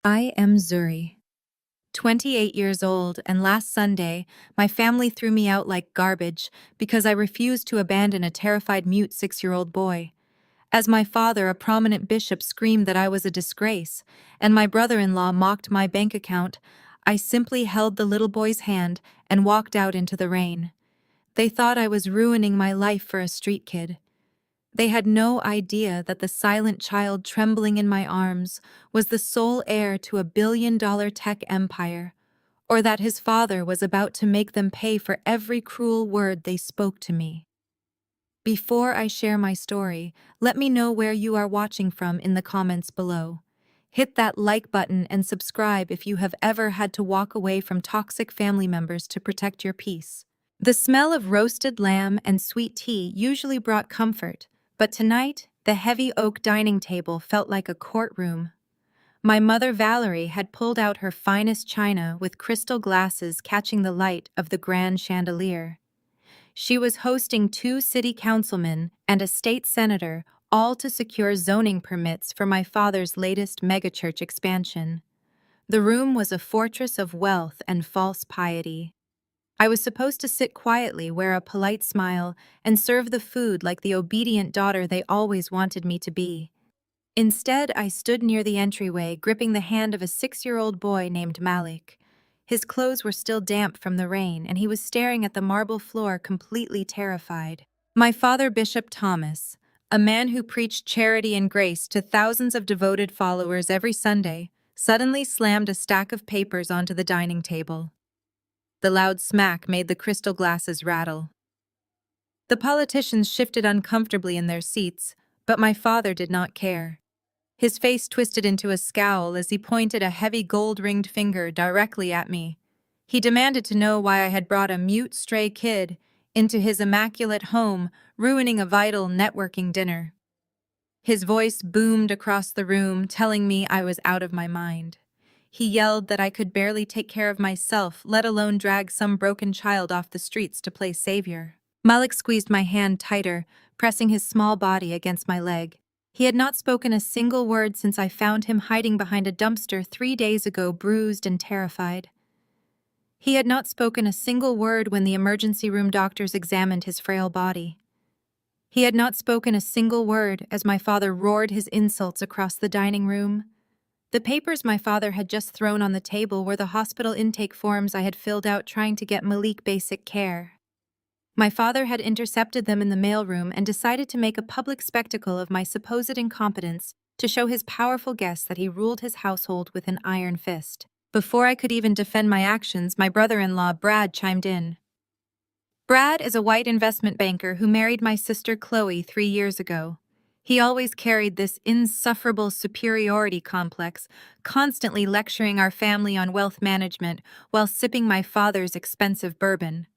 I am Zuri, 28 years old, and last Sunday, my family threw me out like garbage because I refused to abandon a terrified mute 6-year-old boy. As my father, a prominent bishop, screamed that I was a disgrace, and my brother-in-law mocked my bank account, I simply held the little boy's hand and walked out into the rain. They thought I was ruining my life for a street kid. They had no idea that the silent child trembling in my arms was the sole heir to a billion-dollar tech empire, or that his father was about to make them pay for every cruel word they spoke to me. Before I share my story, let me know where you are watching from in the comments below. Hit that like button and subscribe if you have ever had to walk away from toxic family members to protect your peace. The smell of roasted lamb and sweet tea usually brought comfort, but tonight, the heavy oak dining table felt like a courtroom. My mother Valerie had pulled out her finest china with crystal glasses catching the light of the grand chandelier. She was hosting 2 city councilmen and a state senator, all to secure zoning permits for my father's latest megachurch expansion. The room was a fortress of wealth and false piety. I was supposed to sit quietly, wear a polite smile, and serve the food like the obedient daughter they always wanted me to be. Instead, I stood near the entryway, gripping the hand of a 6-year-old boy named Malik. His clothes were still damp from the rain, and he was staring at the marble floor completely terrified. My father, Bishop Thomas, a man who preached charity and grace to thousands of devoted followers every Sunday, suddenly slammed a stack of papers onto the dining table. The loud smack made the crystal glasses rattle. The politicians shifted uncomfortably in their seats, but my father did not care. His face twisted into a scowl as he pointed a heavy gold-ringed finger directly at me. He demanded to know why I had brought a mute stray kid into his immaculate home, ruining a vital networking dinner. His voice boomed across the room, telling me I was out of my mind. He yelled that I could barely take care of myself, let alone drag some broken child off the streets to play savior. Malik squeezed my hand tighter, pressing his small body against my leg. He had not spoken a single word since I found him hiding behind a dumpster 3 days ago, bruised and terrified. He had not spoken a single word when the emergency room doctors examined his frail body. He had not spoken a single word as my father roared his insults across the dining room. The papers my father had just thrown on the table were the hospital intake forms I had filled out trying to get Malik basic care. My father had intercepted them in the mailroom and decided to make a public spectacle of my supposed incompetence to show his powerful guests that he ruled his household with an iron fist. Before I could even defend my actions, my brother-in-law, Brad, chimed in. Brad is a white investment banker who married my sister Chloe 3 years ago. He always carried this insufferable superiority complex, constantly lecturing our family on wealth management while sipping my father's expensive bourbon.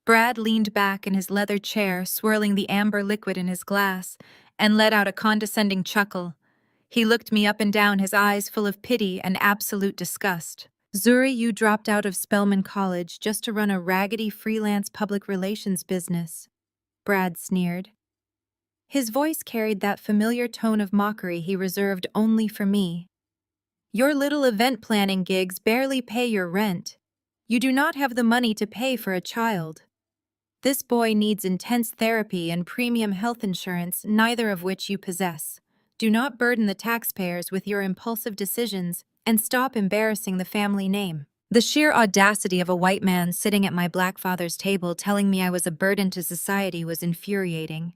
Brad leaned back in his leather chair, swirling the amber liquid in his glass, and let out a condescending chuckle. He looked me up and down, his eyes full of pity and absolute disgust. Zuri, you dropped out of Spelman College just to run a raggedy freelance public relations business, Brad sneered. His voice carried that familiar tone of mockery he reserved only for me. Your little event planning gigs barely pay your rent. You do not have the money to pay for a child. This boy needs intense therapy and premium health insurance, neither of which you possess. Do not burden the taxpayers with your impulsive decisions and stop embarrassing the family name. The sheer audacity of a white man sitting at my black father's table telling me I was a burden to society was infuriating.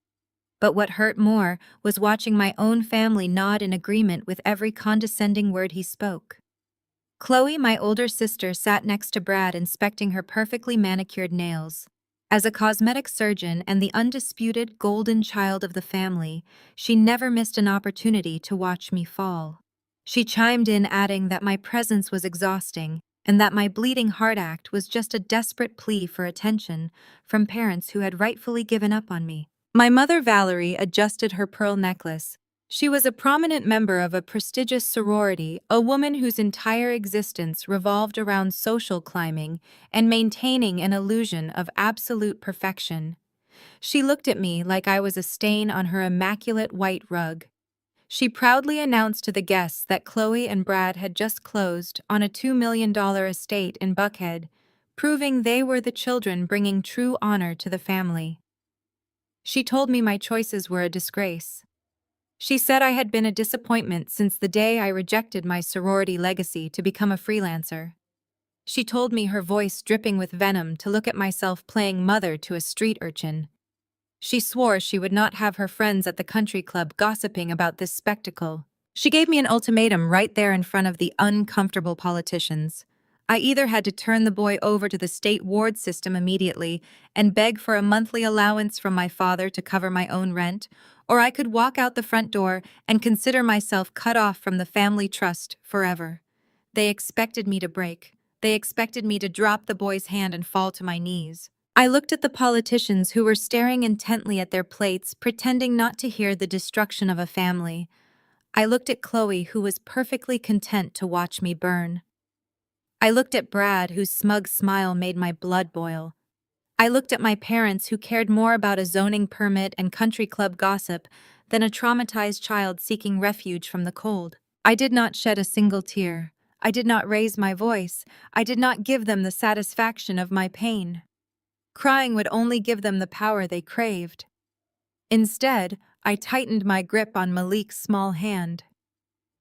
But what hurt more was watching my own family nod in agreement with every condescending word he spoke. Chloe, my older sister, sat next to Brad, inspecting her perfectly manicured nails. As a cosmetic surgeon and the undisputed golden child of the family, she never missed an opportunity to watch me fall. She chimed in, adding that my presence was exhausting and that my bleeding heart act was just a desperate plea for attention from parents who had rightfully given up on me. My mother Valerie adjusted her pearl necklace. She was a prominent member of a prestigious sorority, a woman whose entire existence revolved around social climbing and maintaining an illusion of absolute perfection. She looked at me like I was a stain on her immaculate white rug. She proudly announced to the guests that Chloe and Brad had just closed on a $2 million estate in Buckhead, proving they were the children bringing true honor to the family. She told me my choices were a disgrace. She said I had been a disappointment since the day I rejected my sorority legacy to become a freelancer. She told me, her voice dripping with venom, to look at myself playing mother to a street urchin. She swore she would not have her friends at the country club gossiping about this spectacle. She gave me an ultimatum right there in front of the uncomfortable politicians. I either had to turn the boy over to the state ward system immediately and beg for a monthly allowance from my father to cover my own rent, or I could walk out the front door and consider myself cut off from the family trust forever. They expected me to break. They expected me to drop the boy's hand and fall to my knees. I looked at the politicians who were staring intently at their plates, pretending not to hear the destruction of a family. I looked at Chloe, who was perfectly content to watch me burn. I looked at Brad, whose smug smile made my blood boil. I looked at my parents, who cared more about a zoning permit and country club gossip than a traumatized child seeking refuge from the cold. I did not shed a single tear. I did not raise my voice. I did not give them the satisfaction of my pain. Crying would only give them the power they craved. Instead, I tightened my grip on Malik's small hand.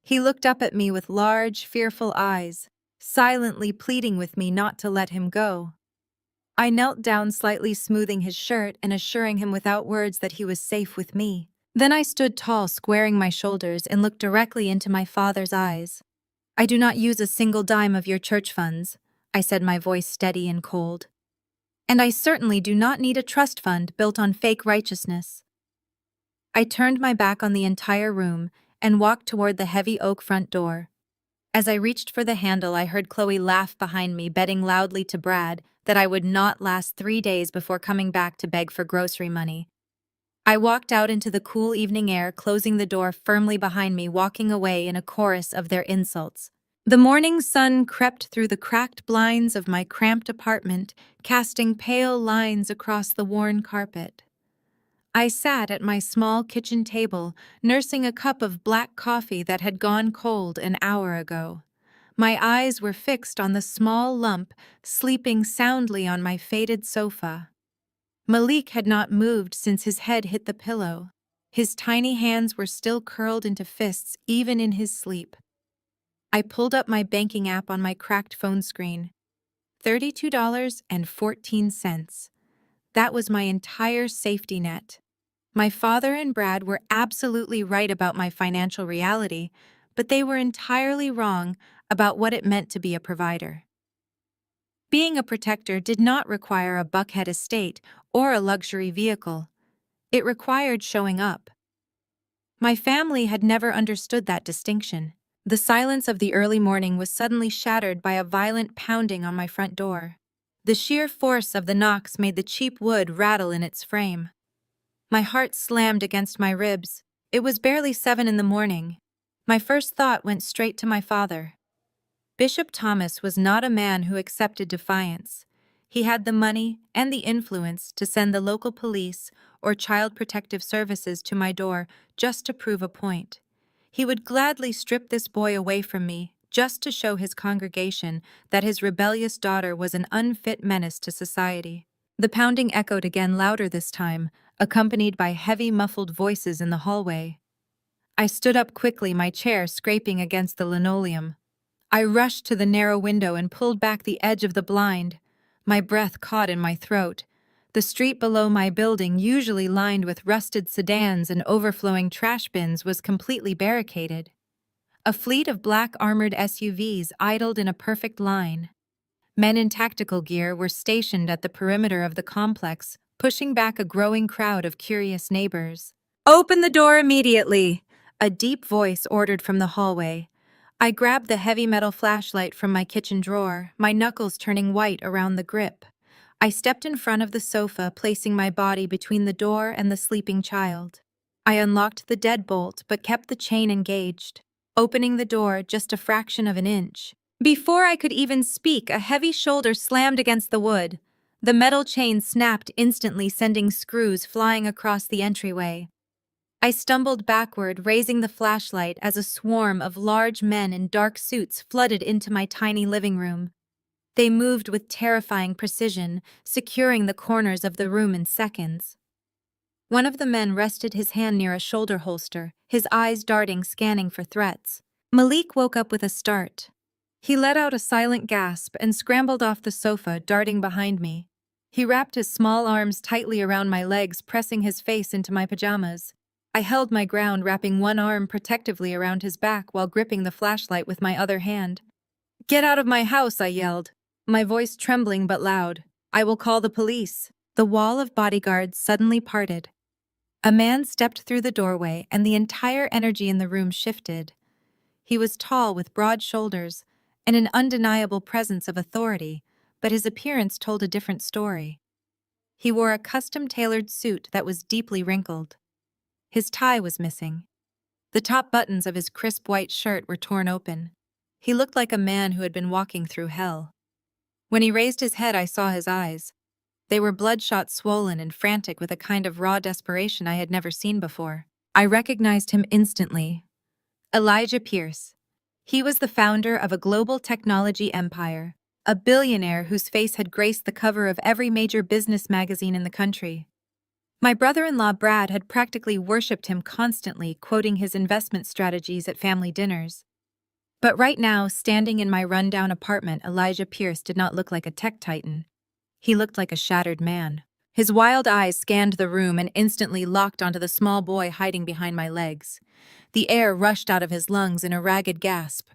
He looked up at me with large, fearful eyes, silently pleading with me not to let him go. I knelt down, slightly smoothing his shirt and assuring him without words that he was safe with me. Then I stood tall, squaring my shoulders, and looked directly into my father's eyes. "I do not use a single dime of your church funds," I said, my voice steady and cold. "And I certainly do not need a trust fund built on fake righteousness." I turned my back on the entire room and walked toward the heavy oak front door. As I reached for the handle, I heard Chloe laugh behind me, betting loudly to Brad that I would not last 3 days before coming back to beg for grocery money. I walked out into the cool evening air, closing the door firmly behind me, walking away in a chorus of their insults. The morning sun crept through the cracked blinds of my cramped apartment, casting pale lines across the worn carpet. I sat at my small kitchen table, nursing a cup of black coffee that had gone cold an hour ago. My eyes were fixed on the small lump sleeping soundly on my faded sofa. Malik had not moved since his head hit the pillow. His tiny hands were still curled into fists even in his sleep. I pulled up my banking app on my cracked phone screen. $32.14. That was my entire safety net. My father and Brad were absolutely right about my financial reality, but they were entirely wrong about what it meant to be a provider. Being a protector did not require a Buckhead estate or a luxury vehicle. It required showing up. My family had never understood that distinction. The silence of the early morning was suddenly shattered by a violent pounding on my front door. The sheer force of the knocks made the cheap wood rattle in its frame. My heart slammed against my ribs. It was barely 7 in the morning. My first thought went straight to my father. Bishop Thomas was not a man who accepted defiance. He had the money and the influence to send the local police or child protective services to my door just to prove a point. He would gladly strip this boy away from me just to show his congregation that his rebellious daughter was an unfit menace to society. The pounding echoed again, louder this time, accompanied by heavy, muffled voices in the hallway. I stood up quickly, my chair scraping against the linoleum. I rushed to the narrow window and pulled back the edge of the blind. My breath caught in my throat. The street below my building, usually lined with rusted sedans and overflowing trash bins, was completely barricaded. A fleet of black armored SUVs idled in a perfect line. Men in tactical gear were stationed at the perimeter of the complex, pushing back a growing crowd of curious neighbors. "Open the door immediately!" a deep voice ordered from the hallway. I grabbed the heavy metal flashlight from my kitchen drawer, my knuckles turning white around the grip. I stepped in front of the sofa, placing my body between the door and the sleeping child. I unlocked the deadbolt but kept the chain engaged, opening the door just a fraction of an inch. Before I could even speak, a heavy shoulder slammed against the wood. The metal chain snapped instantly, sending screws flying across the entryway. I stumbled backward, raising the flashlight as a swarm of large men in dark suits flooded into my tiny living room. They moved with terrifying precision, securing the corners of the room in seconds. One of the men rested his hand near a shoulder holster, his eyes darting, scanning for threats. Malik woke up with a start. He let out a silent gasp and scrambled off the sofa, darting behind me. He wrapped his small arms tightly around my legs, pressing his face into my pajamas. I held my ground, wrapping one arm protectively around his back while gripping the flashlight with my other hand. "Get out of my house," I yelled, my voice trembling but loud. "I will call the police." The wall of bodyguards suddenly parted. A man stepped through the doorway, and the entire energy in the room shifted. He was tall, with broad shoulders, and an undeniable presence of authority, but his appearance told a different story. He wore a custom-tailored suit that was deeply wrinkled. His tie was missing. The top buttons of his crisp white shirt were torn open. He looked like a man who had been walking through hell. When he raised his head, I saw his eyes. They were bloodshot, swollen, and frantic with a kind of raw desperation I had never seen before. I recognized him instantly. Elijah Pierce. He was the founder of a global technology empire, a billionaire whose face had graced the cover of every major business magazine in the country. My brother-in-law Brad had practically worshipped him constantly, quoting his investment strategies at family dinners. But right now, standing in my rundown apartment, Elijah Pierce did not look like a tech titan. He looked like a shattered man. His wild eyes scanned the room and instantly locked onto the small boy hiding behind my legs. The air rushed out of his lungs in a ragged gasp.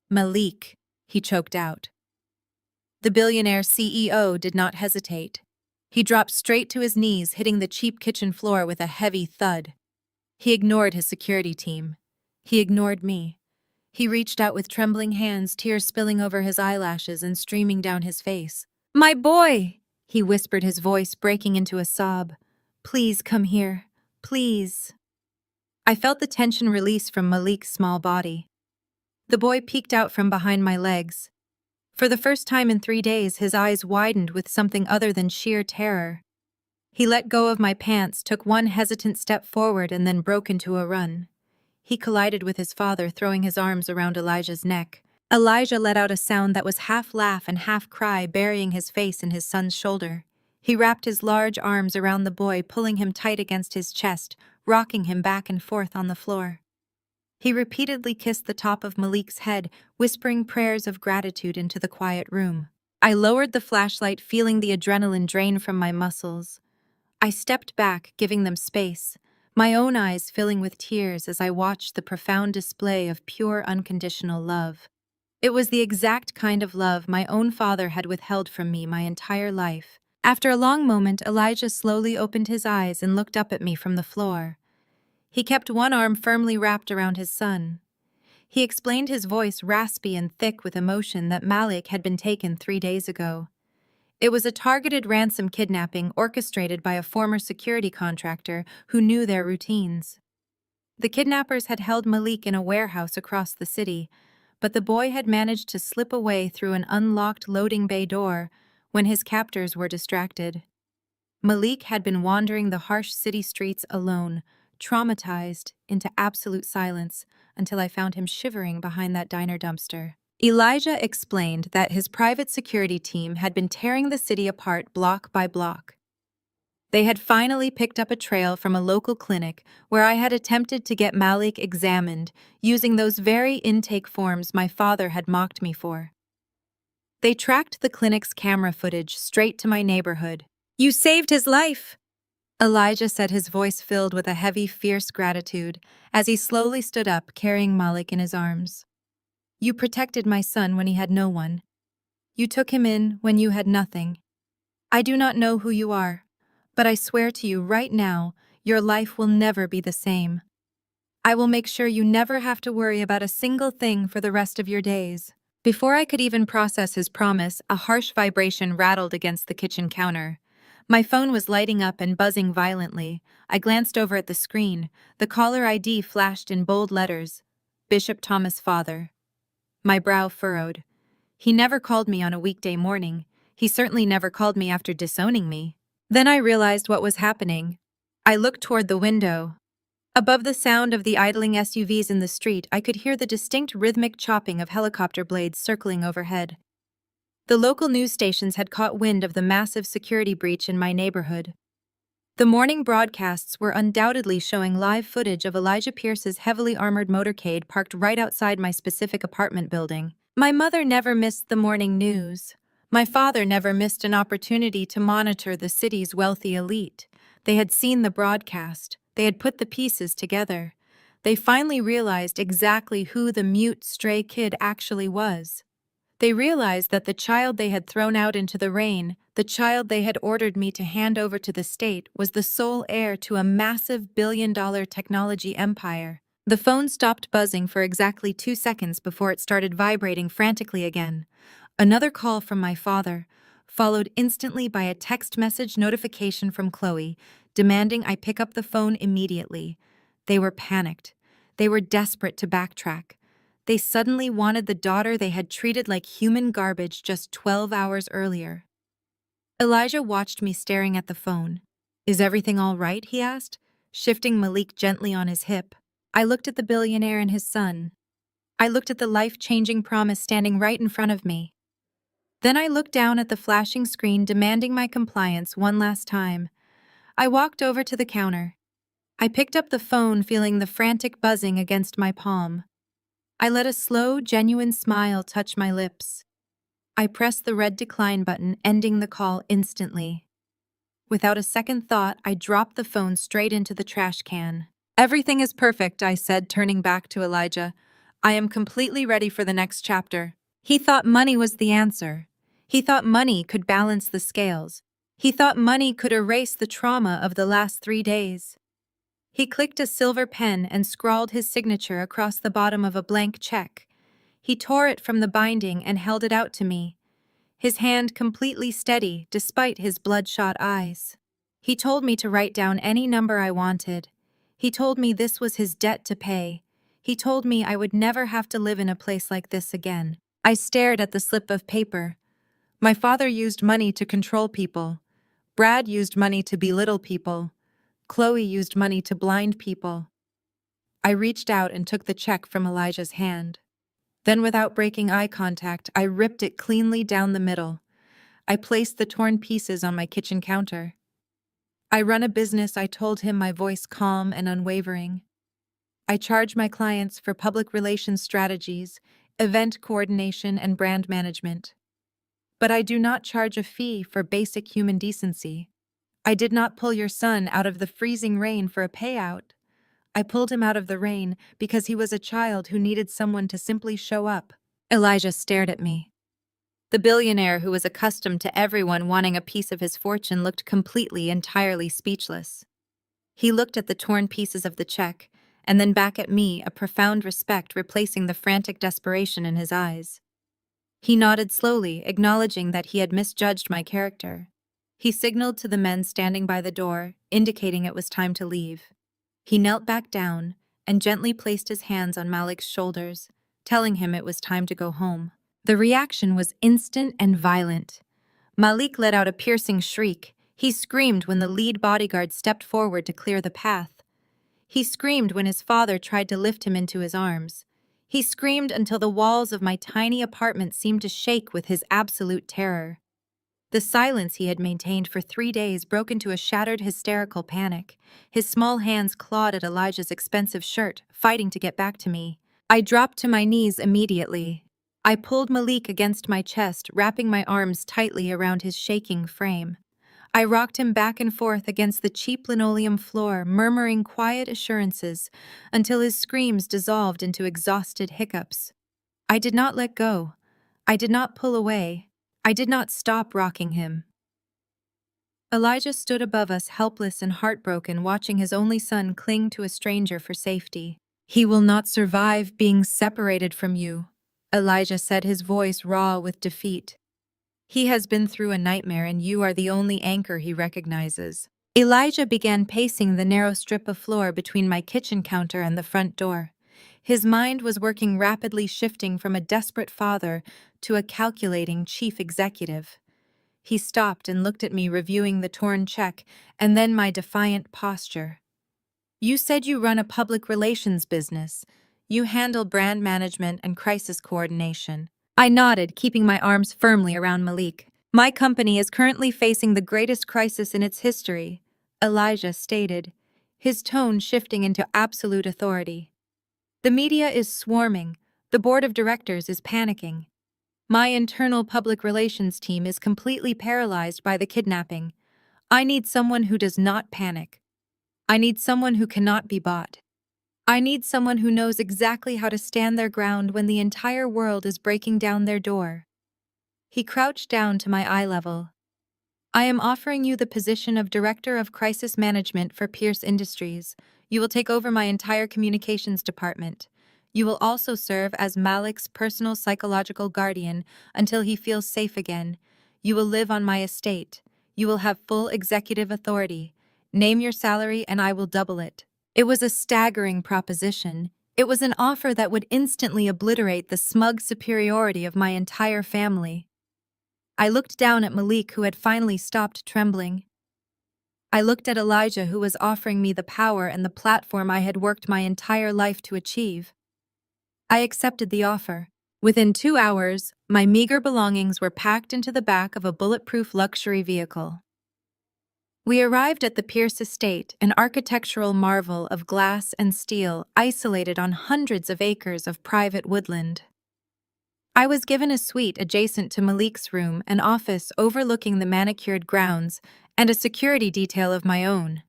"Malik," he choked out. The billionaire CEO did not hesitate. He dropped straight to his knees, hitting the cheap kitchen floor with a heavy thud. He ignored his security team. He ignored me. He reached out with trembling hands, tears spilling over his eyelashes and streaming down his face. "My boy!" he whispered, his voice breaking into a sob. "Please come here. Please." I felt the tension release from Malik's small body. The boy peeked out from behind my legs. For the first time in 3 days, his eyes widened with something other than sheer terror. He let go of my pants, took one hesitant step forward, and then broke into a run. He collided with his father, throwing his arms around Elijah's neck. Elijah let out a sound that was half laugh and half cry, burying his face in his son's shoulder. He wrapped his large arms around the boy, pulling him tight against his chest, rocking him back and forth on the floor. He repeatedly kissed the top of Malik's head, whispering prayers of gratitude into the quiet room. I lowered the flashlight, feeling the adrenaline drain from my muscles. I stepped back, giving them space, my own eyes filling with tears as I watched the profound display of pure, unconditional love. It was the exact kind of love my own father had withheld from me my entire life. After a long moment, Elijah slowly opened his eyes and looked up at me from the floor. He kept one arm firmly wrapped around his son. He explained, his voice raspy and thick with emotion, that Malik had been taken 3 days ago. It was a targeted ransom kidnapping orchestrated by a former security contractor who knew their routines. The kidnappers had held Malik in a warehouse across the city, but the boy had managed to slip away through an unlocked loading bay door when his captors were distracted. Malik had been wandering the harsh city streets alone, traumatized into absolute silence, until I found him shivering behind that diner dumpster. Elijah explained that his private security team had been tearing the city apart block by block. They had finally picked up a trail from a local clinic where I had attempted to get Malik examined using those very intake forms my father had mocked me for. They tracked the clinic's camera footage straight to my neighborhood. "You saved his life," Elijah said, his voice filled with a heavy, fierce gratitude as he slowly stood up, carrying Malik in his arms. "You protected my son when he had no one. You took him in when you had nothing. I do not know who you are, but I swear to you right now, your life will never be the same. I will make sure you never have to worry about a single thing for the rest of your days." Before I could even process his promise, a harsh vibration rattled against the kitchen counter. My phone was lighting up and buzzing violently. I glanced over at the screen. The caller ID flashed in bold letters: Bishop Thomas' father. My brow furrowed. He never called me on a weekday morning. He certainly never called me after disowning me. Then I realized what was happening. I looked toward the window. Above the sound of the idling SUVs in the street, I could hear the distinct rhythmic chopping of helicopter blades circling overhead. The local news stations had caught wind of the massive security breach in my neighborhood. The morning broadcasts were undoubtedly showing live footage of Elijah Pierce's heavily armored motorcade parked right outside my specific apartment building. My mother never missed the morning news. My father never missed an opportunity to monitor the city's wealthy elite. They had seen the broadcast. They had put the pieces together. They finally realized exactly who the mute stray kid actually was. They realized that the child they had thrown out into the rain, the child they had ordered me to hand over to the state, was the sole heir to a massive billion-dollar technology empire. The phone stopped buzzing for exactly 2 seconds before it started vibrating frantically again. Another call from my father, followed instantly by a text message notification from Chloe, demanding I pick up the phone immediately. They were panicked. They were desperate to backtrack. They suddenly wanted the daughter they had treated like human garbage just 12 hours earlier. Elijah watched me staring at the phone. "Is everything all right?" he asked, shifting Malik gently on his hip. I looked at the billionaire and his son. I looked at the life-changing promise standing right in front of me. Then I looked down at the flashing screen demanding my compliance one last time. I walked over to the counter. I picked up the phone, feeling the frantic buzzing against my palm. I let a slow, genuine smile touch my lips. I pressed the red decline button, ending the call instantly. Without a second thought, I dropped the phone straight into the trash can. "Everything is perfect," I said, turning back to Elijah. "I am completely ready for the next chapter." He thought money was the answer. He thought money could balance the scales. He thought money could erase the trauma of the last 3 days. He clicked a silver pen and scrawled his signature across the bottom of a blank check. He tore it from the binding and held it out to me, his hand completely steady despite his bloodshot eyes. He told me to write down any number I wanted. He told me this was his debt to pay. He told me I would never have to live in a place like this again. I stared at the slip of paper. My father used money to control people. Brad used money to belittle people. Chloe used money to blind people. I reached out and took the check from Elijah's hand. Then, without breaking eye contact, I ripped it cleanly down the middle. I placed the torn pieces on my kitchen counter. "I run a business," I told him, my voice calm and unwavering. "I charge my clients for public relations strategies, event coordination, and brand management. But I do not charge a fee for basic human decency. I did not pull your son out of the freezing rain for a payout. I pulled him out of the rain because he was a child who needed someone to simply show up." Elijah stared at me. The billionaire, who was accustomed to everyone wanting a piece of his fortune, looked completely, entirely speechless. He looked at the torn pieces of the check, and then back at me, a profound respect replacing the frantic desperation in his eyes. He nodded slowly, acknowledging that he had misjudged my character. He signaled to the men standing by the door, indicating it was time to leave. He knelt back down and gently placed his hands on Malik's shoulders, telling him it was time to go home. The reaction was instant and violent. Malik let out a piercing shriek. He screamed when the lead bodyguard stepped forward to clear the path. He screamed when his father tried to lift him into his arms. He screamed until the walls of my tiny apartment seemed to shake with his absolute terror. The silence he had maintained for 3 days broke into a shattered, hysterical panic. His small hands clawed at Elijah's expensive shirt, fighting to get back to me. I dropped to my knees immediately. I pulled Malik against my chest, wrapping my arms tightly around his shaking frame. I rocked him back and forth against the cheap linoleum floor, murmuring quiet assurances until his screams dissolved into exhausted hiccups. I did not let go. I did not pull away. I did not stop rocking him. Elijah stood above us, helpless and heartbroken, watching his only son cling to a stranger for safety. "He will not survive being separated from you," Elijah said, his voice raw with defeat. "He has been through a nightmare, and you are the only anchor he recognizes." Elijah began pacing the narrow strip of floor between my kitchen counter and the front door. His mind was working rapidly, shifting from a desperate father to a calculating chief executive. He stopped and looked at me, reviewing the torn check and then my defiant posture. You said you run a public relations business. You handle brand management and crisis coordination. I nodded, keeping my arms firmly around Malik. My company is currently facing the greatest crisis in its history, Elijah stated, his tone shifting into absolute authority. The media is swarming. The board of directors is panicking. My internal public relations team is completely paralyzed by the kidnapping. I need someone who does not panic. I need someone who cannot be bought. I need someone who knows exactly how to stand their ground when the entire world is breaking down their door. He crouched down to my eye level. I am offering you the position of Director of Crisis Management for Pierce Industries. You will take over my entire communications department. You will also serve as Malik's personal psychological guardian until he feels safe again. You will live on my estate. You will have full executive authority. Name your salary and I will double it. It was a staggering proposition. It was an offer that would instantly obliterate the smug superiority of my entire family. I looked down at Malik, who had finally stopped trembling. I looked at Elijah, who was offering me the power and the platform I had worked my entire life to achieve. I accepted the offer. Within 2 hours, my meager belongings were packed into the back of a bulletproof luxury vehicle. We arrived at the Pierce estate, an architectural marvel of glass and steel isolated on hundreds of acres of private woodland. I was given a suite adjacent to Malik's room, an office overlooking the manicured grounds, and a security detail of my own.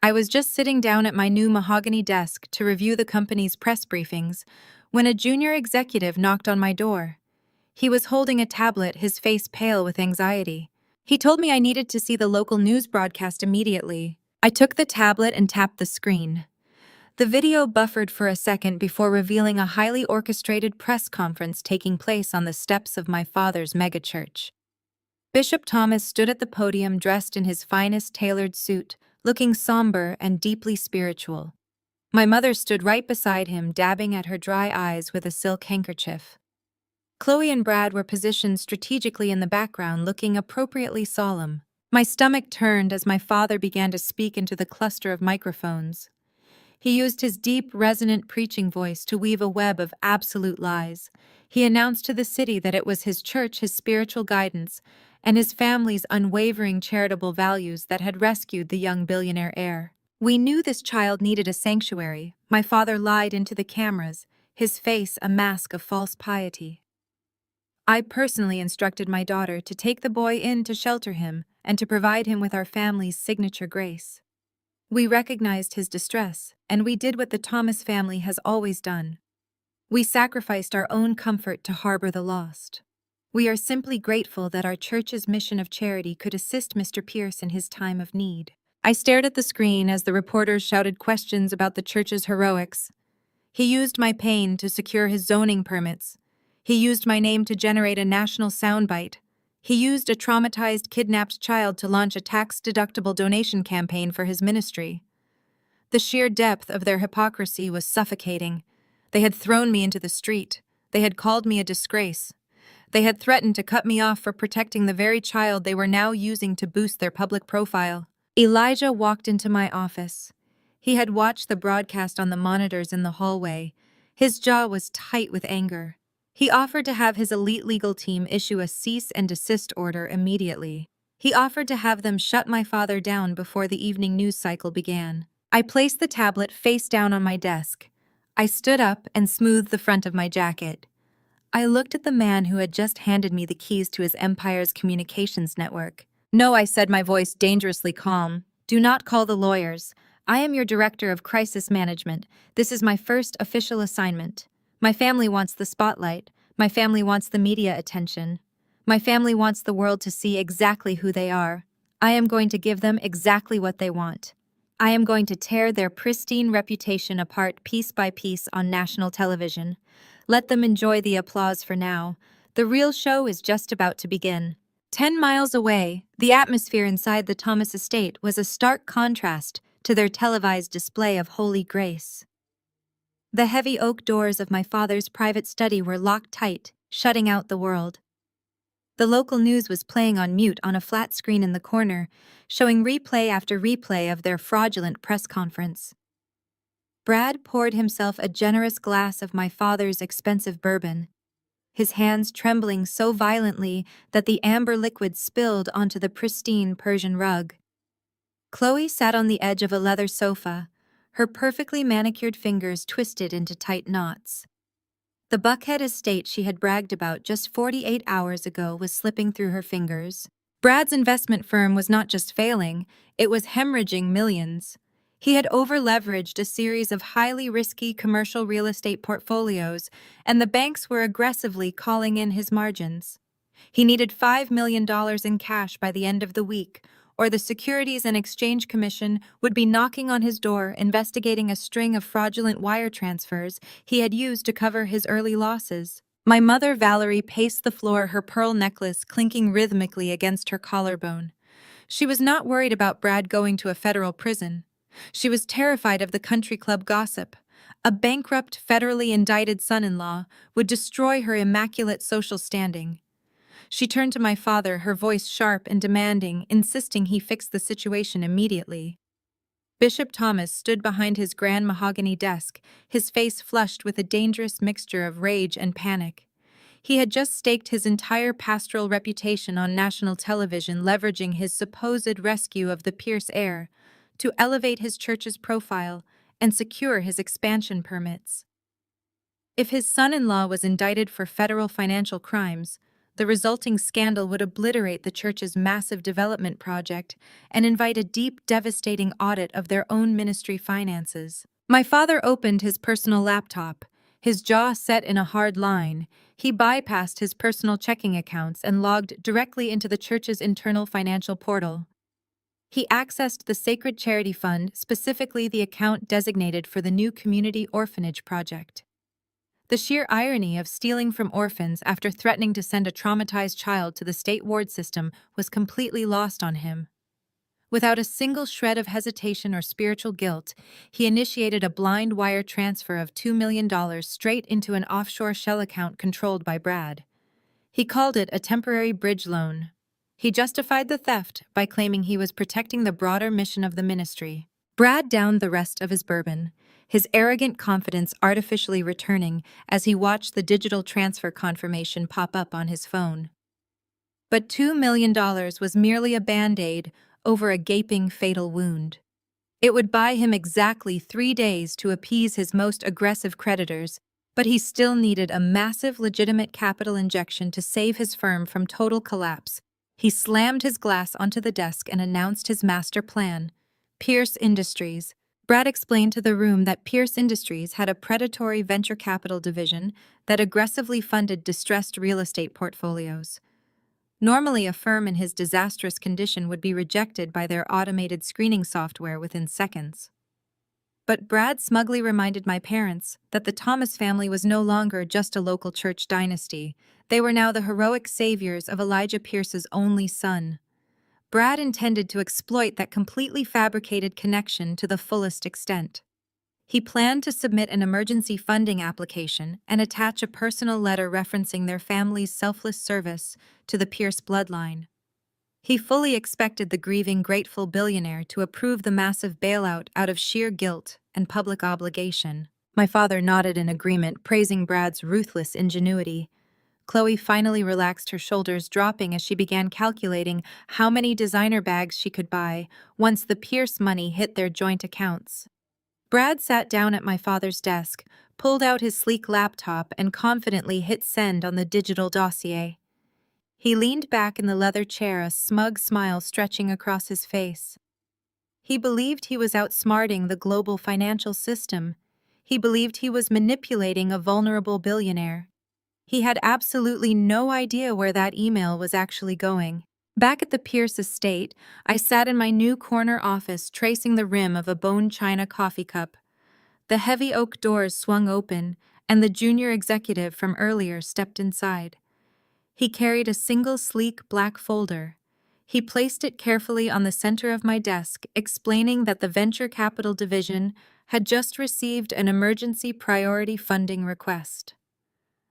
I was just sitting down at my new mahogany desk to review the company's press briefings when a junior executive knocked on my door. He was holding a tablet, his face pale with anxiety. He told me I needed to see the local news broadcast immediately. I took the tablet and tapped the screen. The video buffered for a second before revealing a highly orchestrated press conference taking place on the steps of my father's megachurch. Bishop Thomas stood at the podium dressed in his finest tailored suit, looking somber and deeply spiritual. My mother stood right beside him, dabbing at her dry eyes with a silk handkerchief. Chloe and Brad were positioned strategically in the background, looking appropriately solemn. My stomach turned as my father began to speak into the cluster of microphones. He used his deep, resonant preaching voice to weave a web of absolute lies. He announced to the city that it was his church, his spiritual guidance, and his family's unwavering charitable values that had rescued the young billionaire heir. We knew this child needed a sanctuary. My father lied into the cameras, his face a mask of false piety. I personally instructed my daughter to take the boy in to shelter him and to provide him with our family's signature grace. We recognized his distress, and we did what the Thomas family has always done. We sacrificed our own comfort to harbor the lost. We are simply grateful that our church's mission of charity could assist Mr. Pierce in his time of need. I stared at the screen as the reporters shouted questions about the church's heroics. He used my pain to secure his zoning permits. He used my name to generate a national soundbite. He used a traumatized, kidnapped child to launch a tax-deductible donation campaign for his ministry. The sheer depth of their hypocrisy was suffocating. They had thrown me into the street. They had called me a disgrace. They had threatened to cut me off for protecting the very child they were now using to boost their public profile. Elijah walked into my office. He had watched the broadcast on the monitors in the hallway. His jaw was tight with anger. He offered to have his elite legal team issue a cease and desist order immediately. He offered to have them shut my father down before the evening news cycle began. I placed the tablet face down on my desk. I stood up and smoothed the front of my jacket. I looked at the man who had just handed me the keys to his empire's communications network. "No," I said, my voice dangerously calm. "Do not call the lawyers. I am your director of crisis management. This is my first official assignment. My family wants the spotlight. My family wants the media attention. My family wants the world to see exactly who they are. I am going to give them exactly what they want. I am going to tear their pristine reputation apart piece by piece on national television. Let them enjoy the applause for now. The real show is just about to begin." 10 miles away, the atmosphere inside the Thomas estate was a stark contrast to their televised display of holy grace. The heavy oak doors of my father's private study were locked tight, shutting out the world. The local news was playing on mute on a flat screen in the corner, showing replay after replay of their fraudulent press conference. Brad poured himself a generous glass of my father's expensive bourbon, his hands trembling so violently that the amber liquid spilled onto the pristine Persian rug. Chloe sat on the edge of a leather sofa, her perfectly manicured fingers twisted into tight knots. The Buckhead estate she had bragged about just 48 hours ago was slipping through her fingers. Brad's investment firm was not just failing, it was hemorrhaging millions. He had over-leveraged a series of highly risky commercial real estate portfolios, and the banks were aggressively calling in his margins. He needed $5 million in cash by the end of the week, or the Securities and Exchange Commission would be knocking on his door investigating a string of fraudulent wire transfers he had used to cover his early losses. My mother, Valerie, paced the floor, her pearl necklace clinking rhythmically against her collarbone. She was not worried about Brad going to a federal prison. She was terrified of the country club gossip. A bankrupt, federally indicted son-in-law would destroy her immaculate social standing. She turned to my father, her voice sharp and demanding, insisting he fix the situation immediately. Bishop Thomas stood behind his grand mahogany desk, his face flushed with a dangerous mixture of rage and panic. He had just staked his entire pastoral reputation on national television, leveraging his supposed rescue of the Pierce heir to elevate his church's profile and secure his expansion permits. If his son-in-law was indicted for federal financial crimes, the resulting scandal would obliterate the church's massive development project and invite a deep, devastating audit of their own ministry finances. My father opened his personal laptop, his jaw set in a hard line. He bypassed his personal checking accounts and logged directly into the church's internal financial portal. He accessed the Sacred Charity Fund, specifically the account designated for the new community orphanage project. The sheer irony of stealing from orphans after threatening to send a traumatized child to the state ward system was completely lost on him. Without a single shred of hesitation or spiritual guilt, he initiated a blind wire transfer of $2 million straight into an offshore shell account controlled by Brad. He called it a temporary bridge loan. He justified the theft by claiming he was protecting the broader mission of the ministry. Brad downed the rest of his bourbon, his arrogant confidence artificially returning as he watched the digital transfer confirmation pop up on his phone. But $2 million was merely a band-aid over a gaping fatal wound. It would buy him exactly 3 days to appease his most aggressive creditors, but he still needed a massive legitimate capital injection to save his firm from total collapse. He slammed his glass onto the desk and announced his master plan: Pierce Industries. Brad explained to the room that Pierce Industries had a predatory venture capital division that aggressively funded distressed real estate portfolios. Normally, a firm in his disastrous condition would be rejected by their automated screening software within seconds. But Brad smugly reminded my parents that the Thomas family was no longer just a local church dynasty. They were now the heroic saviors of Elijah Pierce's only son. Brad intended to exploit that completely fabricated connection to the fullest extent. He planned to submit an emergency funding application and attach a personal letter referencing their family's selfless service to the Pierce bloodline. He fully expected the grieving, grateful billionaire to approve the massive bailout out of sheer guilt and public obligation. My father nodded in agreement, praising Brad's ruthless ingenuity. Chloe finally relaxed her shoulders, dropping as she began calculating how many designer bags she could buy once the Pierce money hit their joint accounts. Brad sat down at my father's desk, pulled out his sleek laptop, and confidently hit send on the digital dossier. He leaned back in the leather chair, a smug smile stretching across his face. He believed he was outsmarting the global financial system. He believed he was manipulating a vulnerable billionaire. He had absolutely no idea where that email was actually going. Back at the Pierce estate, I sat in my new corner office tracing the rim of a bone china coffee cup. The heavy oak doors swung open, and the junior executive from earlier stepped inside. He carried a single sleek black folder. He placed it carefully on the center of my desk, explaining that the venture capital division had just received an emergency priority funding request.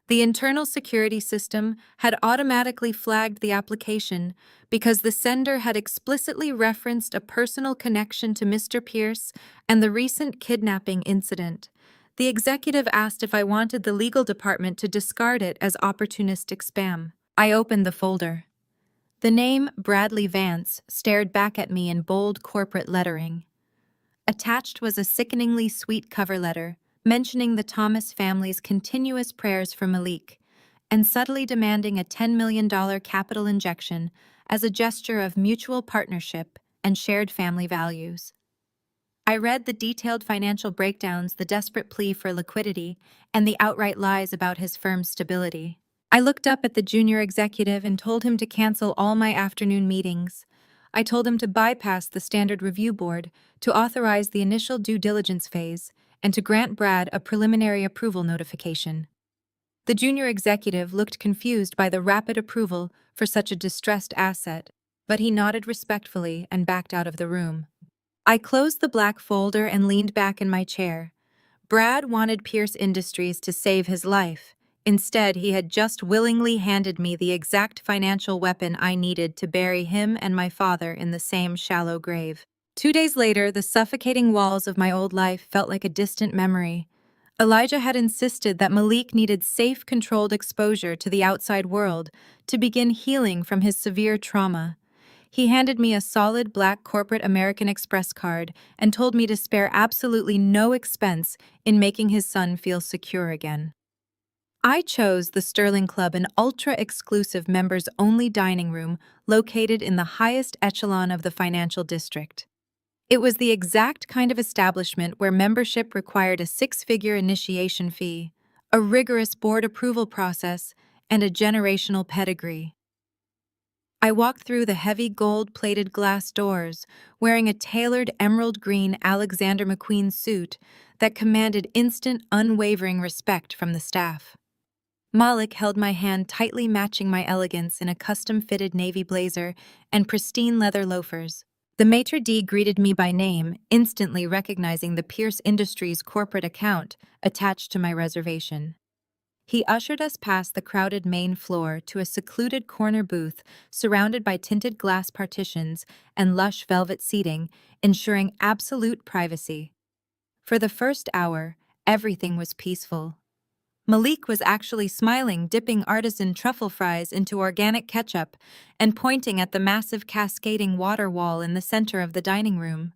The internal security system had automatically flagged the application because the sender had explicitly referenced a personal connection to Mr. Pierce and the recent kidnapping incident. The executive asked if I wanted the legal department to discard it as opportunistic spam. I opened the folder. The name Bradley Vance stared back at me in bold corporate lettering. Attached was a sickeningly sweet cover letter mentioning the Thomas family's continuous prayers for Malik and subtly demanding a $10 million capital injection as a gesture of mutual partnership and shared family values. I read the detailed financial breakdowns, the desperate plea for liquidity, and the outright lies about his firm's stability. I looked up at the junior executive and told him to cancel all my afternoon meetings. I told him to bypass the standard review board, to authorize the initial due diligence phase, and to grant Brad a preliminary approval notification. The junior executive looked confused by the rapid approval for such a distressed asset, but he nodded respectfully and backed out of the room. I closed the black folder and leaned back in my chair. Brad wanted Pierce Industries to save his life. Instead, he had just willingly handed me the exact financial weapon I needed to bury him and my father in the same shallow grave. 2 days later, the suffocating walls of my old life felt like a distant memory. Elijah had insisted that Malik needed safe, controlled exposure to the outside world to begin healing from his severe trauma. He handed me a solid black corporate American Express card and told me to spare absolutely no expense in making his son feel secure again. I chose the Sterling Club, an ultra-exclusive members-only dining room located in the highest echelon of the financial district. It was the exact kind of establishment where membership required a six-figure initiation fee, a rigorous board approval process, and a generational pedigree. I walked through the heavy gold-plated glass doors, wearing a tailored emerald green Alexander McQueen suit that commanded instant, unwavering respect from the staff. Malik held my hand, tightly matching my elegance in a custom-fitted navy blazer and pristine leather loafers. The maitre d' greeted me by name, instantly recognizing the Pierce Industries corporate account attached to my reservation. He ushered us past the crowded main floor to a secluded corner booth surrounded by tinted glass partitions and lush velvet seating, ensuring absolute privacy. For the first hour, everything was peaceful. Malik was actually smiling, dipping artisan truffle fries into organic ketchup and pointing at the massive cascading water wall in the center of the dining room.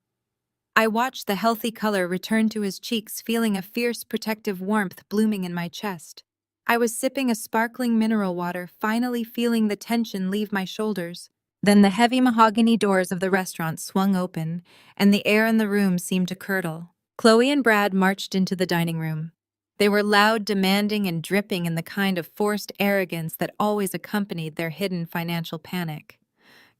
I watched the healthy color return to his cheeks, feeling a fierce protective warmth blooming in my chest. I was sipping a sparkling mineral water, finally feeling the tension leave my shoulders. Then the heavy mahogany doors of the restaurant swung open, and the air in the room seemed to curdle. Chloe and Brad marched into the dining room. They were loud, demanding, and dripping in the kind of forced arrogance that always accompanied their hidden financial panic.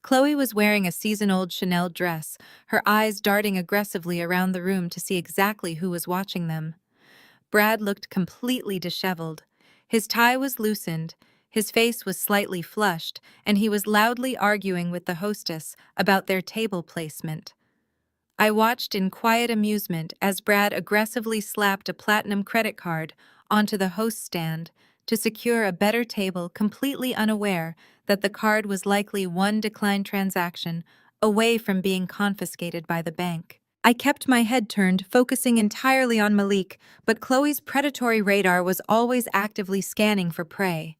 Chloe was wearing a season-old Chanel dress, her eyes darting aggressively around the room to see exactly who was watching them. Brad looked completely disheveled. His tie was loosened, his face was slightly flushed, and he was loudly arguing with the hostess about their table placement. I watched in quiet amusement as Brad aggressively slapped a platinum credit card onto the host stand to secure a better table, completely unaware that the card was likely one declined transaction away from being confiscated by the bank. I kept my head turned, focusing entirely on Malik, but Chloe's predatory radar was always actively scanning for prey.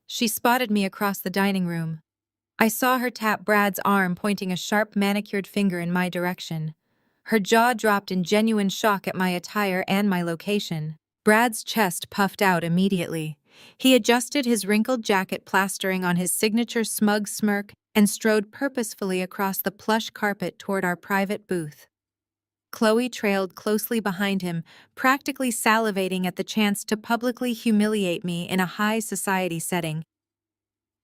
She spotted me across the dining room. I saw her tap Brad's arm, pointing a sharp, manicured finger in my direction. Her jaw dropped in genuine shock at my attire and my location. Brad's chest puffed out immediately. He adjusted his wrinkled jacket, plastering on his signature smug smirk, and strode purposefully across the plush carpet toward our private booth. Chloe trailed closely behind him, practically salivating at the chance to publicly humiliate me in a high society setting.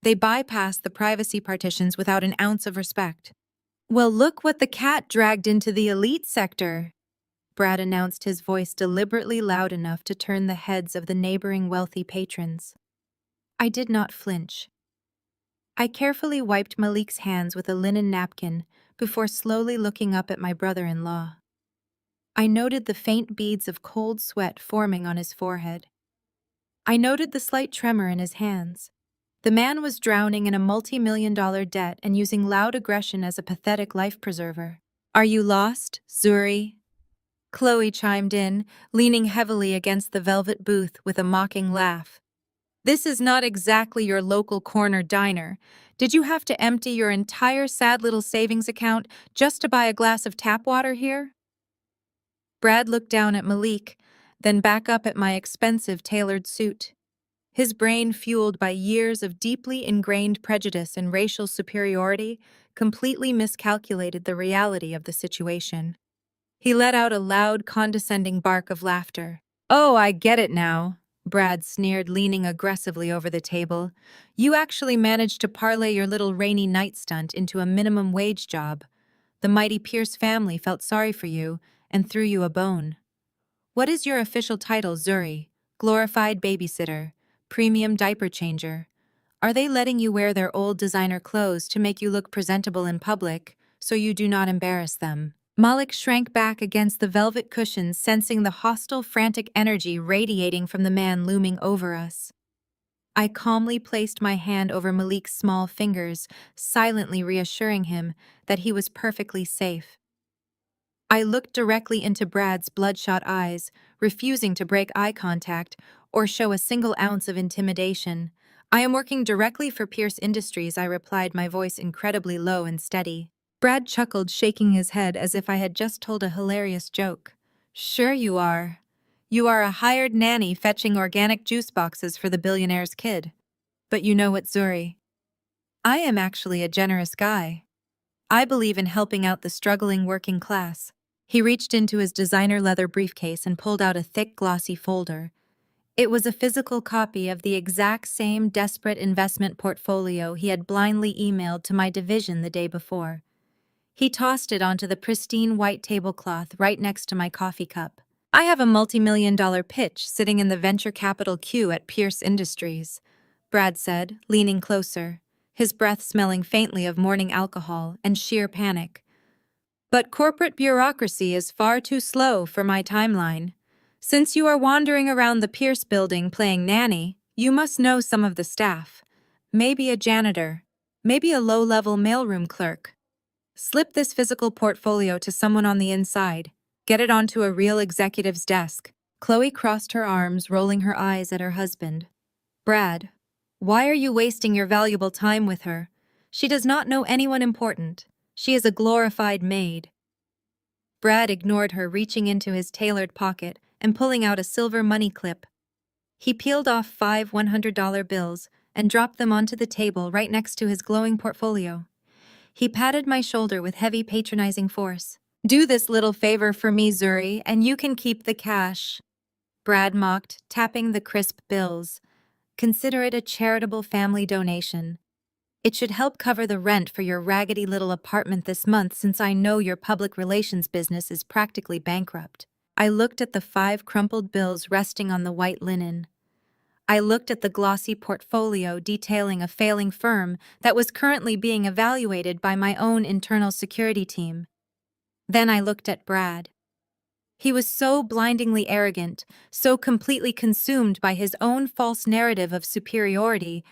They bypassed the privacy partitions without an ounce of respect. "Well, look what the cat dragged into the elite sector," Brad announced, his voice deliberately loud enough to turn the heads of the neighboring wealthy patrons. I did not flinch. I carefully wiped Malik's hands with a linen napkin before slowly looking up at my brother-in-law. I noted the faint beads of cold sweat forming on his forehead. I noted the slight tremor in his hands. The man was drowning in a multi-million-dollar debt and using loud aggression as a pathetic life preserver. Are you lost, Zuri? Chloe chimed in, leaning heavily against the velvet booth with a mocking laugh. This is not exactly your local corner diner. Did you have to empty your entire sad little savings account just to buy a glass of tap water here? Brad looked down at Malik, then back up at my expensive tailored suit. His brain, fueled by years of deeply ingrained prejudice and racial superiority, completely miscalculated the reality of the situation. He let out a loud, condescending bark of laughter. "Oh, I get it now," Brad sneered, leaning aggressively over the table. "You actually managed to parlay your little rainy night stunt into a minimum wage job. The mighty Pierce family felt sorry for you and threw you a bone. What is your official title, Zuri? Glorified babysitter? Premium diaper changer? Are they letting you wear their old designer clothes to make you look presentable in public, so you do not embarrass them?" Malik shrank back against the velvet cushions, sensing the hostile, frantic energy radiating from the man looming over us. I calmly placed my hand over Malik's small fingers, silently reassuring him that he was perfectly safe. I looked directly into Brad's bloodshot eyes, refusing to break eye contact or show a single ounce of intimidation. "I am working directly for Pierce Industries," I replied, my voice incredibly low and steady. Brad chuckled, shaking his head as if I had just told a hilarious joke. "Sure you are. You are a hired nanny fetching organic juice boxes for the billionaire's kid. But you know what, Zuri? I am actually a generous guy. I believe in helping out the struggling working class." He reached into his designer leather briefcase and pulled out a thick, glossy folder. It was a physical copy of the exact same desperate investment portfolio he had blindly emailed to my division the day before. He tossed it onto the pristine white tablecloth right next to my coffee cup. "I have a multi-million-dollar pitch sitting in the venture capital queue at Pierce Industries," Brad said, leaning closer, his breath smelling faintly of morning alcohol and sheer panic. "But corporate bureaucracy is far too slow for my timeline. Since you are wandering around the Pierce building playing nanny, you must know some of the staff. Maybe a janitor, maybe a low-level mailroom clerk. Slip this physical portfolio to someone on the inside. Get it onto a real executive's desk." Chloe crossed her arms, rolling her eyes at her husband. "Brad, why are you wasting your valuable time with her? She does not know anyone important. She is a glorified maid." Brad ignored her, reaching into his tailored pocket and pulling out a silver money clip. He peeled off 5 $100 bills and dropped them onto the table right next to his glowing portfolio. He patted my shoulder with heavy, patronizing force. "Do this little favor for me, Zuri, and you can keep the cash," Brad mocked, tapping the crisp bills. "Consider it a charitable family donation. It should help cover the rent for your raggedy little apartment this month, since I know your public relations business is practically bankrupt." I looked at the 5 crumpled bills resting on the white linen. I looked at the glossy portfolio detailing a failing firm that was currently being evaluated by my own internal security team. Then I looked at Brad. He was so blindingly arrogant, so completely consumed by his own false narrative of superiority,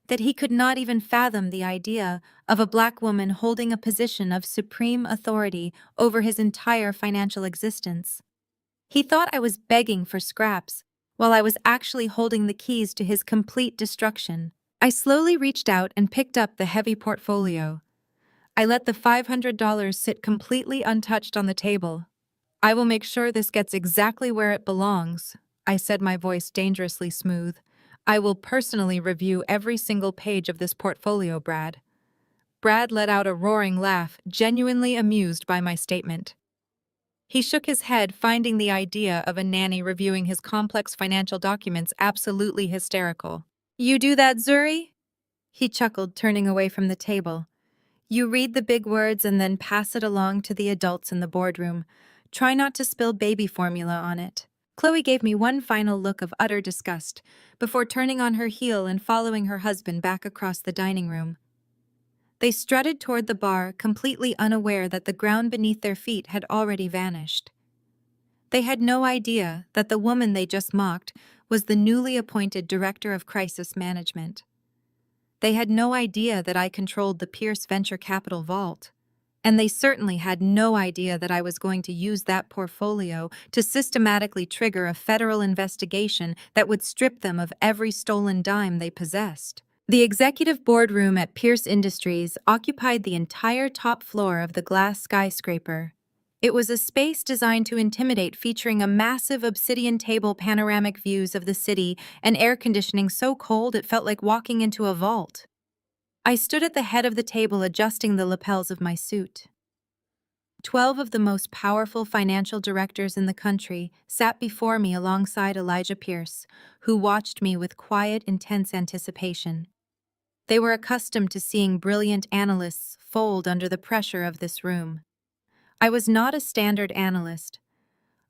that he could not even fathom the idea of a black woman holding a position of supreme authority over his entire financial existence. He thought I was begging for scraps, while I was actually holding the keys to his complete destruction. I slowly reached out and picked up the heavy portfolio. I let the $500 sit completely untouched on the table. "I will make sure this gets exactly where it belongs," I said, my voice dangerously smooth. "I will personally review every single page of this portfolio, Brad." Brad let out a roaring laugh, genuinely amused by my statement. He shook his head, finding the idea of a nanny reviewing his complex financial documents absolutely hysterical. "You do that, Zuri?" He chuckled, turning away from the table. "You read the big words and then pass it along to the adults in the boardroom. Try not to spill baby formula on it." Chloe gave me one final look of utter disgust before turning on her heel and following her husband back across the dining room. They strutted toward the bar, completely unaware that the ground beneath their feet had already vanished. They had no idea that the woman they just mocked was the newly appointed Director of Crisis Management. They had no idea that I controlled the Pierce Venture Capital vault. And they certainly had no idea that I was going to use that portfolio to systematically trigger a federal investigation that would strip them of every stolen dime they possessed. The executive boardroom at Pierce Industries occupied the entire top floor of the glass skyscraper. It was a space designed to intimidate, featuring a massive obsidian table, panoramic views of the city, and air conditioning so cold it felt like walking into a vault. I stood at the head of the table adjusting the lapels of my suit. 12 of the most powerful financial directors in the country sat before me alongside Elijah Pierce, who watched me with quiet, intense anticipation. They were accustomed to seeing brilliant analysts fold under the pressure of this room. I was not a standard analyst.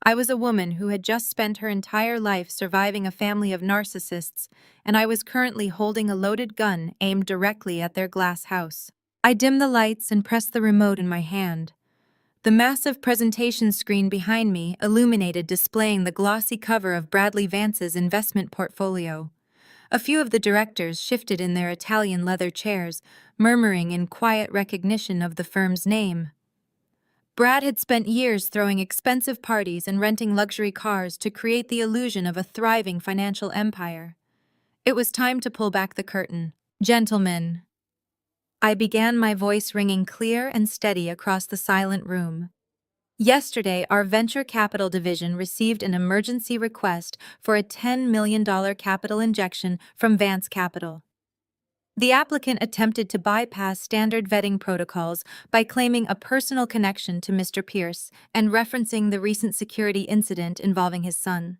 I was a woman who had just spent her entire life surviving a family of narcissists, and I was currently holding a loaded gun aimed directly at their glass house. I dimmed the lights and pressed the remote in my hand. The massive presentation screen behind me illuminated, displaying the glossy cover of Bradley Vance's investment portfolio. A few of the directors shifted in their Italian leather chairs, murmuring in quiet recognition of the firm's name. Brad had spent years throwing expensive parties and renting luxury cars to create the illusion of a thriving financial empire. It was time to pull back the curtain. Gentlemen, I began, my voice ringing clear and steady across the silent room. Yesterday, our venture capital division received an emergency request for a $10 million capital injection from Vance Capital. The applicant attempted to bypass standard vetting protocols by claiming a personal connection to Mr. Pierce and referencing the recent security incident involving his son.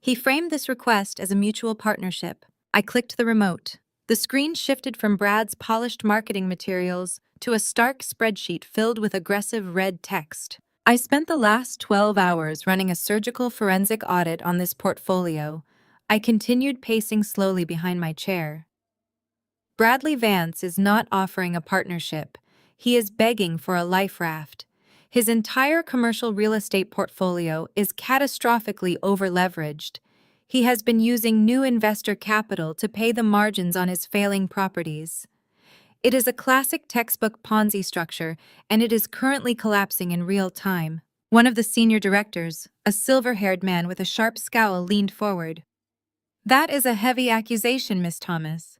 He framed this request as a mutual partnership. I clicked the remote. The screen shifted from Brad's polished marketing materials to a stark spreadsheet filled with aggressive red text. I spent the last 12 hours running a surgical forensic audit on this portfolio. I continued, pacing slowly behind my chair. Bradley Vance is not offering a partnership. He is begging for a life raft. His entire commercial real estate portfolio is catastrophically over-leveraged. He has been using new investor capital to pay the margins on his failing properties. It is a classic textbook Ponzi structure, and it is currently collapsing in real time. One of the senior directors, a silver-haired man with a sharp scowl, leaned forward. That is a heavy accusation, Miss Thomas.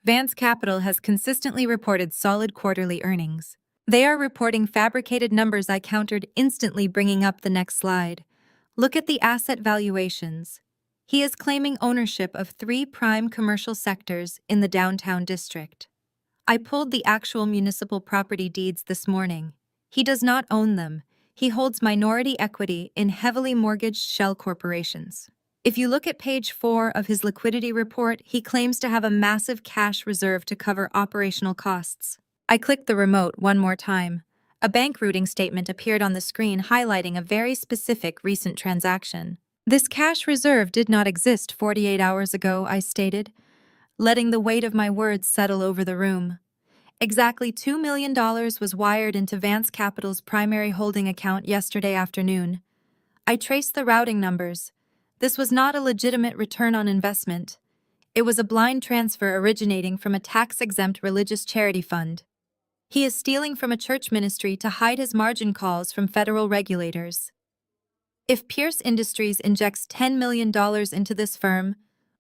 Vance Capital has consistently reported solid quarterly earnings. They are reporting fabricated numbers, I countered, instantly, bringing up the next slide. Look at the asset valuations. He is claiming ownership of 3 prime commercial sectors in the downtown district. I pulled the actual municipal property deeds this morning. He does not own them. He holds minority equity in heavily mortgaged shell corporations. If you look at page 4 of his liquidity report, he claims to have a massive cash reserve to cover operational costs. I clicked the remote one more time. A bank routing statement appeared on the screen highlighting a very specific recent transaction. This cash reserve did not exist 48 hours ago, I stated, letting the weight of my words settle over the room. Exactly $2 million was wired into Vance Capital's primary holding account yesterday afternoon. I traced the routing numbers. This was not a legitimate return on investment. It was a blind transfer originating from a tax-exempt religious charity fund. He is stealing from a church ministry to hide his margin calls from federal regulators. If Pierce Industries injects $10 million into this firm,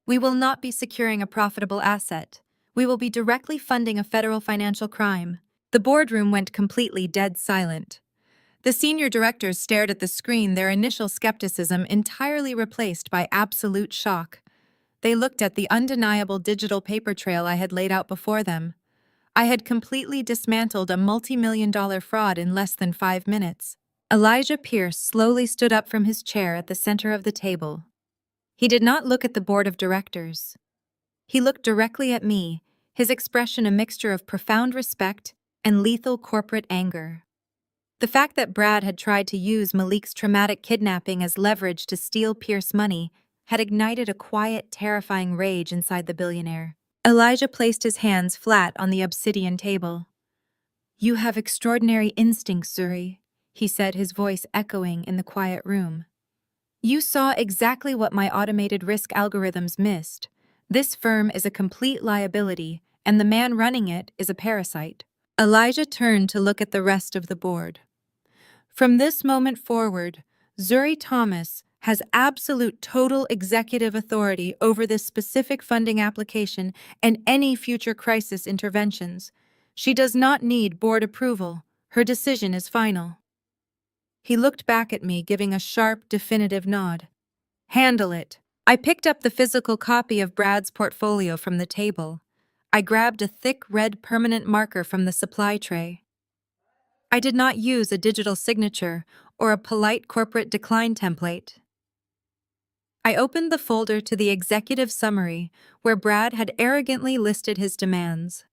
we will not be securing a profitable asset. We will be directly funding a federal financial crime. The boardroom went completely dead silent. The senior directors stared at the screen, their initial skepticism entirely replaced by absolute shock. They looked at the undeniable digital paper trail I had laid out before them. I had completely dismantled a multi-million-dollar fraud in less than 5 minutes. Elijah Pierce slowly stood up from his chair at the center of the table. He did not look at the board of directors. He looked directly at me, his expression a mixture of profound respect and lethal corporate anger. The fact that Brad had tried to use Malik's traumatic kidnapping as leverage to steal Pierce money had ignited a quiet, terrifying rage inside the billionaire. Elijah placed his hands flat on the obsidian table. "You have extraordinary instincts, Zuri," he said, his voice echoing in the quiet room. You saw exactly what my automated risk algorithms missed. This firm is a complete liability, and the man running it is a parasite. Elijah turned to look at the rest of the board. From this moment forward, Zuri Thomas has absolute total executive authority over this specific funding application and any future crisis interventions. She does not need board approval. Her decision is final. He looked back at me, giving a sharp, definitive nod. Handle it. I picked up the physical copy of Brad's portfolio from the table. I grabbed a thick red permanent marker from the supply tray. I did not use a digital signature or a polite corporate decline template. I opened the folder to the executive summary where Brad had arrogantly listed his demands.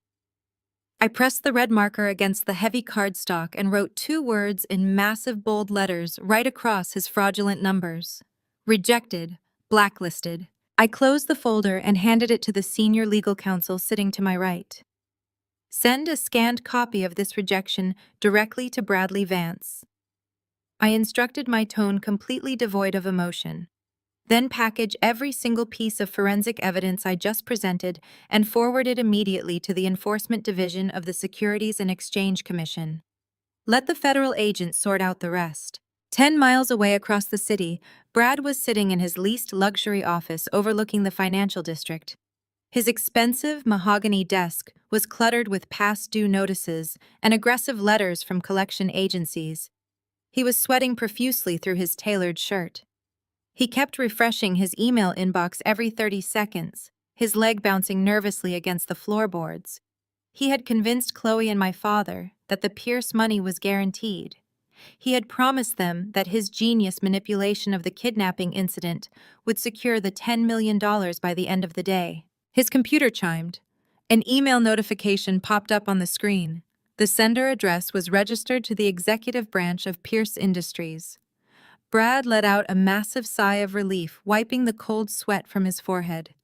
I pressed the red marker against the heavy cardstock and wrote 2 words in massive bold letters right across his fraudulent numbers. Rejected, blacklisted. I closed the folder and handed it to the senior legal counsel sitting to my right. Send a scanned copy of this rejection directly to Bradley Vance. I instructed, my tone completely devoid of emotion. Then package every single piece of forensic evidence I just presented and forward it immediately to the Enforcement Division of the Securities and Exchange Commission. Let the federal agents sort out the rest. 10 miles away across the city, Brad was sitting in his leased luxury office overlooking the financial district. His expensive mahogany desk was cluttered with past due notices and aggressive letters from collection agencies. He was sweating profusely through his tailored shirt. He kept refreshing his email inbox every 30 seconds, his leg bouncing nervously against the floorboards. He had convinced Chloe and my father that the Pierce money was guaranteed. He had promised them that his genius manipulation of the kidnapping incident would secure the $10 million by the end of the day. His computer chimed. An email notification popped up on the screen. The sender address was registered to the executive branch of Pierce Industries. Brad let out a massive sigh of relief, wiping the cold sweat from his forehead.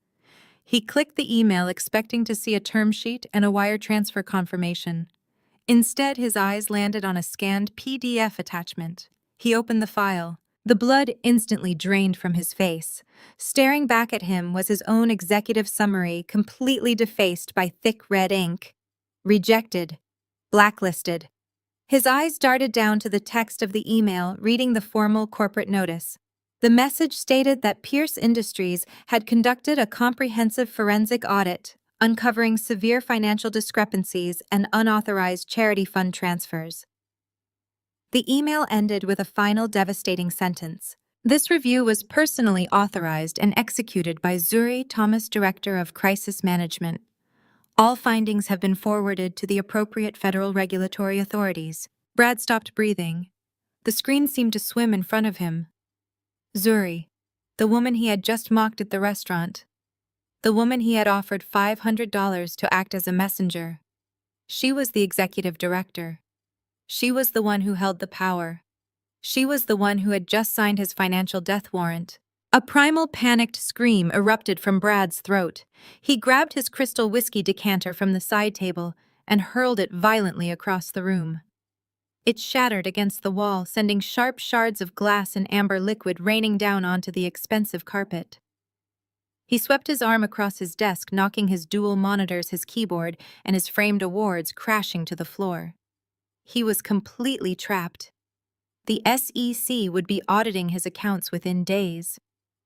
He clicked the email, expecting to see a term sheet and a wire transfer confirmation. Instead, his eyes landed on a scanned PDF attachment. He opened the file. The blood instantly drained from his face. Staring back at him was his own executive summary, completely defaced by thick red ink. Rejected. Blacklisted. His eyes darted down to the text of the email, reading the formal corporate notice. The message stated that Pierce Industries had conducted a comprehensive forensic audit, uncovering severe financial discrepancies and unauthorized charity fund transfers. The email ended with a final devastating sentence. This review was personally authorized and executed by Zuri Thomas, Director of Crisis Management. All findings have been forwarded to the appropriate federal regulatory authorities. Brad stopped breathing. The screen seemed to swim in front of him. Zuri, the woman he had just mocked at the restaurant. The woman he had offered $500 to act as a messenger. She was the executive director. She was the one who held the power. She was the one who had just signed his financial death warrant. A primal, panicked scream erupted from Brad's throat. He grabbed his crystal whiskey decanter from the side table and hurled it violently across the room. It shattered against the wall, sending sharp shards of glass and amber liquid raining down onto the expensive carpet. He swept his arm across his desk, knocking his dual monitors, his keyboard, and his framed awards crashing to the floor. He was completely trapped. The SEC would be auditing his accounts within days.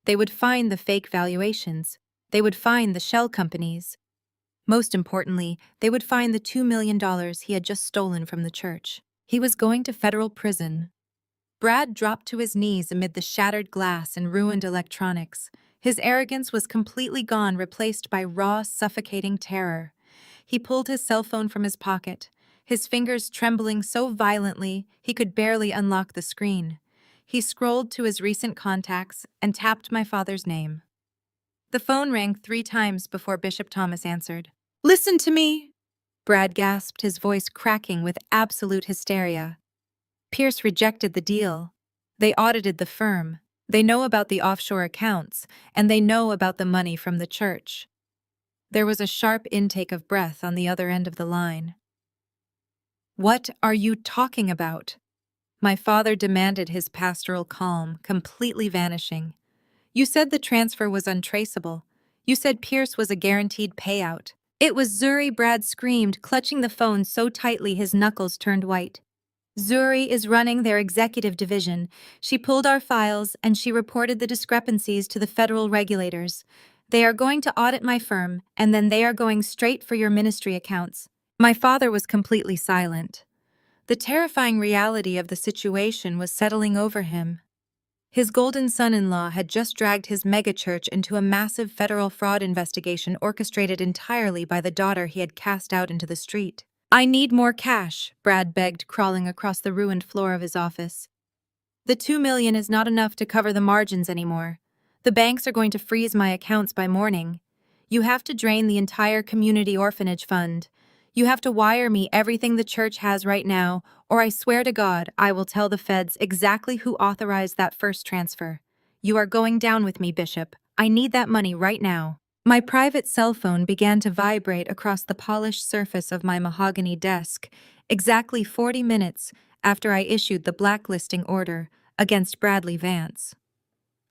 They would find the fake valuations. They would find the shell companies. Most importantly, they would find the $2 million he had just stolen from the church. He was going to federal prison. Brad dropped to his knees amid the shattered glass and ruined electronics. His arrogance was completely gone, replaced by raw, suffocating terror. He pulled his cell phone from his pocket, his fingers trembling so violently he could barely unlock the screen. He scrolled to his recent contacts and tapped my father's name. The phone rang 3 times before Bishop Thomas answered. "Listen to me!" Brad gasped, his voice cracking with absolute hysteria. Pierce rejected the deal. They audited the firm. They know about the offshore accounts, and they know about the money from the church. There was a sharp intake of breath on the other end of the line. "What are you talking about?" My father demanded his pastoral calm, completely vanishing. You said the transfer was untraceable. You said Pierce was a guaranteed payout. It was Zuri, Brad screamed, clutching the phone so tightly his knuckles turned white. Zuri is running their executive division. She pulled our files and she reported the discrepancies to the federal regulators. They are going to audit my firm, and then they are going straight for your ministry accounts. My father was completely silent. The terrifying reality of the situation was settling over him. His golden son-in-law had just dragged his megachurch into a massive federal fraud investigation orchestrated entirely by the daughter he had cast out into the street. "I need more cash," Brad begged, crawling across the ruined floor of his office. "The $2 million is not enough to cover the margins anymore. The banks are going to freeze my accounts by morning. You have to drain the entire community orphanage fund. You have to wire me everything the church has right now, or I swear to God, I will tell the feds exactly who authorized that first transfer. You are going down with me, Bishop. I need that money right now." My private cell phone began to vibrate across the polished surface of my mahogany desk, exactly 40 minutes after I issued the blacklisting order against Bradley Vance.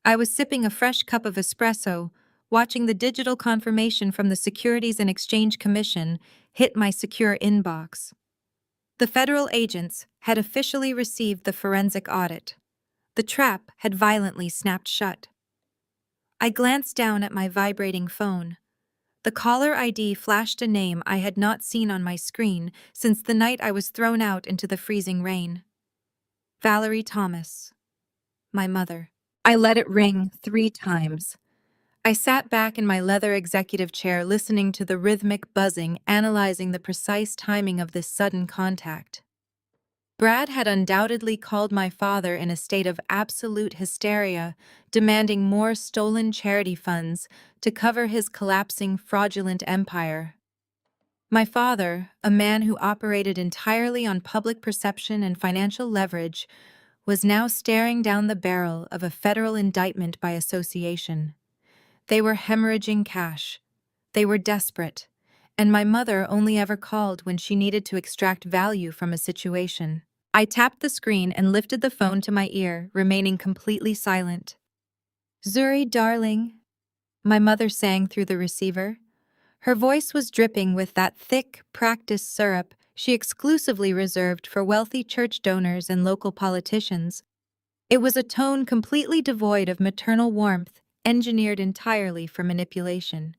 I was sipping a fresh cup of espresso, watching the digital confirmation from the Securities and Exchange Commission hit my secure inbox. The federal agents had officially received the forensic audit. The trap had violently snapped shut. I glanced down at my vibrating phone. The caller ID flashed a name I had not seen on my screen since the night I was thrown out into the freezing rain. Valerie Thomas. My mother. I let it ring 3 times. I sat back in my leather executive chair listening to the rhythmic buzzing, analyzing the precise timing of this sudden contact. Brad had undoubtedly called my father in a state of absolute hysteria, demanding more stolen charity funds to cover his collapsing fraudulent empire. My father, a man who operated entirely on public perception and financial leverage, was now staring down the barrel of a federal indictment by association. They were hemorrhaging cash. They were desperate, and my mother only ever called when she needed to extract value from a situation. I tapped the screen and lifted the phone to my ear, remaining completely silent. "Zuri, darling," my mother sang through the receiver. Her voice was dripping with that thick, practiced syrup she exclusively reserved for wealthy church donors and local politicians. It was a tone completely devoid of maternal warmth, engineered entirely for manipulation.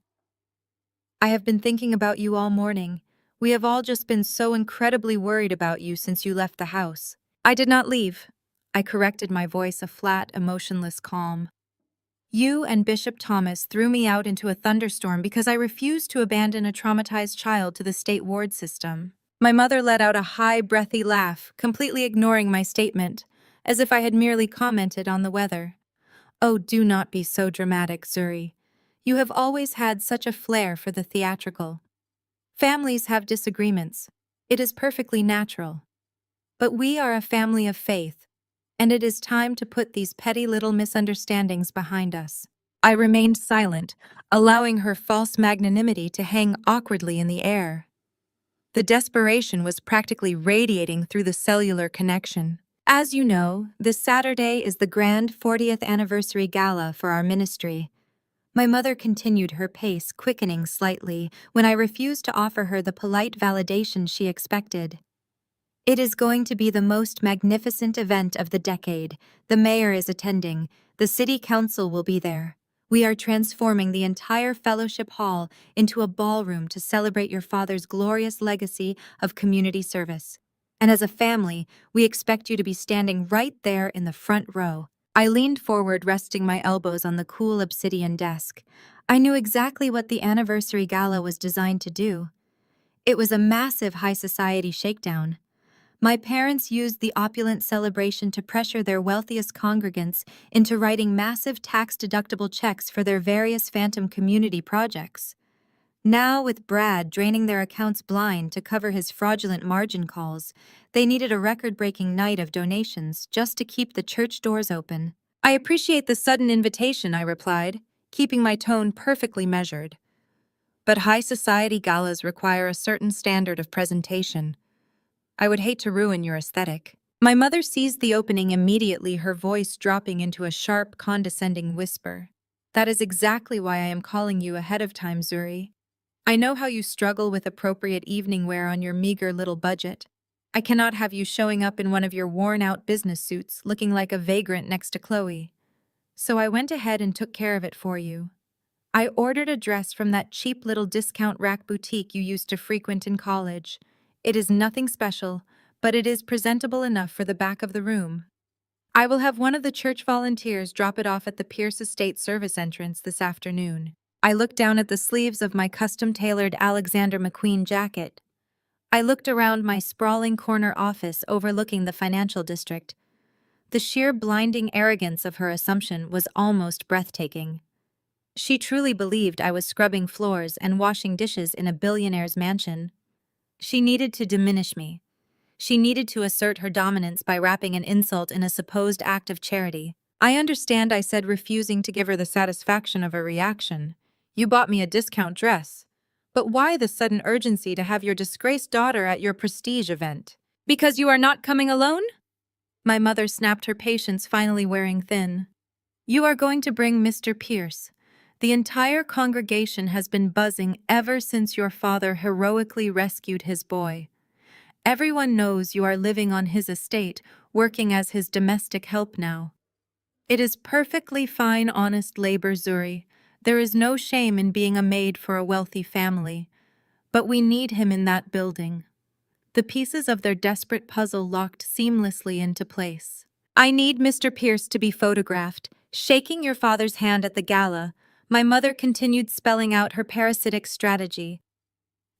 "I have been thinking about you all morning. We have all just been so incredibly worried about you since you left the house." "I did not leave." I corrected my voice, a flat, emotionless calm. "You and Bishop Thomas threw me out into a thunderstorm because I refused to abandon a traumatized child to the state ward system." My mother let out a high, breathy laugh, completely ignoring my statement, as if I had merely commented on the weather. "Oh, do not be so dramatic, Zuri. You have always had such a flair for the theatrical. Families have disagreements. It is perfectly natural. But we are a family of faith, and it is time to put these petty little misunderstandings behind us." I remained silent, allowing her false magnanimity to hang awkwardly in the air. The desperation was practically radiating through the cellular connection. "As you know, this Saturday is the grand 40th anniversary gala for our ministry." My mother continued, her pace quickening slightly when I refused to offer her the polite validation she expected. "It is going to be the most magnificent event of the decade. The mayor is attending. The city council will be there. We are transforming the entire fellowship hall into a ballroom to celebrate your father's glorious legacy of community service. And as a family, we expect you to be standing right there in the front row." I leaned forward, resting my elbows on the cool obsidian desk. I knew exactly what the anniversary gala was designed to do. It was a massive high society shakedown. My parents used the opulent celebration to pressure their wealthiest congregants into writing massive tax-deductible checks for their various phantom community projects. Now, with Brad draining their accounts blind to cover his fraudulent margin calls, they needed a record-breaking night of donations just to keep the church doors open. "I appreciate the sudden invitation," I replied, keeping my tone perfectly measured. "But high society galas require a certain standard of presentation. I would hate to ruin your aesthetic." My mother seized the opening immediately, her voice dropping into a sharp, condescending whisper. That is exactly why I am calling you ahead of time, Zuri. I know how you struggle with appropriate evening wear on your meager little budget. I cannot have you showing up in one of your worn-out business suits, looking like a vagrant next to Chloe. So I went ahead and took care of it for you. I ordered a dress from that cheap little discount rack boutique you used to frequent in college. It is nothing special, but it is presentable enough for the back of the room. I will have one of the church volunteers drop it off at the Pierce Estate service entrance this afternoon. I looked down at the sleeves of my custom-tailored Alexander McQueen jacket. I looked around my sprawling corner office overlooking the financial district. The sheer blinding arrogance of her assumption was almost breathtaking. She truly believed I was scrubbing floors and washing dishes in a billionaire's mansion. She needed to diminish me. She needed to assert her dominance by wrapping an insult in a supposed act of charity. I understand, I said, refusing to give her the satisfaction of a reaction. You bought me a discount dress. But why the sudden urgency to have your disgraced daughter at your prestige event? Because you are not coming alone? My mother snapped, her patience finally wearing thin. You are going to bring Mr. Pierce. The entire congregation has been buzzing ever since your father heroically rescued his boy. Everyone knows you are living on his estate, working as his domestic help now. It is perfectly fine, honest labor, Zuri. There is no shame in being a maid for a wealthy family. But we need him in that building. The pieces of their desperate puzzle locked seamlessly into place. I need Mr. Pierce to be photographed. Shaking your father's hand at the gala, my mother continued spelling out her parasitic strategy.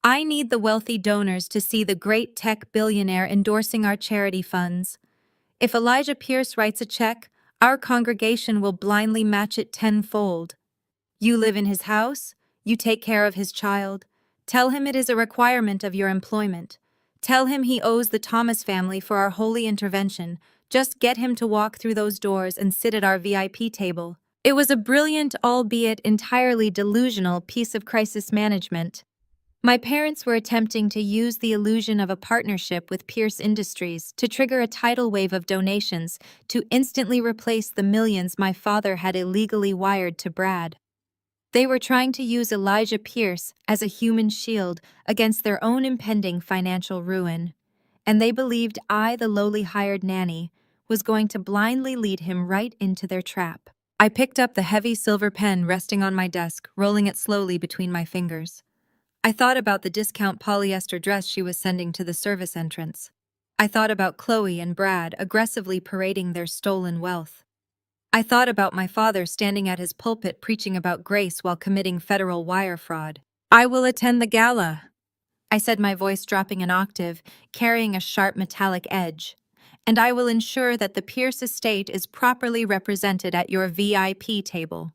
I need the wealthy donors to see the great tech billionaire endorsing our charity funds. If Elijah Pierce writes a check, our congregation will blindly match it tenfold. You live in his house, you take care of his child. Tell him it is a requirement of your employment. Tell him he owes the Thomas family for our holy intervention. Just get him to walk through those doors and sit at our VIP table. It was a brilliant, albeit entirely delusional, piece of crisis management. My parents were attempting to use the illusion of a partnership with Pierce Industries to trigger a tidal wave of donations to instantly replace the millions my father had illegally wired to Brad. They were trying to use Elijah Pierce as a human shield against their own impending financial ruin, and they believed I, the lowly hired nanny, was going to blindly lead him right into their trap. I picked up the heavy silver pen resting on my desk, rolling it slowly between my fingers. I thought about the discount polyester dress she was sending to the service entrance. I thought about Chloe and Brad aggressively parading their stolen wealth. I thought about my father standing at his pulpit preaching about grace while committing federal wire fraud. I will attend the gala, I said, my voice dropping an octave, carrying a sharp metallic edge. And I will ensure that the Pierce estate is properly represented at your VIP table.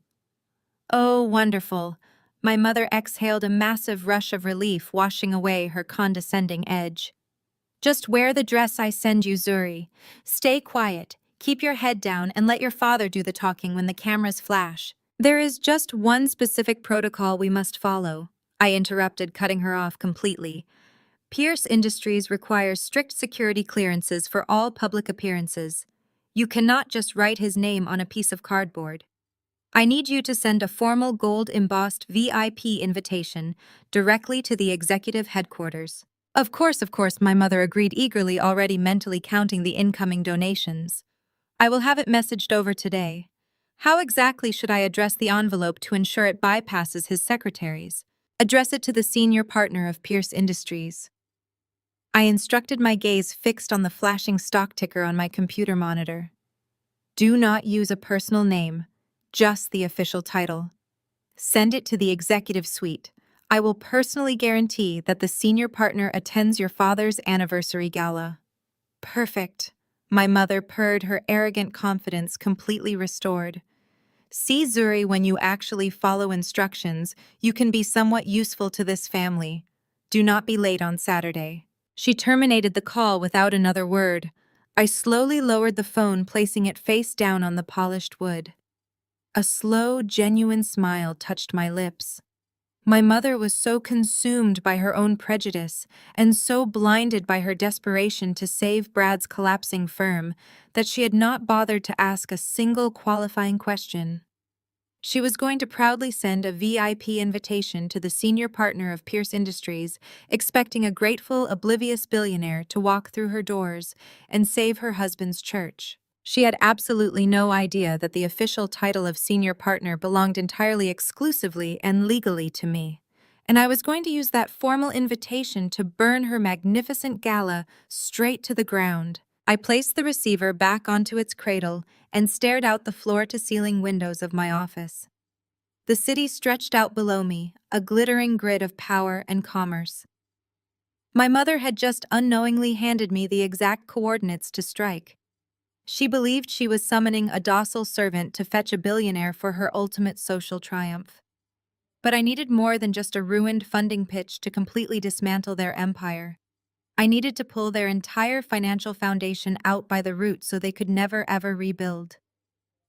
Oh, wonderful. My mother exhaled a massive rush of relief, washing away her condescending edge. Just wear the dress I send you, Zuri. Stay quiet, keep your head down, and let your father do the talking when the cameras flash. There is just one specific protocol we must follow, I interrupted, cutting her off completely. Pierce Industries requires strict security clearances for all public appearances. You cannot just write his name on a piece of cardboard. I need you to send a formal gold-embossed VIP invitation directly to the executive headquarters. Of course, my mother agreed eagerly, already mentally counting the incoming donations. I will have it messaged over today. How exactly should I address the envelope to ensure it bypasses his secretaries? Address it to the senior partner of Pierce Industries. I instructed, my gaze fixed on the flashing stock ticker on my computer monitor. Do not use a personal name, just the official title. Send it to the executive suite. I will personally guarantee that the senior partner attends your father's anniversary gala. Perfect. My mother purred, her arrogant confidence completely restored. See, Zuri, when you actually follow instructions, you can be somewhat useful to this family. Do not be late on Saturday. She terminated the call without another word. I slowly lowered the phone, placing it face down on the polished wood. A slow, genuine smile touched my lips. My mother was so consumed by her own prejudice and so blinded by her desperation to save Brad's collapsing firm that she had not bothered to ask a single qualifying question. She was going to proudly send a VIP invitation to the senior partner of Pierce Industries, expecting a grateful, oblivious billionaire to walk through her doors and save her husband's church. She had absolutely no idea that the official title of senior partner belonged entirely exclusively and legally to me. And I was going to use that formal invitation to burn her magnificent gala straight to the ground. I placed the receiver back onto its cradle and stared out the floor-to-ceiling windows of my office. The city stretched out below me, a glittering grid of power and commerce. My mother had just unknowingly handed me the exact coordinates to strike. She believed she was summoning a docile servant to fetch a billionaire for her ultimate social triumph. But I needed more than just a ruined funding pitch to completely dismantle their empire. I needed to pull their entire financial foundation out by the roots so they could never ever rebuild.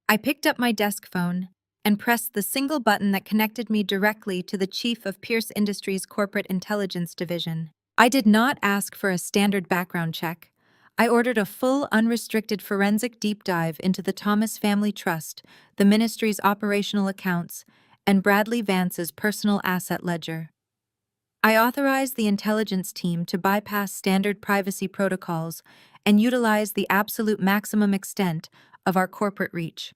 I picked up my desk phone and pressed the single button that connected me directly to the chief of Pierce Industries' corporate intelligence division. I did not ask for a standard background check. I ordered a full, unrestricted forensic deep dive into the Thomas Family Trust, the ministry's operational accounts, and Bradley Vance's personal asset ledger. I authorized the intelligence team to bypass standard privacy protocols and utilize the absolute maximum extent of our corporate reach.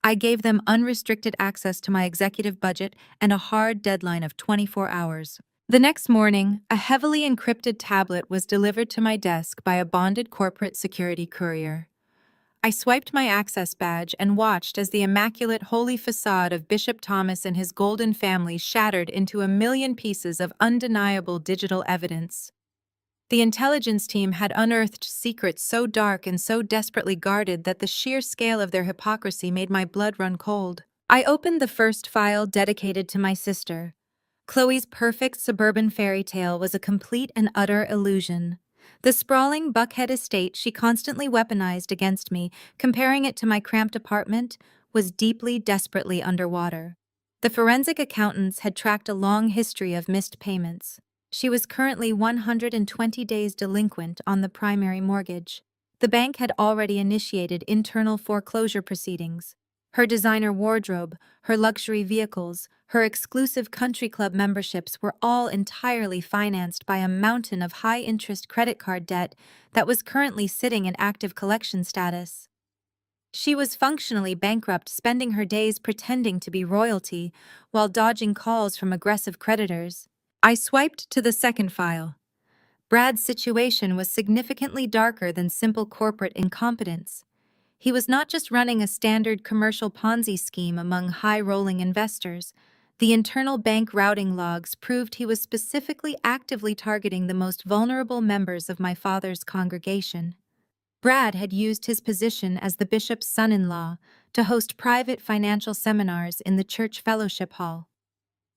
I gave them unrestricted access to my executive budget and a hard deadline of 24 hours. The next morning, a heavily encrypted tablet was delivered to my desk by a bonded corporate security courier. I swiped my access badge and watched as the immaculate holy facade of Bishop Thomas and his golden family shattered into a million pieces of undeniable digital evidence. The intelligence team had unearthed secrets so dark and so desperately guarded that the sheer scale of their hypocrisy made my blood run cold. I opened the first file dedicated to my sister. Chloe's perfect suburban fairy tale was a complete and utter illusion. The sprawling Buckhead estate she constantly weaponized against me, comparing it to my cramped apartment, was deeply, desperately underwater. The forensic accountants had tracked a long history of missed payments. She was currently 120 days delinquent on the primary mortgage. The bank had already initiated internal foreclosure proceedings. Her designer wardrobe, her luxury vehicles, her exclusive country club memberships were all entirely financed by a mountain of high-interest credit card debt that was currently sitting in active collection status. She was functionally bankrupt, spending her days pretending to be royalty while dodging calls from aggressive creditors. I swiped to the second file. Brad's situation was significantly darker than simple corporate incompetence. He was not just running a standard commercial Ponzi scheme among high-rolling investors. The internal bank routing logs proved he was specifically actively targeting the most vulnerable members of my father's congregation. Brad had used his position as the bishop's son-in-law to host private financial seminars in the church fellowship hall.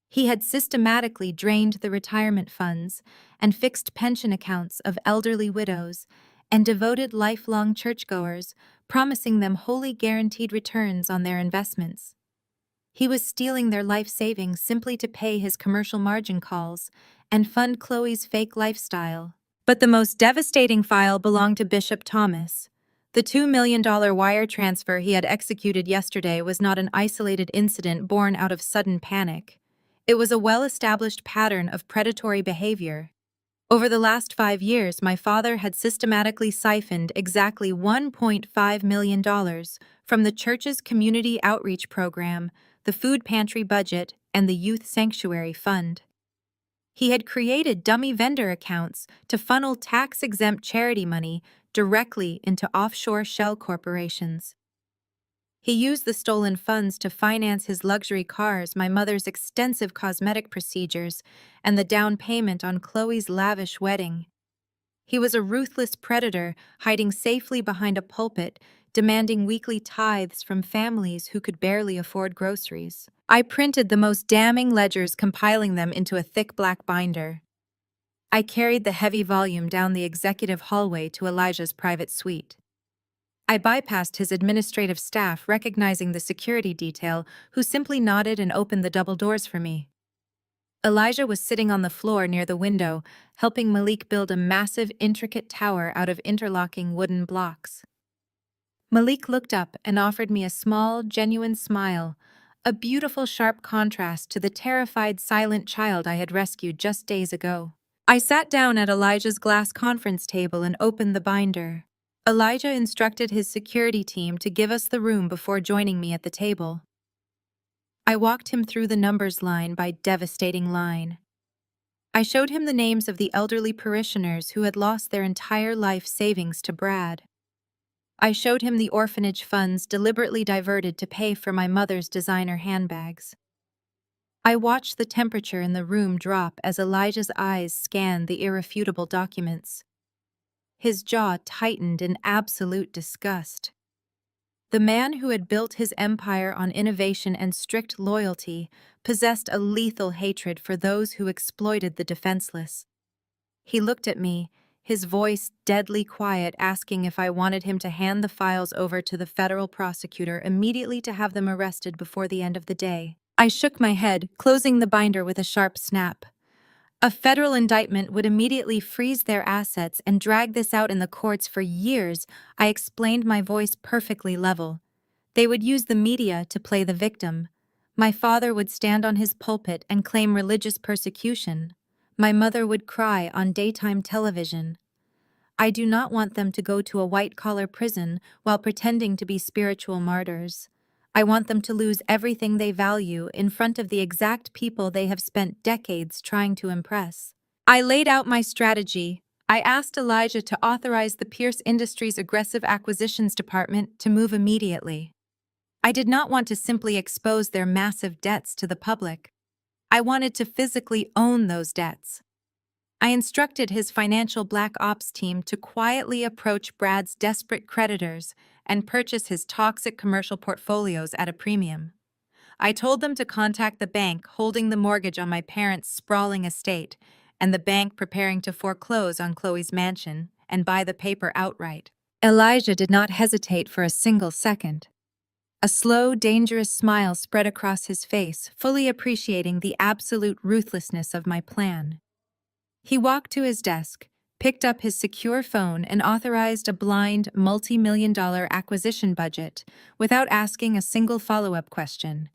He had systematically drained the retirement funds and fixed pension accounts of elderly widows and devoted lifelong churchgoers, promising them wholly guaranteed returns on their investments. He was stealing their life savings simply to pay his commercial margin calls and fund Chloe's fake lifestyle. But the most devastating file belonged to Bishop Thomas. The $2 million wire transfer he had executed yesterday was not an isolated incident born out of sudden panic. It was a well-established pattern of predatory behavior. Over the last 5 years, my father had systematically siphoned exactly $1.5 million from the church's community outreach program, the food pantry budget, and the youth sanctuary fund. He had created dummy vendor accounts to funnel tax-exempt charity money directly into offshore shell corporations. He used the stolen funds to finance his luxury cars, my mother's extensive cosmetic procedures, and the down payment on Chloe's lavish wedding. He was a ruthless predator, hiding safely behind a pulpit, demanding weekly tithes from families who could barely afford groceries. I printed the most damning ledgers, compiling them into a thick black binder. I carried the heavy volume down the executive hallway to Elijah's private suite. I bypassed his administrative staff, recognizing the security detail, who simply nodded and opened the double doors for me. Elijah was sitting on the floor near the window, helping Malik build a massive, intricate tower out of interlocking wooden blocks. Malik looked up and offered me a small, genuine smile, a beautiful, sharp contrast to the terrified, silent child I had rescued just days ago. I sat down at Elijah's glass conference table and opened the binder. Elijah instructed his security team to give us the room before joining me at the table. I walked him through the numbers line by devastating line. I showed him the names of the elderly parishioners who had lost their entire life savings to Brad. I showed him the orphanage funds deliberately diverted to pay for my mother's designer handbags. I watched the temperature in the room drop as Elijah's eyes scanned the irrefutable documents. His jaw tightened in absolute disgust. The man who had built his empire on innovation and strict loyalty possessed a lethal hatred for those who exploited the defenseless. He looked at me, his voice deadly quiet, asking if I wanted him to hand the files over to the federal prosecutor immediately to have them arrested before the end of the day. I shook my head, closing the binder with a sharp snap. A federal indictment would immediately freeze their assets and drag this out in the courts for years. I explained, my voice perfectly level. They would use the media to play the victim. My father would stand on his pulpit and claim religious persecution. My mother would cry on daytime television. I do not want them to go to a white-collar prison while pretending to be spiritual martyrs. I want them to lose everything they value in front of the exact people they have spent decades trying to impress. I laid out my strategy. I asked Elijah to authorize the Pierce Industries' aggressive acquisitions department to move immediately. I did not want to simply expose their massive debts to the public. I wanted to physically own those debts. I instructed his financial black ops team to quietly approach Brad's desperate creditors and purchase his toxic commercial portfolios at a premium. I told them to contact the bank holding the mortgage on my parents' sprawling estate and the bank preparing to foreclose on Chloe's mansion and buy the paper outright. Elijah did not hesitate for a single second. A slow, dangerous smile spread across his face, fully appreciating the absolute ruthlessness of my plan. He walked to his desk, picked up his secure phone, and authorized a blind, multi-million-dollar acquisition budget without asking a single follow-up question.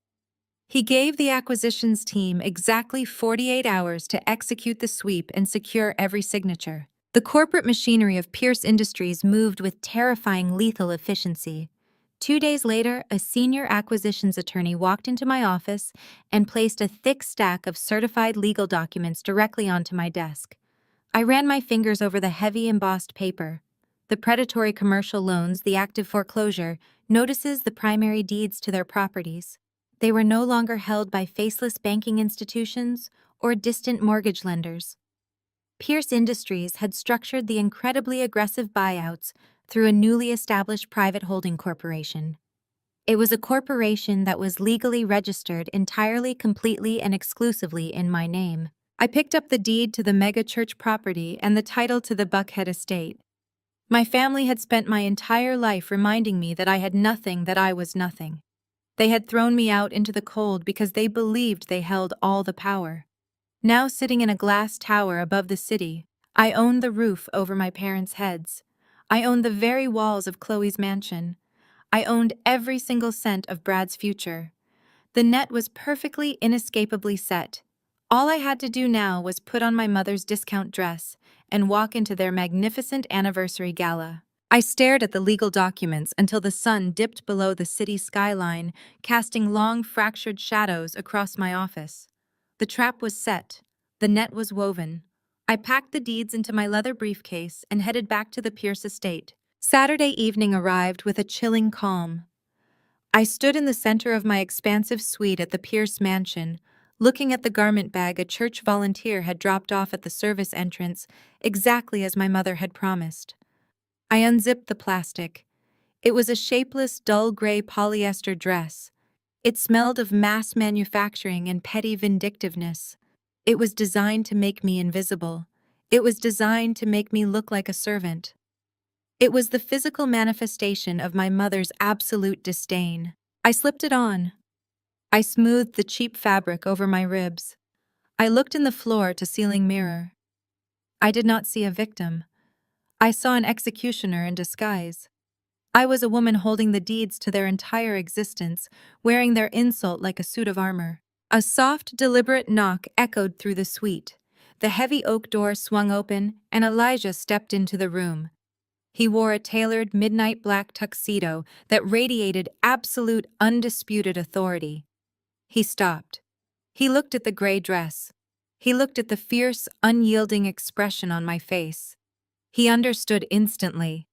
He gave the acquisitions team exactly 48 hours to execute the sweep and secure every signature. The corporate machinery of Pierce Industries moved with terrifying lethal efficiency. 2 days later, a senior acquisitions attorney walked into my office and placed a thick stack of certified legal documents directly onto my desk. I ran my fingers over the heavy embossed paper. The predatory commercial loans, the active foreclosure, notices, the primary deeds to their properties. They were no longer held by faceless banking institutions or distant mortgage lenders. Pierce Industries had structured the incredibly aggressive buyouts through a newly established private holding corporation. It was a corporation that was legally registered entirely, completely, and exclusively in my name. I picked up the deed to the mega church property and the title to the Buckhead estate. My family had spent my entire life reminding me that I had nothing, that I was nothing. They had thrown me out into the cold because they believed they held all the power. Now, sitting in a glass tower above the city, I owned the roof over my parents' heads. I owned the very walls of Chloe's mansion. I owned every single cent of Brad's future. The net was perfectly, inescapably set. All I had to do now was put on my mother's discount dress and walk into their magnificent anniversary gala. I stared at the legal documents until the sun dipped below the city skyline, casting long, fractured shadows across my office. The trap was set. The net was woven. I packed the deeds into my leather briefcase and headed back to the Pierce estate. Saturday evening arrived with a chilling calm. I stood in the center of my expansive suite at the Pierce mansion, looking at the garment bag a church volunteer had dropped off at the service entrance, exactly as my mother had promised. I unzipped the plastic. It was a shapeless, dull gray polyester dress. It smelled of mass manufacturing and petty vindictiveness. It was designed to make me invisible. It was designed to make me look like a servant. It was the physical manifestation of my mother's absolute disdain. I slipped it on. I smoothed the cheap fabric over my ribs. I looked in the floor-to-ceiling mirror. I did not see a victim. I saw an executioner in disguise. I was a woman holding the deeds to their entire existence, wearing their insult like a suit of armor. A soft, deliberate knock echoed through the suite. The heavy oak door swung open, and Elijah stepped into the room. He wore a tailored midnight black tuxedo that radiated absolute, undisputed authority. He stopped. He looked at the gray dress. He looked at the fierce, unyielding expression on my face. He understood instantly.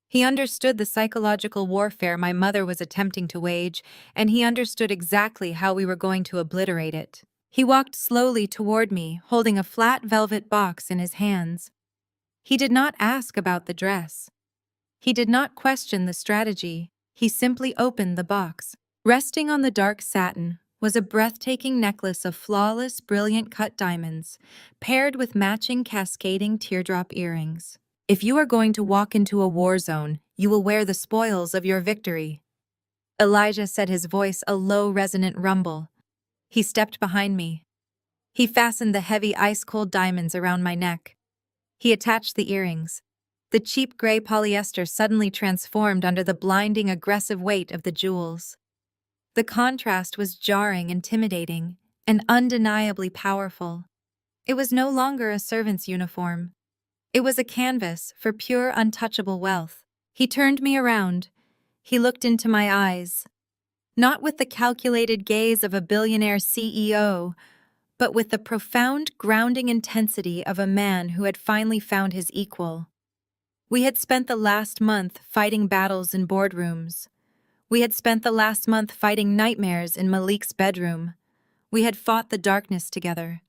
He understood the psychological warfare my mother was attempting to wage, and he understood exactly how we were going to obliterate it. He walked slowly toward me, holding a flat velvet box in his hands. He did not ask about the dress. He did not question the strategy. He simply opened the box. Resting on the dark satin was a breathtaking necklace of flawless, brilliant cut diamonds, paired with matching cascading teardrop earrings. If you are going to walk into a war zone, you will wear the spoils of your victory. Elijah said, his voice a low, resonant rumble. He stepped behind me. He fastened the heavy, ice-cold diamonds around my neck. He attached the earrings. The cheap gray polyester suddenly transformed under the blinding, aggressive weight of the jewels. The contrast was jarring, intimidating, and undeniably powerful. It was no longer a servant's uniform. It was a canvas for pure, untouchable wealth. He turned me around. He looked into my eyes. Not with the calculated gaze of a billionaire CEO, but with the profound, grounding intensity of a man who had finally found his equal. We had spent the last month fighting battles in boardrooms. We had spent the last month fighting nightmares in Malik's bedroom. We had fought the darkness together.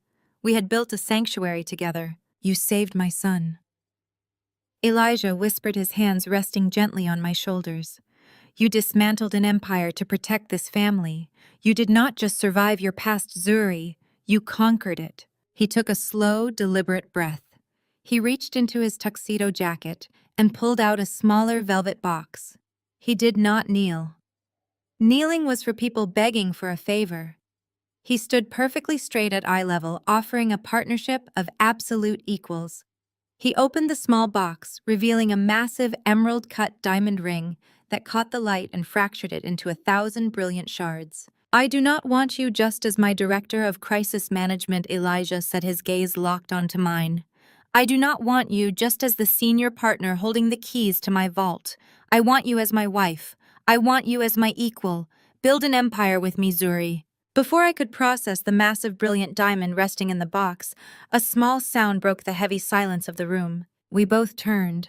We had built a sanctuary together. You saved my son. Elijah whispered, his hands resting gently on my shoulders. You dismantled an empire to protect this family. You did not just survive your past, Zuri. You conquered it. He took a slow, deliberate breath. He reached into his tuxedo jacket and pulled out a smaller velvet box. He did not kneel. Kneeling was for people begging for a favor. He stood perfectly straight at eye level, offering a partnership of absolute equals. He opened the small box, revealing a massive emerald-cut diamond ring that caught the light and fractured it into 1,000 brilliant shards. I do not want you just as my director of crisis management, Elijah said, his gaze locked onto mine. I do not want you just as the senior partner holding the keys to my vault. I want you as my wife. I want you as my equal. Build an empire with me, Zuri. Before I could process the massive brilliant diamond resting in the box, a small sound broke the heavy silence of the room. We both turned.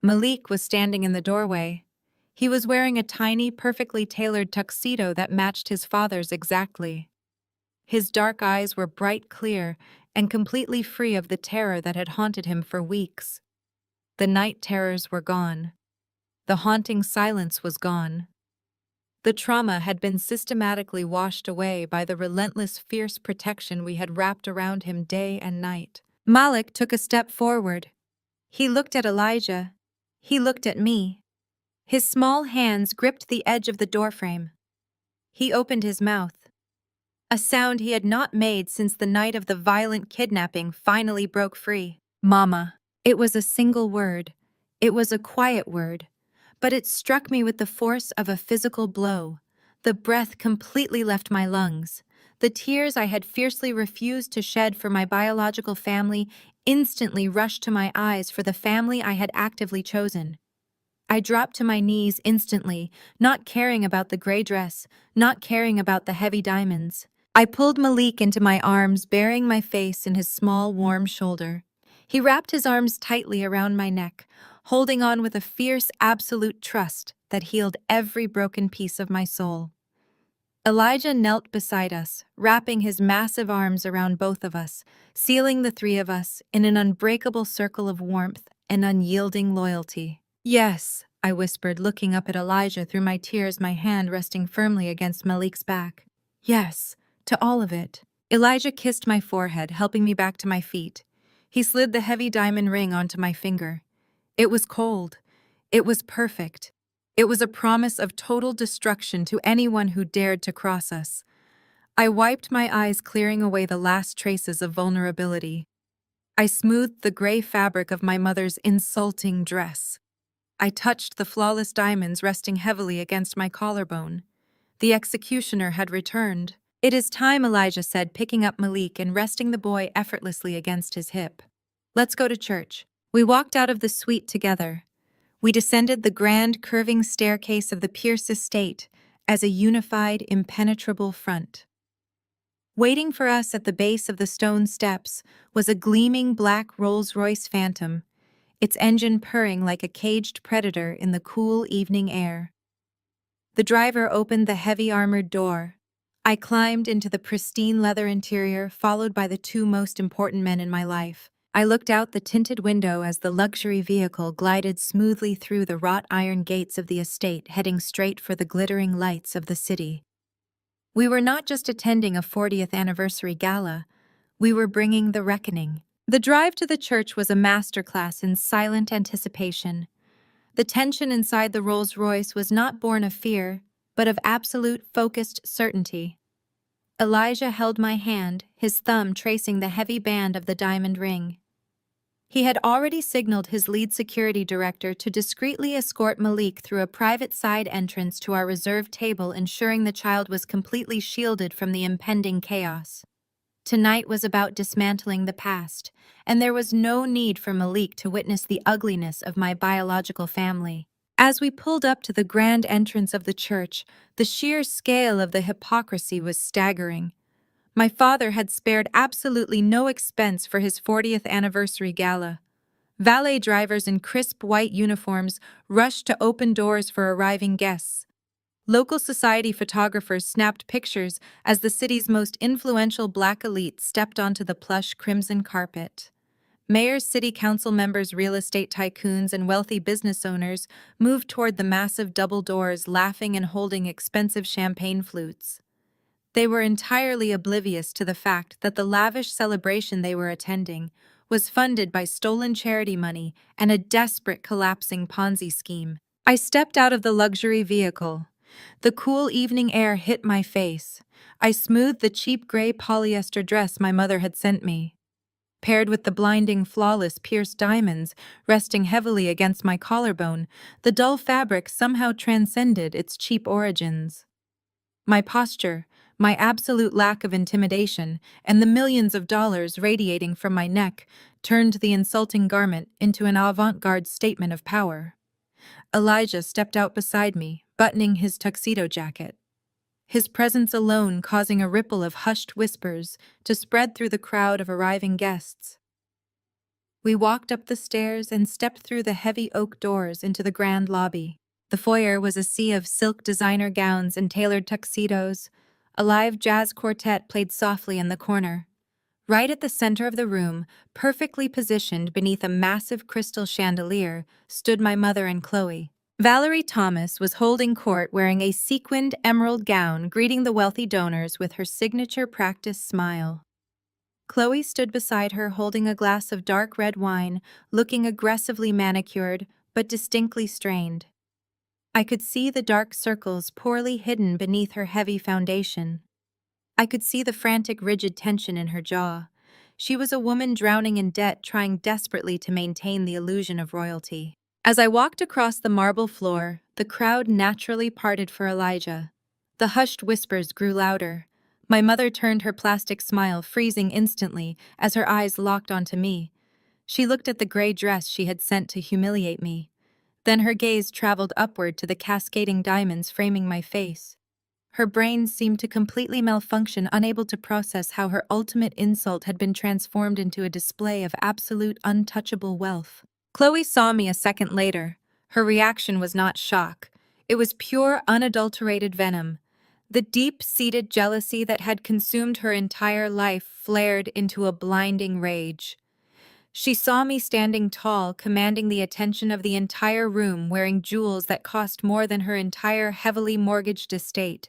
Malik was standing in the doorway. He was wearing a tiny, perfectly tailored tuxedo that matched his father's exactly. His dark eyes were bright, clear, and completely free of the terror that had haunted him for weeks. The night terrors were gone. The haunting silence was gone. The trauma had been systematically washed away by the relentless, fierce protection we had wrapped around him day and night. Malik took a step forward. He looked at Elijah. He looked at me. His small hands gripped the edge of the doorframe. He opened his mouth. A sound he had not made since the night of the violent kidnapping finally broke free. Mama. It was a single word. It was a quiet word. But it struck me with the force of a physical blow. The breath completely left my lungs. The tears I had fiercely refused to shed for my biological family instantly rushed to my eyes for the family I had actively chosen. I dropped to my knees instantly, not caring about the gray dress, not caring about the heavy diamonds. I pulled Malik into my arms, burying my face in his small, warm shoulder. He wrapped his arms tightly around my neck, holding on with a fierce, absolute trust that healed every broken piece of my soul. Elijah knelt beside us, wrapping his massive arms around both of us, sealing the three of us in an unbreakable circle of warmth and unyielding loyalty. Yes, I whispered, looking up at Elijah through my tears, my hand resting firmly against Malik's back. Yes, to all of it. Elijah kissed my forehead, helping me back to my feet. He slid the heavy diamond ring onto my finger. It was cold. It was perfect. It was a promise of total destruction to anyone who dared to cross us. I wiped my eyes, clearing away the last traces of vulnerability. I smoothed the gray fabric of my mother's insulting dress. I touched the flawless diamonds resting heavily against my collarbone. The executioner had returned. "It is time," Elijah said, picking up Malik and resting the boy effortlessly against his hip. "Let's go to church." We walked out of the suite together. We descended the grand, curving staircase of the Pierce estate as a unified, impenetrable front. Waiting for us at the base of the stone steps was a gleaming black Rolls-Royce Phantom, its engine purring like a caged predator in the cool evening air. The driver opened the heavy armored door. I climbed into the pristine leather interior, followed by the two most important men in my life. I looked out the tinted window as the luxury vehicle glided smoothly through the wrought iron gates of the estate, heading straight for the glittering lights of the city. We were not just attending a 40th anniversary gala, we were bringing the reckoning. The drive to the church was a masterclass in silent anticipation. The tension inside the Rolls-Royce was not born of fear, but of absolute, focused certainty. Elijah held my hand, his thumb tracing the heavy band of the diamond ring. He had already signaled his lead security director to discreetly escort Malik through a private side entrance to our reserved table, ensuring the child was completely shielded from the impending chaos. Tonight was about dismantling the past, and there was no need for Malik to witness the ugliness of my biological family. As we pulled up to the grand entrance of the church, the sheer scale of the hypocrisy was staggering. My father had spared absolutely no expense for his 40th anniversary gala. Valet drivers in crisp white uniforms rushed to open doors for arriving guests. Local society photographers snapped pictures as the city's most influential black elite stepped onto the plush crimson carpet. Mayors, city council members, real estate tycoons, and wealthy business owners moved toward the massive double doors, laughing and holding expensive champagne flutes. They were entirely oblivious to the fact that the lavish celebration they were attending was funded by stolen charity money and a desperate collapsing Ponzi scheme. I stepped out of the luxury vehicle. The cool evening air hit my face. I smoothed the cheap gray polyester dress my mother had sent me. Paired with the blinding, flawless pierced diamonds resting heavily against my collarbone, the dull fabric somehow transcended its cheap origins. My posture, my absolute lack of intimidation, and the millions of dollars radiating from my neck turned the insulting garment into an avant-garde statement of power. Elijah stepped out beside me, buttoning his tuxedo jacket. His presence alone causing a ripple of hushed whispers to spread through the crowd of arriving guests. We walked up the stairs and stepped through the heavy oak doors into the grand lobby. The foyer was a sea of silk designer gowns and tailored tuxedos. A live jazz quartet played softly in the corner. Right at the center of the room, perfectly positioned beneath a massive crystal chandelier, stood my mother and Chloe. Valerie Thomas was holding court wearing a sequined emerald gown, greeting the wealthy donors with her signature practice smile. Chloe stood beside her holding a glass of dark red wine, looking aggressively manicured but distinctly strained. I could see the dark circles poorly hidden beneath her heavy foundation. I could see the frantic, rigid tension in her jaw. She was a woman drowning in debt, trying desperately to maintain the illusion of royalty. As I walked across the marble floor, the crowd naturally parted for Elijah. The hushed whispers grew louder. My mother turned her plastic smile, freezing instantly as her eyes locked onto me. She looked at the gray dress she had sent to humiliate me. Then her gaze traveled upward to the cascading diamonds framing my face. Her brain seemed to completely malfunction, unable to process how her ultimate insult had been transformed into a display of absolute untouchable wealth. Chloe saw me a second later. Her reaction was not shock. It was pure, unadulterated venom. The deep-seated jealousy that had consumed her entire life flared into a blinding rage. She saw me standing tall, commanding the attention of the entire room, wearing jewels that cost more than her entire heavily mortgaged estate.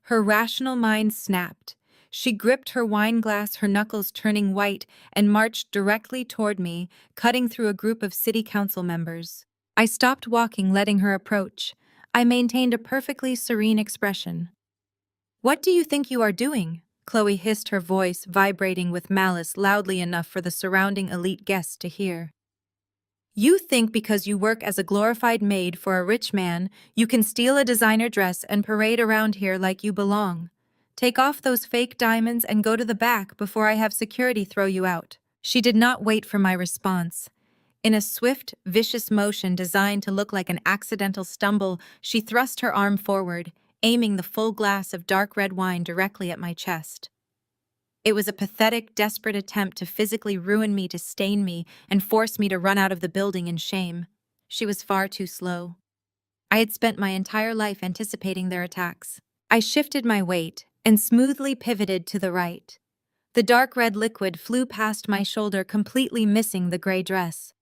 Her rational mind snapped. She gripped her wine glass, her knuckles turning white, and marched directly toward me, cutting through a group of city council members. I stopped walking, letting her approach. I maintained a perfectly serene expression. "What do you think you are doing?" Chloe hissed, her voice vibrating with malice loudly enough for the surrounding elite guests to hear. You think because you work as a glorified maid for a rich man, you can steal a designer dress and parade around here like you belong. Take off those fake diamonds and go to the back before I have security throw you out. She did not wait for my response. In a swift, vicious motion designed to look like an accidental stumble, she thrust her arm forward, aiming the full glass of dark red wine directly at my chest. It was a pathetic, desperate attempt to physically ruin me, to stain me, and force me to run out of the building in shame. She was far too slow. I had spent my entire life anticipating their attacks. I shifted my weight and smoothly pivoted to the right. The dark red liquid flew past my shoulder, completely missing the gray dress.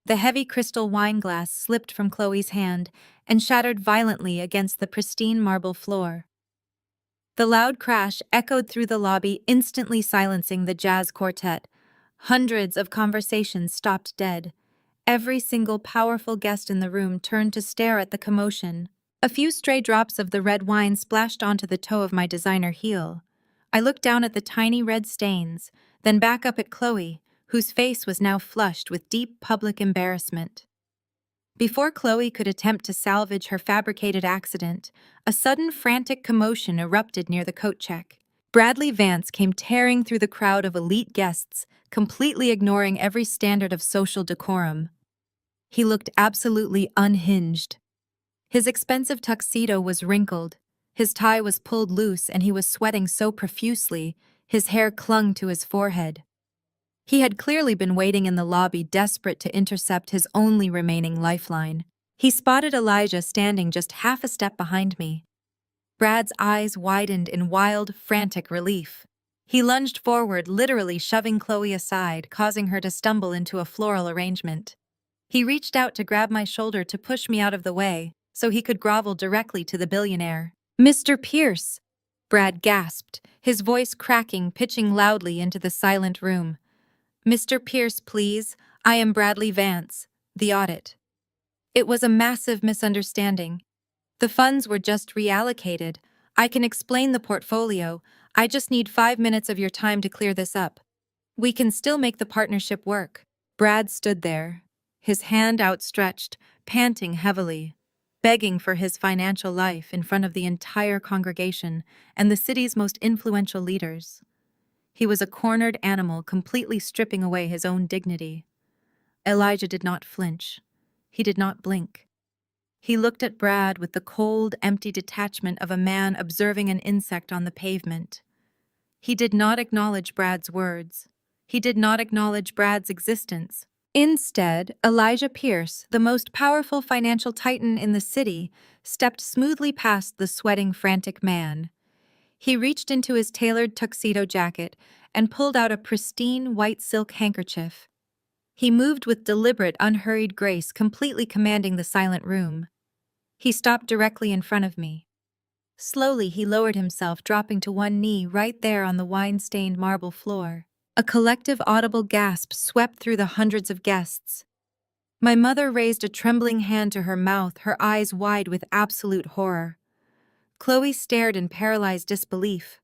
The heavy crystal wine glass slipped from Chloe's hand and shattered violently against the pristine marble floor. The loud crash echoed through the lobby, instantly silencing the jazz quartet. Hundreds of conversations stopped dead. Every single powerful guest in the room turned to stare at the commotion. A few stray drops of the red wine splashed onto the toe of my designer heel. I looked down at the tiny red stains, then back up at Chloe, whose face was now flushed with deep public embarrassment. Before Chloe could attempt to salvage her fabricated accident, a sudden frantic commotion erupted near the coat check. Bradley Vance came tearing through the crowd of elite guests, completely ignoring every standard of social decorum. He looked absolutely unhinged. His expensive tuxedo was wrinkled, his tie was pulled loose, and he was sweating so profusely, his hair clung to his forehead. He had clearly been waiting in the lobby, desperate to intercept his only remaining lifeline. He spotted Elijah standing just half a step behind me. Brad's eyes widened in wild, frantic relief. He lunged forward, literally shoving Chloe aside, causing her to stumble into a floral arrangement. He reached out to grab my shoulder to push me out of the way, so he could grovel directly to the billionaire. "Mr. Pierce!" Brad gasped, his voice cracking, pitching loudly into the silent room. "Mr. Pierce, please. I am Bradley Vance, the audit." It was a massive misunderstanding. The funds were just reallocated. I can explain the portfolio. I just need 5 minutes of your time to clear this up. We can still make the partnership work. Brad stood there, his hand outstretched, panting heavily, begging for his financial life in front of the entire congregation and the city's most influential leaders. He was a cornered animal, completely stripping away his own dignity. Elijah did not flinch. He did not blink. He looked at Brad with the cold, empty detachment of a man observing an insect on the pavement. He did not acknowledge Brad's words. He did not acknowledge Brad's existence. Instead, Elijah Pierce, the most powerful financial titan in the city, stepped smoothly past the sweating, frantic man. He reached into his tailored tuxedo jacket and pulled out a pristine white silk handkerchief. He moved with deliberate, unhurried grace, completely commanding the silent room. He stopped directly in front of me. Slowly, he lowered himself, dropping to one knee right there on the wine-stained marble floor. A collective audible gasp swept through the hundreds of guests. My mother raised a trembling hand to her mouth, her eyes wide with absolute horror. Chloe stared in paralyzed disbelief.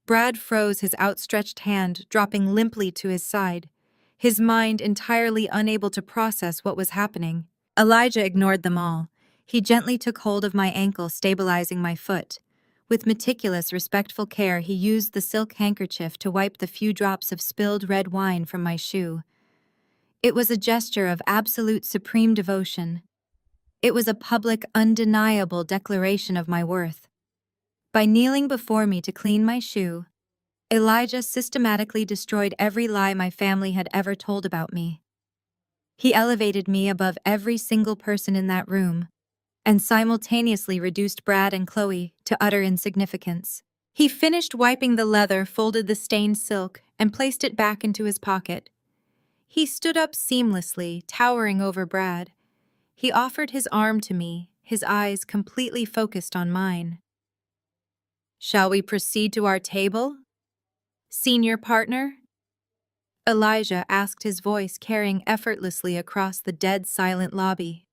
Brad froze, his outstretched hand dropping limply to his side, his mind entirely unable to process what was happening. Elijah ignored them all. He gently took hold of my ankle, stabilizing my foot. With meticulous, respectful care, he used the silk handkerchief to wipe the few drops of spilled red wine from my shoe. It was a gesture of absolute supreme devotion. It was a public, undeniable declaration of my worth. By kneeling before me to clean my shoe, Elijah systematically destroyed every lie my family had ever told about me. He elevated me above every single person in that room, and simultaneously reduced Brad and Chloe to utter insignificance. He finished wiping the leather, folded the stained silk, and placed it back into his pocket. He stood up seamlessly, towering over Brad. He offered his arm to me, his eyes completely focused on mine. "Shall we proceed to our table, senior partner?" Elijah asked, his voice carrying effortlessly across the dead silent lobby.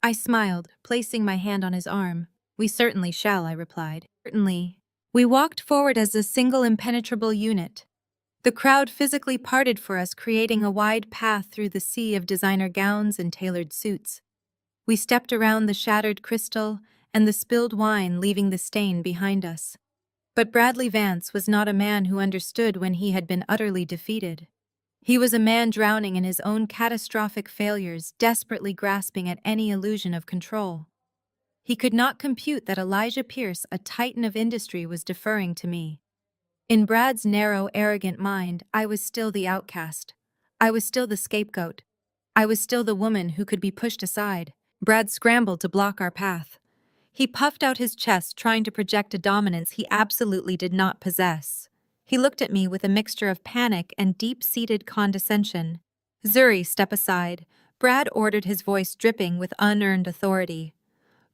I smiled, placing my hand on his arm. "We certainly shall," I replied. "Certainly. We walked forward as a single impenetrable unit. The crowd physically parted for us, creating a wide path through the sea of designer gowns and tailored suits. We stepped around the shattered crystal and the spilled wine, leaving the stain behind us. But Bradley Vance was not a man who understood when he had been utterly defeated. He was a man drowning in his own catastrophic failures, desperately grasping at any illusion of control. He could not compute that Elijah Pierce, a titan of industry, was deferring to me. In Brad's narrow, arrogant mind, I was still the outcast. I was still the scapegoat. I was still the woman who could be pushed aside. Brad scrambled to block our path. He puffed out his chest, trying to project a dominance he absolutely did not possess. He looked at me with a mixture of panic and deep-seated condescension. "Zuri, step aside." Brad ordered, his voice dripping with unearned authority.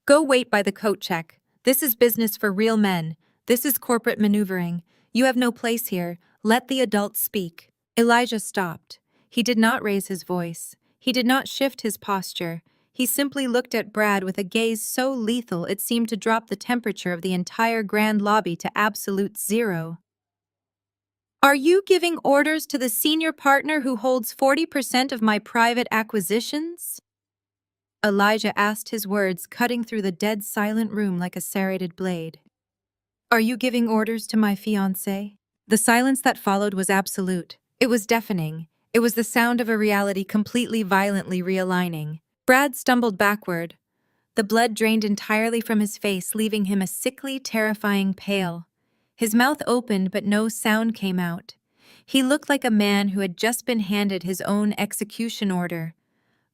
"Go wait by the coat check. This is business for real men. This is corporate maneuvering. You have no place here. Let the adults speak." Elijah stopped. He did not raise his voice. He did not shift his posture. He simply looked at Brad with a gaze so lethal it seemed to drop the temperature of the entire grand lobby to absolute zero. "Are you giving orders to the senior partner who holds 40% of my private acquisitions?" Elijah asked, his words cutting through the dead silent room like a serrated blade. "Are you giving orders to my fiancé?" The silence that followed was absolute. It was deafening. It was the sound of a reality completely, violently realigning. Brad stumbled backward. The blood drained entirely from his face, leaving him a sickly, terrifying pale. His mouth opened, but no sound came out. He looked like a man who had just been handed his own execution order.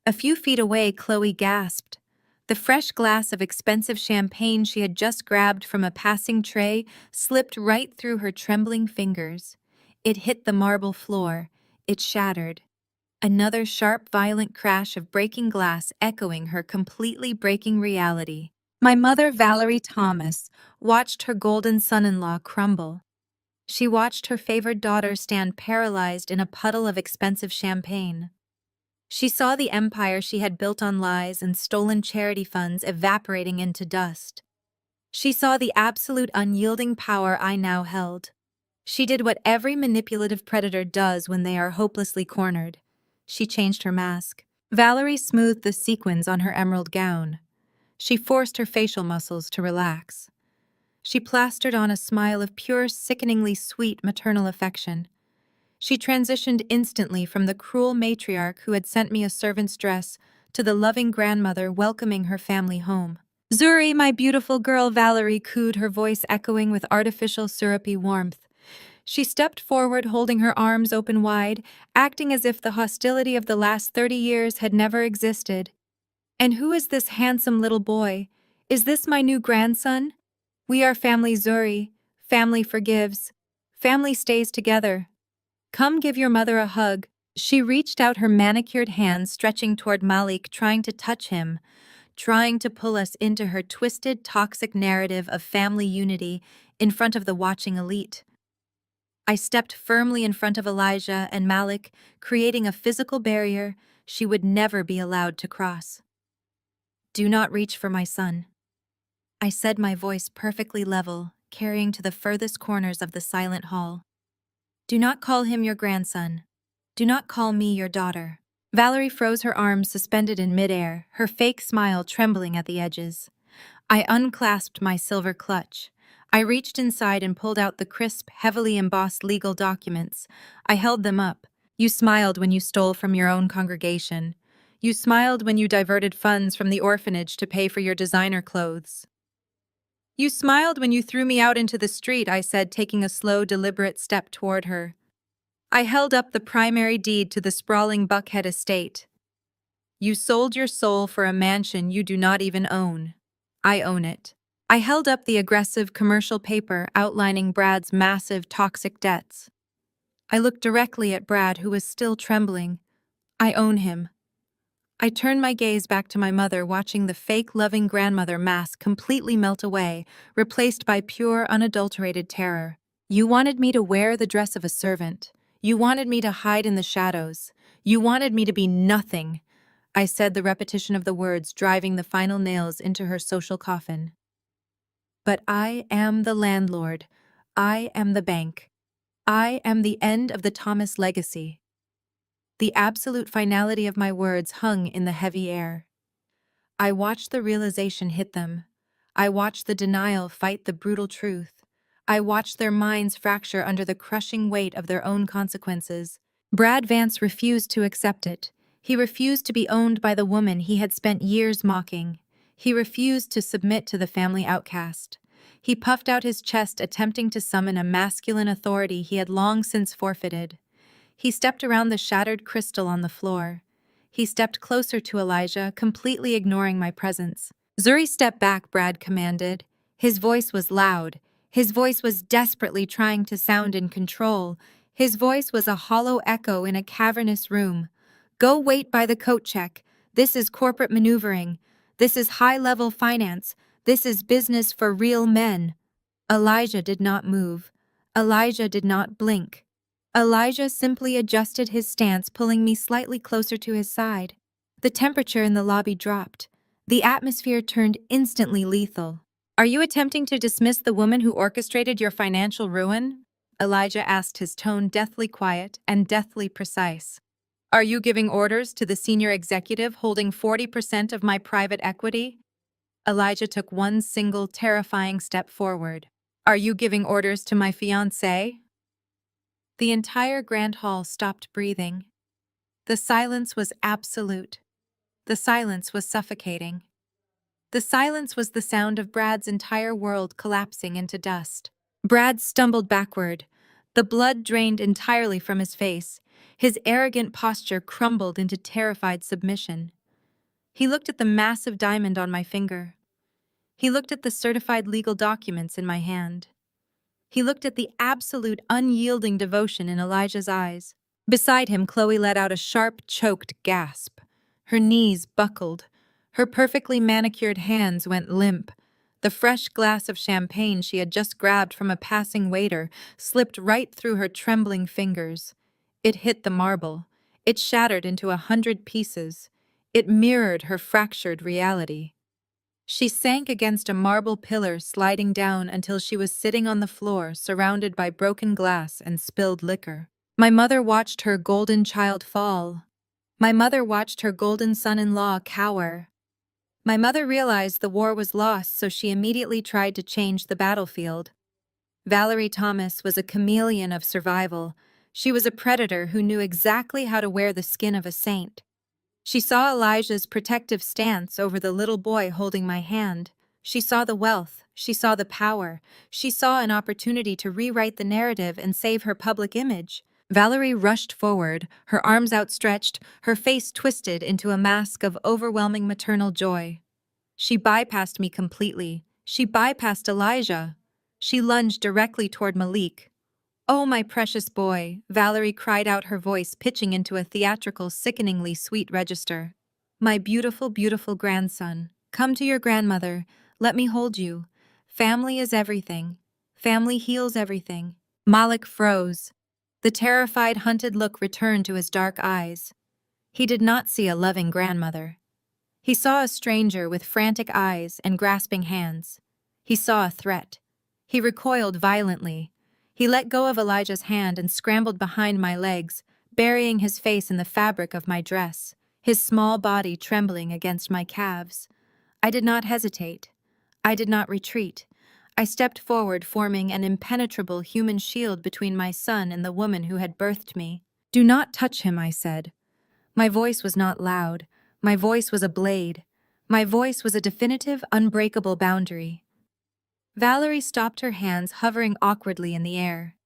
A few feet away, Chloe gasped. The fresh glass of expensive champagne she had just grabbed from a passing tray slipped right through her trembling fingers. It hit the marble floor. It shattered. Another sharp, violent crash of breaking glass echoing her completely breaking reality. My mother, Valerie Thomas, watched her golden son-in-law crumble. She watched her favored daughter stand paralyzed in a puddle of expensive champagne. She saw the empire she had built on lies and stolen charity funds evaporating into dust. She saw the absolute unyielding power I now held. She did what every manipulative predator does when they are hopelessly cornered. She changed her mask. Valerie smoothed the sequins on her emerald gown. She forced her facial muscles to relax. She plastered on a smile of pure, sickeningly sweet maternal affection. She transitioned instantly from the cruel matriarch who had sent me a servant's dress to the loving grandmother welcoming her family home. "Zuri, my beautiful girl," Valerie cooed, her voice echoing with artificial syrupy warmth. She stepped forward, holding her arms open wide, acting as if the hostility of the last 30 years had never existed. "And who is this handsome little boy? Is this my new grandson? We are family, Zuri. Family forgives. Family stays together. Come give your mother a hug." She reached out her manicured hands, stretching toward Malik, trying to touch him, trying to pull us into her twisted, toxic narrative of family unity in front of the watching elite. I stepped firmly in front of Elijah and Malik, creating a physical barrier she would never be allowed to cross. "Do not reach for my son," I said, my voice perfectly level, carrying to the furthest corners of the silent hall. "Do not call him your grandson. Do not call me your daughter." Valerie froze, her arms suspended in midair, her fake smile trembling at the edges. I unclasped my silver clutch. I reached inside and pulled out the crisp, heavily embossed legal documents. I held them up. "You smiled when you stole from your own congregation. You smiled when you diverted funds from the orphanage to pay for your designer clothes. You smiled when you threw me out into the street," I said, taking a slow, deliberate step toward her. I held up the primary deed to the sprawling Buckhead estate. "You sold your soul for a mansion you do not even own. I own it." I held up the aggressive commercial paper outlining Brad's massive toxic debts. I looked directly at Brad, who was still trembling. "I own him." I turned my gaze back to my mother, watching the fake loving grandmother mask completely melt away, replaced by pure, unadulterated terror. "You wanted me to wear the dress of a servant. You wanted me to hide in the shadows. You wanted me to be nothing," I said, the repetition of the words driving the final nails into her social coffin. "But I am the landlord. I am the bank. I am the end of the Thomas legacy. The absolute finality of my words hung in the heavy air. I watched the realization hit them. I watched the denial fight the brutal truth. I watched their minds fracture under the crushing weight of their own consequences. Brad Vance refused to accept it. He refused to be owned by the woman he had spent years mocking. He refused to submit to the family outcast. He puffed out his chest, attempting to summon a masculine authority he had long since forfeited. He stepped around the shattered crystal on the floor. He stepped closer to Elijah, completely ignoring my presence. "Zuri, step back," Brad commanded. His voice was loud. His voice was desperately trying to sound in control. His voice was a hollow echo in a cavernous room. "Go wait by the coat check. This is corporate maneuvering. This is high-level finance. This is business for real men." Elijah did not move. Elijah did not blink. Elijah simply adjusted his stance, pulling me slightly closer to his side. The temperature in the lobby dropped. The atmosphere turned instantly lethal. "Are you attempting to dismiss the woman who orchestrated your financial ruin?" Elijah asked, his tone deathly quiet and deathly precise. "Are you giving orders to the senior executive holding 40% of my private equity?" Elijah took one single terrifying step forward. "Are you giving orders to my fiancé?" The entire grand hall stopped breathing. The silence was absolute. The silence was suffocating. The silence was the sound of Brad's entire world collapsing into dust. Brad stumbled backward. The blood drained entirely from his face. His arrogant posture crumbled into terrified submission. He looked at the massive diamond on my finger. He looked at the certified legal documents in my hand. He looked at the absolute unyielding devotion in Elijah's eyes. Beside him, Chloe let out a sharp, choked gasp. Her knees buckled. Her perfectly manicured hands went limp. The fresh glass of champagne she had just grabbed from a passing waiter slipped right through her trembling fingers. It hit the marble. It shattered into 100 pieces. It mirrored her fractured reality. She sank against a marble pillar, sliding down until she was sitting on the floor, surrounded by broken glass and spilled liquor. My mother watched her golden child fall. My mother watched her golden son-in-law cower. My mother realized the war was lost, so she immediately tried to change the battlefield. Valerie Thomas was a chameleon of survival. She was a predator who knew exactly how to wear the skin of a saint. She saw Elijah's protective stance over the little boy holding my hand. She saw the wealth. She saw the power. She saw an opportunity to rewrite the narrative and save her public image. Valerie rushed forward, her arms outstretched, her face twisted into a mask of overwhelming maternal joy. She bypassed me completely. She bypassed Elijah. She lunged directly toward Malik. "Oh, my precious boy," Valerie cried out, her voice pitching into a theatrical, sickeningly sweet register. "My beautiful, beautiful grandson. Come to your grandmother. Let me hold you. Family is everything. Family heals everything." Malik froze. The terrified, hunted look returned to his dark eyes. He did not see a loving grandmother. He saw a stranger with frantic eyes and grasping hands. He saw a threat. He recoiled violently. He let go of Elijah's hand and scrambled behind my legs, burying his face in the fabric of my dress, his small body trembling against my calves. I did not hesitate. I did not retreat. I stepped forward, forming an impenetrable human shield between my son and the woman who had birthed me. "Do not touch him," I said. My voice was not loud. My voice was a blade. My voice was a definitive, unbreakable boundary. Valerie stopped, her hands hovering awkwardly in the air.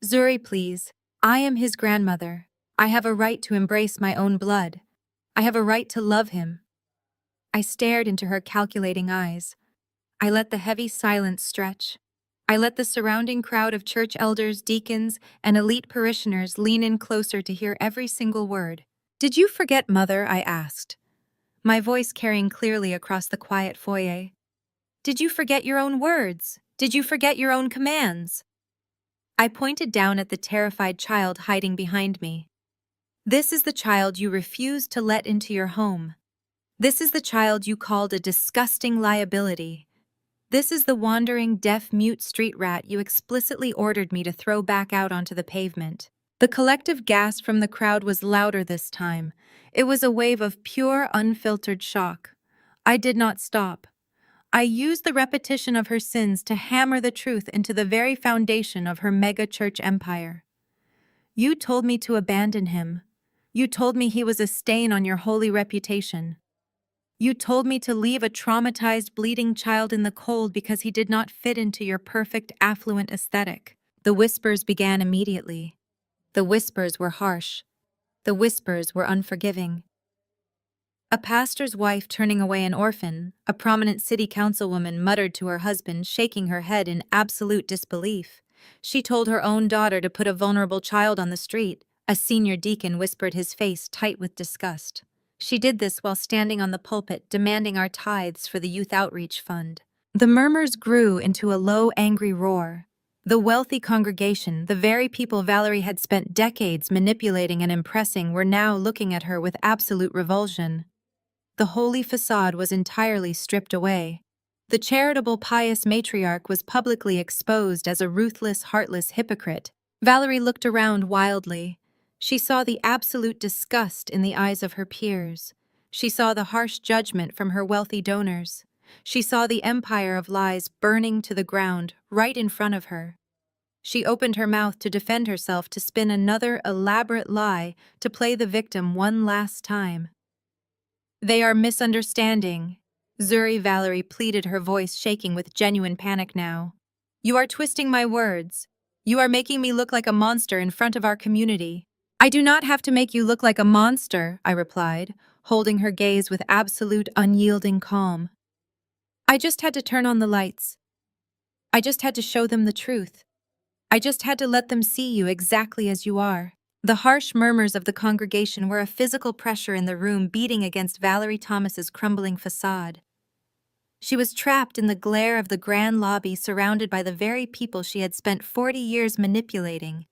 "Zuri, please. I am his grandmother. I have a right to embrace my own blood. I have a right to love him." I stared into her calculating eyes. I let the heavy silence stretch. I let the surrounding crowd of church elders, deacons, and elite parishioners lean in closer to hear every single word. "Did you forget, Mother?" I asked, my voice carrying clearly across the quiet foyer. "Did you forget your own words? Did you forget your own commands?" I pointed down at the terrified child hiding behind me. "This is the child you refused to let into your home. This is the child you called a disgusting liability. This is the wandering, deaf-mute street rat you explicitly ordered me to throw back out onto the pavement. The collective gasp from the crowd was louder this time. It was a wave of pure, unfiltered shock. I did not stop. I used the repetition of her sins to hammer the truth into the very foundation of her mega-church empire. You told me to abandon him. You told me he was a stain on your holy reputation. You told me to leave a traumatized, bleeding child in the cold because he did not fit into your perfect, affluent aesthetic. The whispers began immediately. The whispers were harsh. The whispers were unforgiving. A pastor's wife turning away an orphan, a prominent city councilwoman muttered to her husband, shaking her head in absolute disbelief. She told her own daughter to put a vulnerable child on the street. A senior deacon whispered, his face tight with disgust. She did this while standing on the pulpit demanding our tithes for the Youth Outreach Fund. The murmurs grew into a low, angry roar. The wealthy congregation, the very people Valerie had spent decades manipulating and impressing, were now looking at her with absolute revulsion. The holy facade was entirely stripped away. The charitable, pious matriarch was publicly exposed as a ruthless, heartless hypocrite. Valerie looked around wildly. She saw the absolute disgust in the eyes of her peers. She saw the harsh judgment from her wealthy donors. She saw the empire of lies burning to the ground right in front of her. She opened her mouth to defend herself, to spin another elaborate lie, to play the victim one last time. They are misunderstanding. Zuri, Valerie pleaded, her voice shaking with genuine panic now. You are twisting my words. You are making me look like a monster in front of our community. I do not have to make you look like a monster, I replied, holding her gaze with absolute unyielding calm. I just had to turn on the lights. I just had to show them the truth. I just had to let them see you exactly as you are. The harsh murmurs of the congregation were a physical pressure in the room beating against Valerie Thomas's crumbling facade. She was trapped in the glare of the grand lobby, surrounded by the very people she had spent 40 years manipulating.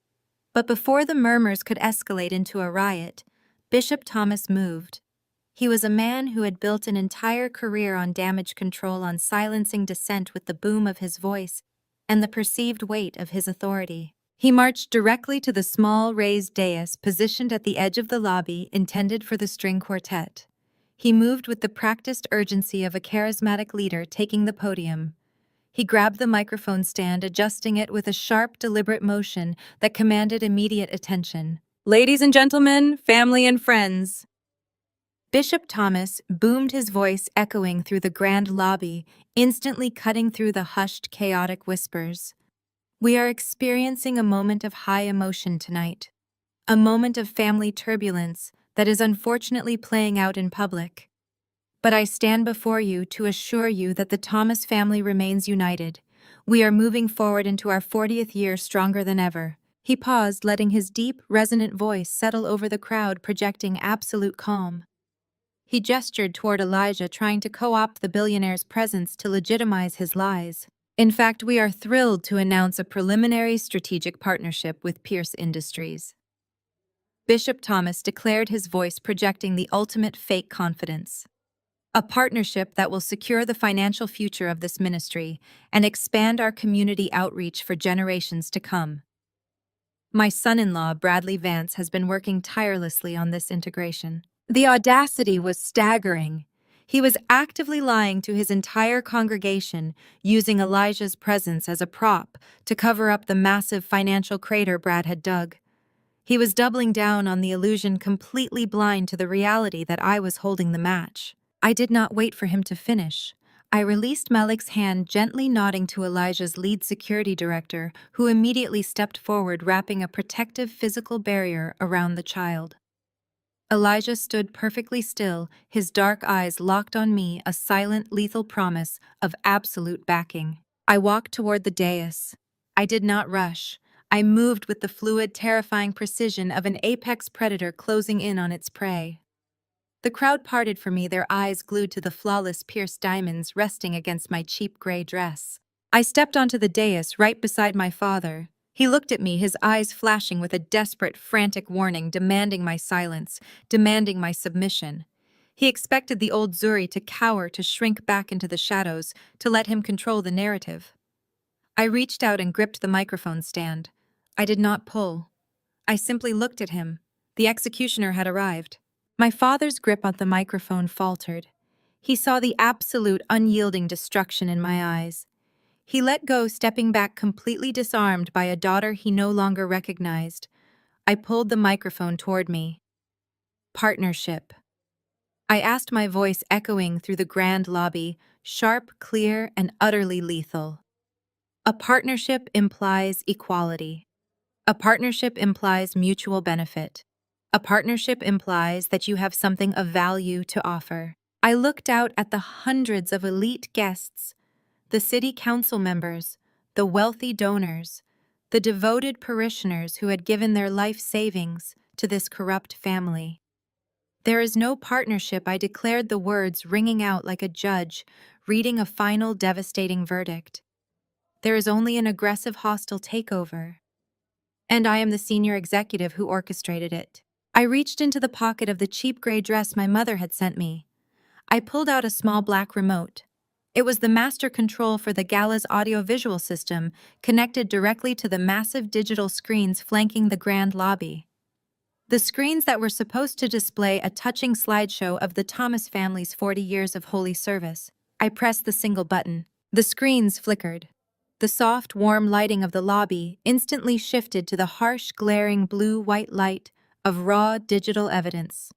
But before the murmurs could escalate into a riot, Bishop Thomas moved. He was a man who had built an entire career on damage control, on silencing dissent with the boom of his voice and the perceived weight of his authority. He marched directly to the small raised dais positioned at the edge of the lobby, intended for the string quartet. He moved with the practiced urgency of a charismatic leader taking the podium. He grabbed the microphone stand, adjusting it with a sharp, deliberate motion that commanded immediate attention. Ladies and gentlemen, family and friends. Bishop Thomas boomed, his voice echoing through the grand lobby, instantly cutting through the hushed, chaotic whispers. We are experiencing a moment of high emotion tonight, a moment of family turbulence that is unfortunately playing out in public. But I stand before you to assure you that the Thomas family remains united. We are moving forward into our 40th year stronger than ever. He paused, letting his deep, resonant voice settle over the crowd, projecting absolute calm. He gestured toward Elijah, trying to co-opt the billionaire's presence to legitimize his lies. In fact, we are thrilled to announce a preliminary strategic partnership with Pierce Industries. Bishop Thomas declared, his voice projecting the ultimate fake confidence. A partnership that will secure the financial future of this ministry and expand our community outreach for generations to come. My son-in-law, Bradley Vance, has been working tirelessly on this integration. The audacity was staggering. He was actively lying to his entire congregation, using Elijah's presence as a prop to cover up the massive financial crater Brad had dug. He was doubling down on the illusion, completely blind to the reality that I was holding the match. I did not wait for him to finish. I released Malik's hand, gently nodding to Elijah's lead security director, who immediately stepped forward, wrapping a protective physical barrier around the child. Elijah stood perfectly still, his dark eyes locked on me, a silent, lethal promise of absolute backing. I walked toward the dais. I did not rush. I moved with the fluid, terrifying precision of an apex predator closing in on its prey. The crowd parted for me, their eyes glued to the flawless pierced diamonds resting against my cheap gray dress. I stepped onto the dais right beside my father. He looked at me, his eyes flashing with a desperate, frantic warning, demanding my silence, demanding my submission. He expected the old Zuri to cower, to shrink back into the shadows, to let him control the narrative. I reached out and gripped the microphone stand. I did not pull. I simply looked at him. The executioner had arrived. My father's grip on the microphone faltered. He saw the absolute, unyielding destruction in my eyes. He let go, stepping back completely disarmed by a daughter he no longer recognized. I pulled the microphone toward me. Partnership. I asked, my voice echoing through the grand lobby, sharp, clear, and utterly lethal. A partnership implies equality. A partnership implies mutual benefit. A partnership implies that you have something of value to offer. I looked out at the hundreds of elite guests, the city council members, the wealthy donors, the devoted parishioners who had given their life savings to this corrupt family. There is no partnership, I declared, the words ringing out like a judge reading a final devastating verdict. There is only an aggressive, hostile takeover. And I am the senior executive who orchestrated it. I reached into the pocket of the cheap gray dress my mother had sent me. I pulled out a small black remote. It was the master control for the gala's audiovisual system, connected directly to the massive digital screens flanking the grand lobby. The screens that were supposed to display a touching slideshow of the Thomas family's 40 years of holy service. I pressed the single button. The screens flickered. The soft, warm lighting of the lobby instantly shifted to the harsh, glaring blue-white light of raw digital evidence.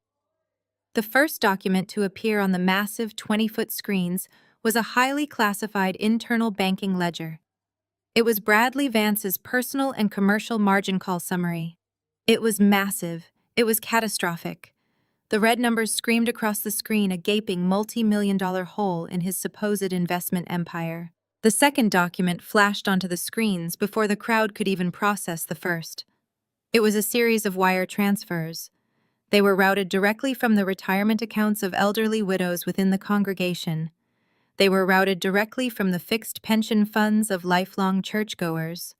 The first document to appear on the massive 20-foot screens was a highly classified internal banking ledger. It was Bradley Vance's personal and commercial margin call summary. It was massive. It was catastrophic. The red numbers screamed across the screen, a gaping multi-million-dollar hole in his supposed investment empire. The second document flashed onto the screens before the crowd could even process the first. It was a series of wire transfers. They were routed directly from the retirement accounts of elderly widows within the congregation. They were routed directly from the fixed pension funds of lifelong churchgoers.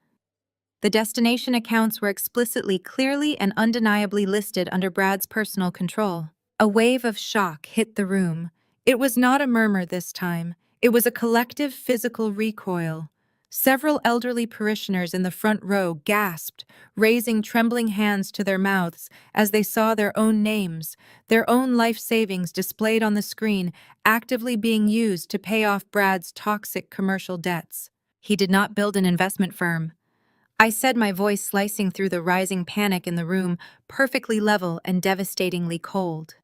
The destination accounts were explicitly, clearly, and undeniably listed under Brad's personal control. A wave of shock hit the room. It was not a murmur this time. It was a collective physical recoil. Several elderly parishioners in the front row gasped, raising trembling hands to their mouths as they saw their own names, their own life savings displayed on the screen, actively being used to pay off Brad's toxic commercial debts. He did not build an investment firm. I said, my voice slicing through the rising panic in the room, perfectly level and devastatingly cold.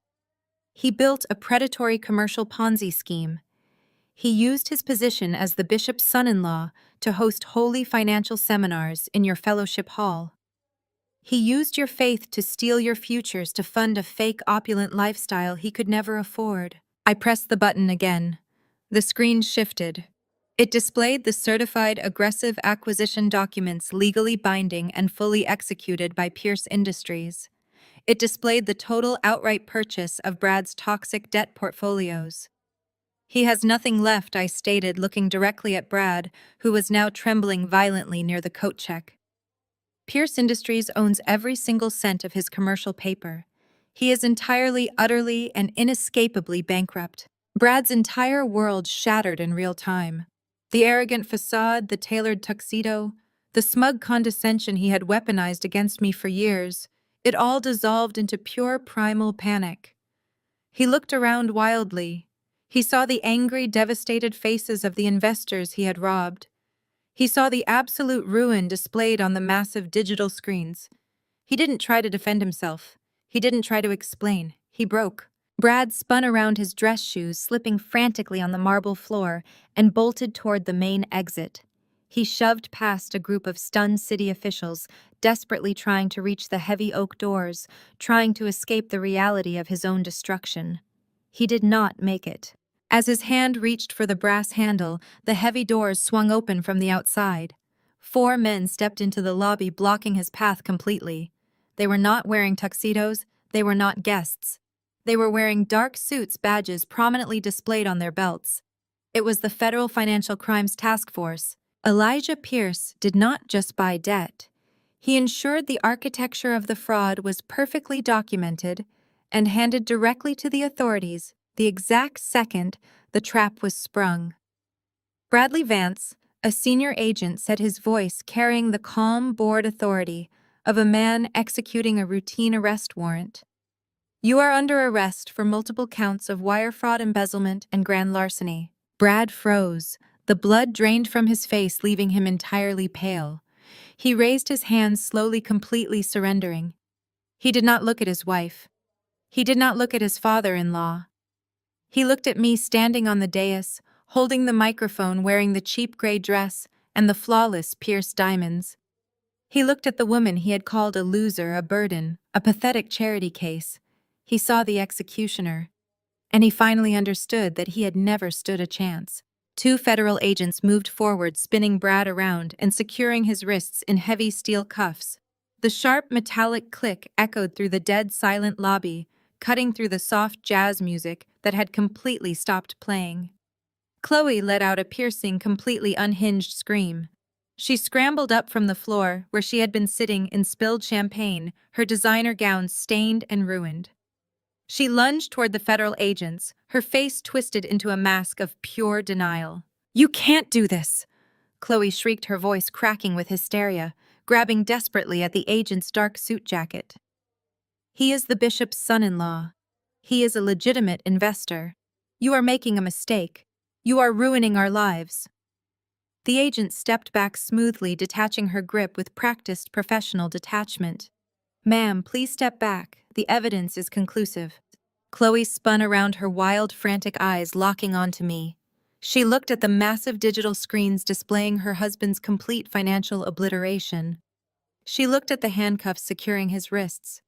He built a predatory commercial Ponzi scheme. He used his position as the bishop's son-in-law to host holy financial seminars in your fellowship hall. He used your faith to steal your futures, to fund a fake opulent lifestyle he could never afford. I pressed the button again. The screen shifted. It displayed the certified aggressive acquisition documents legally binding and fully executed by Pierce Industries. It displayed the total outright purchase of Brad's toxic debt portfolios. He has nothing left, I stated, looking directly at Brad, who was now trembling violently near the coat check. Pierce Industries owns every single cent of his commercial paper. He is entirely, utterly, and inescapably bankrupt. Brad's entire world shattered in real time. The arrogant facade, the tailored tuxedo, the smug condescension he had weaponized against me for years, it all dissolved into pure primal panic. He looked around wildly. He saw the angry, devastated faces of the investors he had robbed. He saw the absolute ruin displayed on the massive digital screens. He didn't try to defend himself. He didn't try to explain. He broke. Brad spun around his dress shoes, slipping frantically on the marble floor, and bolted toward the main exit. He shoved past a group of stunned city officials, desperately trying to reach the heavy oak doors, trying to escape the reality of his own destruction. He did not make it. As his hand reached for the brass handle, the heavy doors swung open from the outside. 4 men stepped into the lobby, blocking his path completely. They were not wearing tuxedos. They were not guests. They were wearing dark suits, badges prominently displayed on their belts. It was the Federal Financial Crimes Task Force. Elijah Pierce did not just buy debt. He ensured the architecture of the fraud was perfectly documented and handed directly to the authorities the exact second the trap was sprung. Bradley Vance, a senior agent, said, his voice carrying the calm, bored authority of a man executing a routine arrest warrant. "You are under arrest for multiple counts of wire fraud, embezzlement, and grand larceny." Brad froze. The blood drained from his face, leaving him entirely pale. He raised his hands slowly, completely surrendering. He did not look at his wife. He did not look at his father-in-law. He looked at me standing on the dais, holding the microphone, wearing the cheap gray dress and the flawless pierced diamonds. He looked at the woman he had called a loser, a burden, a pathetic charity case. He saw the executioner, and he finally understood that he had never stood a chance. Two federal agents moved forward, spinning Brad around and securing his wrists in heavy steel cuffs. The sharp metallic click echoed through the dead silent lobby, cutting through the soft jazz music that had completely stopped playing. Chloe let out a piercing, completely unhinged scream. She scrambled up from the floor where she had been sitting in spilled champagne, her designer gown stained and ruined. She lunged toward the federal agents, her face twisted into a mask of pure denial. "You can't do this!" Chloe shrieked, her voice cracking with hysteria, grabbing desperately at the agent's dark suit jacket. "He is the bishop's son-in-law. He is a legitimate investor. You are making a mistake. You are ruining our lives." The agent stepped back smoothly, detaching her grip with practiced professional detachment. "Ma'am, please step back. The evidence is conclusive." Chloe spun around, her wild, frantic eyes locking onto me. She looked at the massive digital screens displaying her husband's complete financial obliteration. She looked at the handcuffs securing his wrists,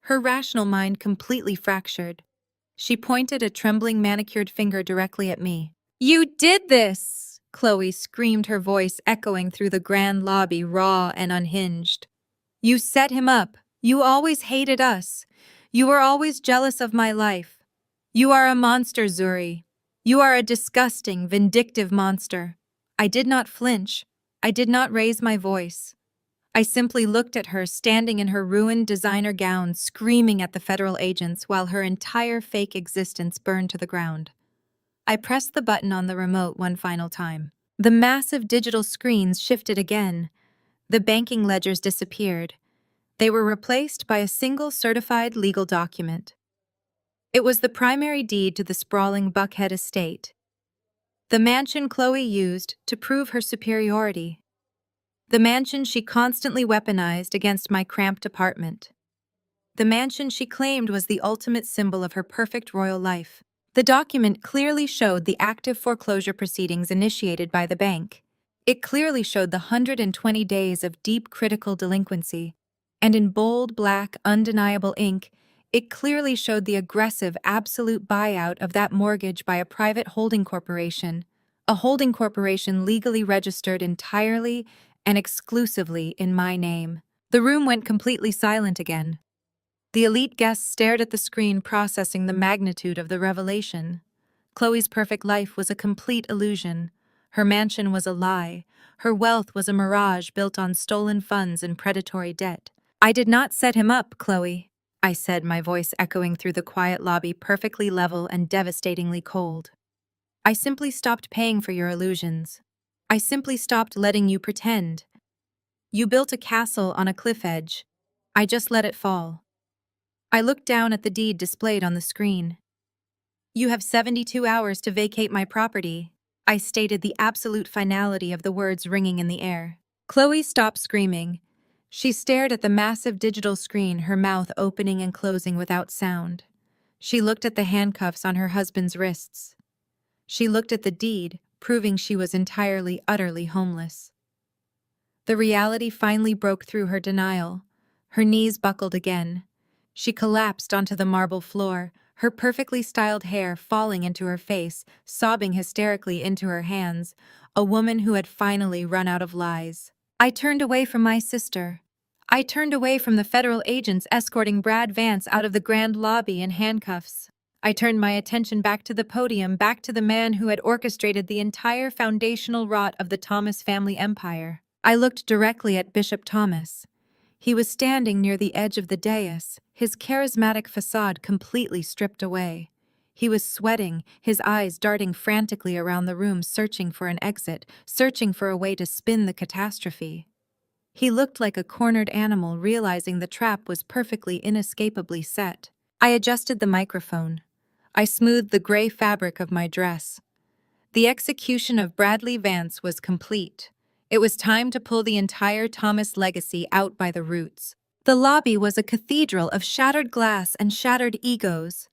her rational mind completely fractured. She pointed a trembling, manicured finger directly at me. "You did this!" Chloe screamed, her voice echoing through the grand lobby, raw and unhinged. "You set him up. You always hated us. You were always jealous of my life. You are a monster, Zuri. You are a disgusting, vindictive monster." I did not flinch. I did not raise my voice. I simply looked at her, standing in her ruined designer gown, screaming at the federal agents while her entire fake existence burned to the ground. I pressed the button on the remote one final time. The massive digital screens shifted again. The banking ledgers disappeared. They were replaced by a single certified legal document. It was the primary deed to the sprawling Buckhead estate, the mansion Chloe used to prove her superiority, the mansion she constantly weaponized against my cramped apartment, the mansion she claimed was the ultimate symbol of her perfect royal life. The document clearly showed the active foreclosure proceedings initiated by the bank. It clearly showed the 120 days of deep critical delinquency. And in bold, black, undeniable ink, it clearly showed the aggressive, absolute buyout of that mortgage by a private holding corporation, a holding corporation legally registered entirely and exclusively in my name. The room went completely silent again. The elite guests stared at the screen, processing the magnitude of the revelation. Chloe's perfect life was a complete illusion. Her mansion was a lie. Her wealth was a mirage built on stolen funds and predatory debt. "I did not set him up, Chloe," I said, my voice echoing through the quiet lobby, perfectly level and devastatingly cold. "I simply stopped paying for your illusions. I simply stopped letting you pretend. You built a castle on a cliff edge. I just let it fall." I looked down at the deed displayed on the screen. "You have 72 hours to vacate my property," I stated, the absolute finality of the words ringing in the air. Chloe stopped screaming. She stared at the massive digital screen, her mouth opening and closing without sound. She looked at the handcuffs on her husband's wrists. She looked at the deed, proving she was entirely, utterly homeless. The reality finally broke through her denial. Her knees buckled again. She collapsed onto the marble floor, her perfectly styled hair falling into her face, sobbing hysterically into her hands, a woman who had finally run out of lies. I turned away from my sister. I turned away from the federal agents escorting Brad Vance out of the grand lobby in handcuffs. I turned my attention back to the podium, back to the man who had orchestrated the entire foundational rot of the Thomas family empire. I looked directly at Bishop Thomas. He was standing near the edge of the dais, his charismatic facade completely stripped away. He was sweating, his eyes darting frantically around the room, searching for an exit, searching for a way to spin the catastrophe. He looked like a cornered animal, realizing the trap was perfectly inescapably set. I adjusted the microphone. I smoothed the gray fabric of my dress. The execution of Bradley Vance was complete. It was time to pull the entire Thomas legacy out by the roots. The lobby was a cathedral of shattered glass and shattered egos.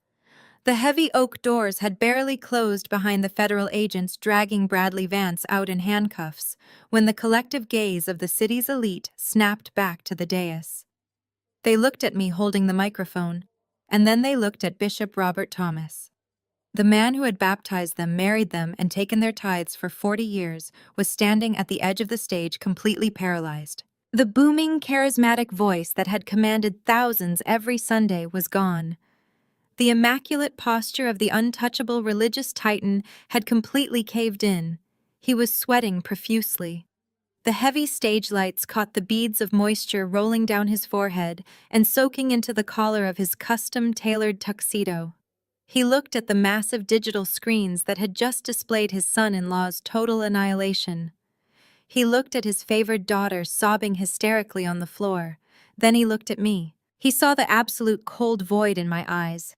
The heavy oak doors had barely closed behind the federal agents dragging Bradley Vance out in handcuffs when the collective gaze of the city's elite snapped back to the dais. They looked at me holding the microphone, and then they looked at Bishop Robert Thomas. The man who had baptized them, married them, and taken their tithes for 40 years was standing at the edge of the stage, completely paralyzed. The booming, charismatic voice that had commanded thousands every Sunday was gone. The immaculate posture of the untouchable religious titan had completely caved in. He was sweating profusely. The heavy stage lights caught the beads of moisture rolling down his forehead and soaking into the collar of his custom-tailored tuxedo. He looked at the massive digital screens that had just displayed his son-in-law's total annihilation. He looked at his favored daughter sobbing hysterically on the floor. Then he looked at me. He saw the absolute cold void in my eyes.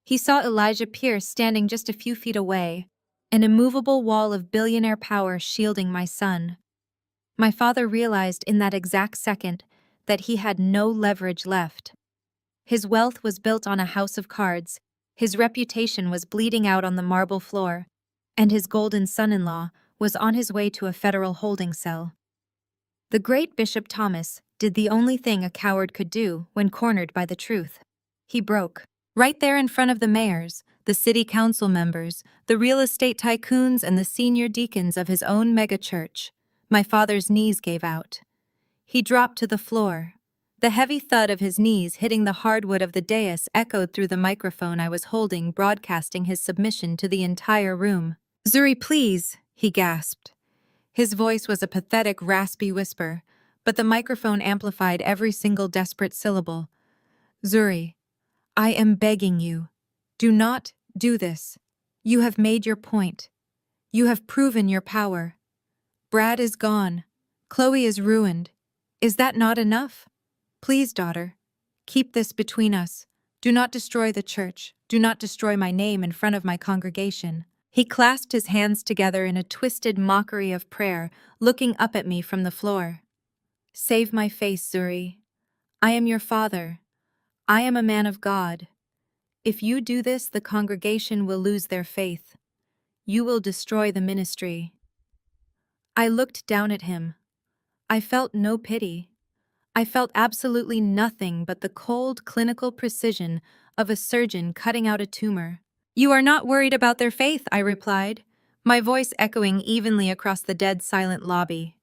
He saw Elijah Pierce standing just a few feet away, an immovable wall of billionaire power shielding my son. My father realized in that exact second that he had no leverage left. His wealth was built on a house of cards, his reputation was bleeding out on the marble floor, and his golden son-in-law was on his way to a federal holding cell. The great Bishop Thomas did the only thing a coward could do when cornered by the truth. He broke. Right there in front of the mayors, the city council members, the real estate tycoons, and the senior deacons of his own megachurch, my father's knees gave out. He dropped to the floor. The heavy thud of his knees hitting the hardwood of the dais echoed through the microphone I was holding, broadcasting his submission to the entire room. "Zuri, please," he gasped. His voice was a pathetic, raspy whisper, but the microphone amplified every single desperate syllable. "Zuri, I am begging you. Do not do this. You have made your point. You have proven your power. Brad is gone. Chloe is ruined. Is that not enough? Please, daughter, keep this between us. Do not destroy the church. Do not destroy my name in front of my congregation." He clasped his hands together in a twisted mockery of prayer, looking up at me from the floor. "Save my face, Zuri. I am your father. I am a man of God. If you do this, the congregation will lose their faith. You will destroy the ministry." I looked down at him. I felt no pity. I felt absolutely nothing but the cold, clinical precision of a surgeon cutting out a tumor. "You are not worried about their faith," I replied, my voice echoing evenly across the dead silent lobby.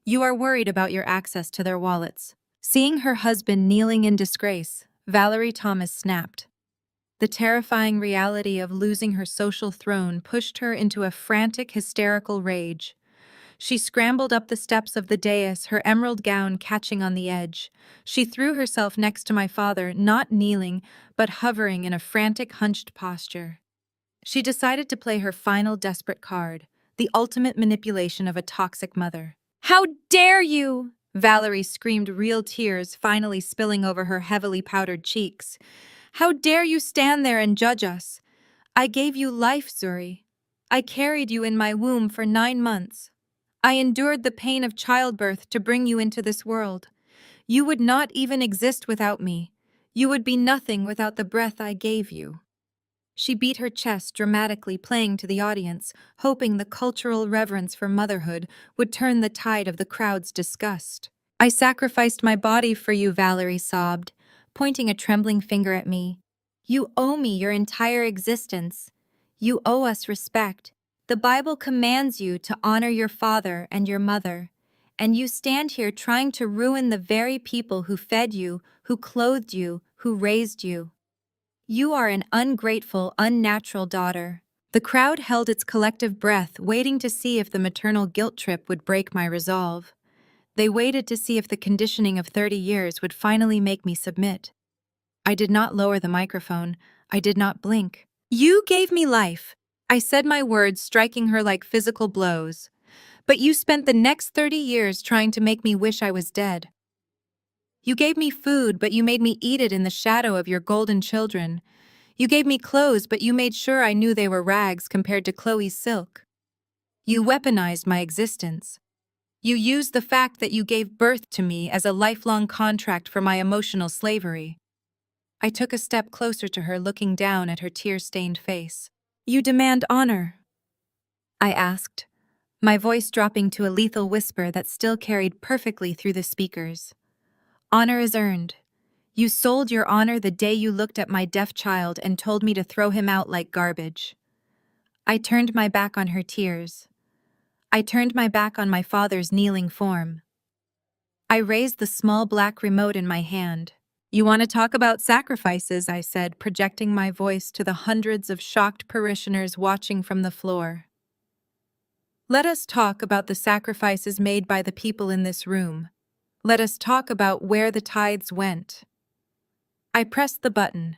"You are worried about your access to their wallets." Seeing her husband kneeling in disgrace, Valerie Thomas snapped. The terrifying reality of losing her social throne pushed her into a frantic, hysterical rage. She scrambled up the steps of the dais, her emerald gown catching on the edge. She threw herself next to my father, not kneeling, but hovering in a frantic, hunched posture. She decided to play her final desperate card, the ultimate manipulation of a toxic mother. "How dare you!" Valerie screamed, real tears finally spilling over her heavily powdered cheeks. "How dare you stand there and judge us? I gave you life, Zuri. I carried you in my womb for 9 months. I endured the pain of childbirth to bring you into this world. You would not even exist without me. You would be nothing without the breath I gave you." She beat her chest dramatically, playing to the audience, hoping the cultural reverence for motherhood would turn the tide of the crowd's disgust. "I sacrificed my body for you," Valerie sobbed, pointing a trembling finger at me. "You owe me your entire existence. You owe us respect. The Bible commands you to honor your father and your mother, and you stand here trying to ruin the very people who fed you, who clothed you, who raised you. You are an ungrateful, unnatural daughter." The crowd held its collective breath, waiting to see if the maternal guilt trip would break my resolve. They waited to see if the conditioning of 30 years would finally make me submit. I did not lower the microphone. I did not blink. "You gave me life," I said, my words striking her like physical blows. "But you spent the next 30 years trying to make me wish I was dead. You gave me food, but you made me eat it in the shadow of your golden children. You gave me clothes, but you made sure I knew they were rags compared to Chloe's silk. You weaponized my existence. You used the fact that you gave birth to me as a lifelong contract for my emotional slavery." I took a step closer to her, looking down at her tear-stained face. "You demand honor?" I asked, my voice dropping to a lethal whisper that still carried perfectly through the speakers. "Honor is earned. You sold your honor the day you looked at my deaf child and told me to throw him out like garbage." I turned my back on her tears. I turned my back on my father's kneeling form. I raised the small black remote in my hand. "You want to talk about sacrifices," I said, projecting my voice to the hundreds of shocked parishioners watching from the floor. "Let us talk about the sacrifices made by the people in this room. Let us talk about where the tithes went." I pressed the button.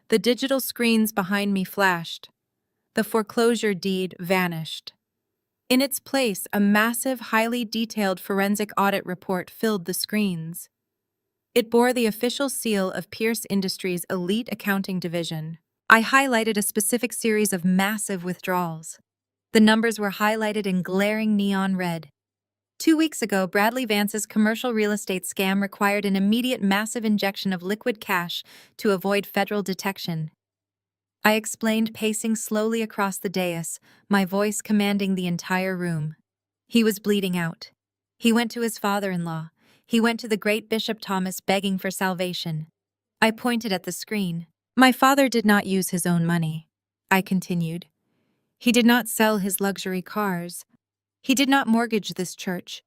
The digital screens behind me flashed. The foreclosure deed vanished. In its place, a massive, highly detailed forensic audit report filled the screens. It bore the official seal of Pierce Industries' elite accounting division. I highlighted a specific series of massive withdrawals. The numbers were highlighted in glaring neon red. 2 weeks ago, Bradley Vance's commercial real estate scam required an immediate massive injection of liquid cash to avoid federal detection. I explained, pacing slowly across the dais, my voice commanding the entire room. He was bleeding out. He went to his father-in-law. He went to the great Bishop Thomas begging for salvation. I pointed at the screen. "My father did not use his own money," I continued. "He did not sell his luxury cars. He did not mortgage this church.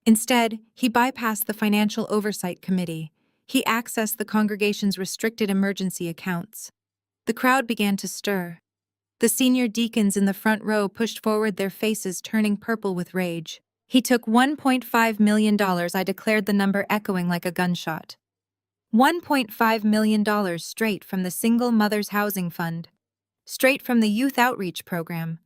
Instead, he bypassed the Financial Oversight Committee. He accessed the congregation's restricted emergency accounts." The crowd began to stir. The senior deacons in the front row pushed forward, their faces turning purple with rage. "He took $1.5 million, I declared, the number echoing like a gunshot. $1.5 million straight from the Single Mothers Housing Fund. Straight from the Youth Outreach Program.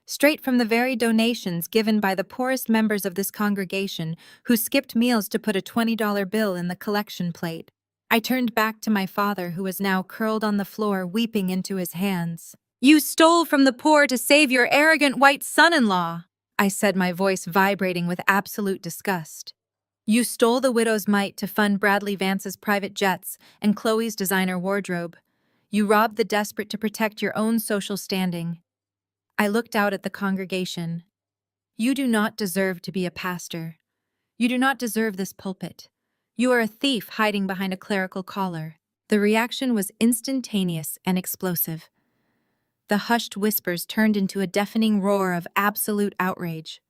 Straight from the very donations given by the poorest members of this congregation who skipped meals to put a $20 bill in the collection plate." I turned back to my father, who was now curled on the floor, weeping into his hands. "You stole from the poor to save your arrogant white son-in-law," I said, my voice vibrating with absolute disgust. "You stole the widow's mite to fund Bradley Vance's private jets and Chloe's designer wardrobe. You robbed the desperate to protect your own social standing." I looked out at the congregation. "You do not deserve to be a pastor. You do not deserve this pulpit. You are a thief hiding behind a clerical collar." The reaction was instantaneous and explosive. The hushed whispers turned into a deafening roar of absolute outrage.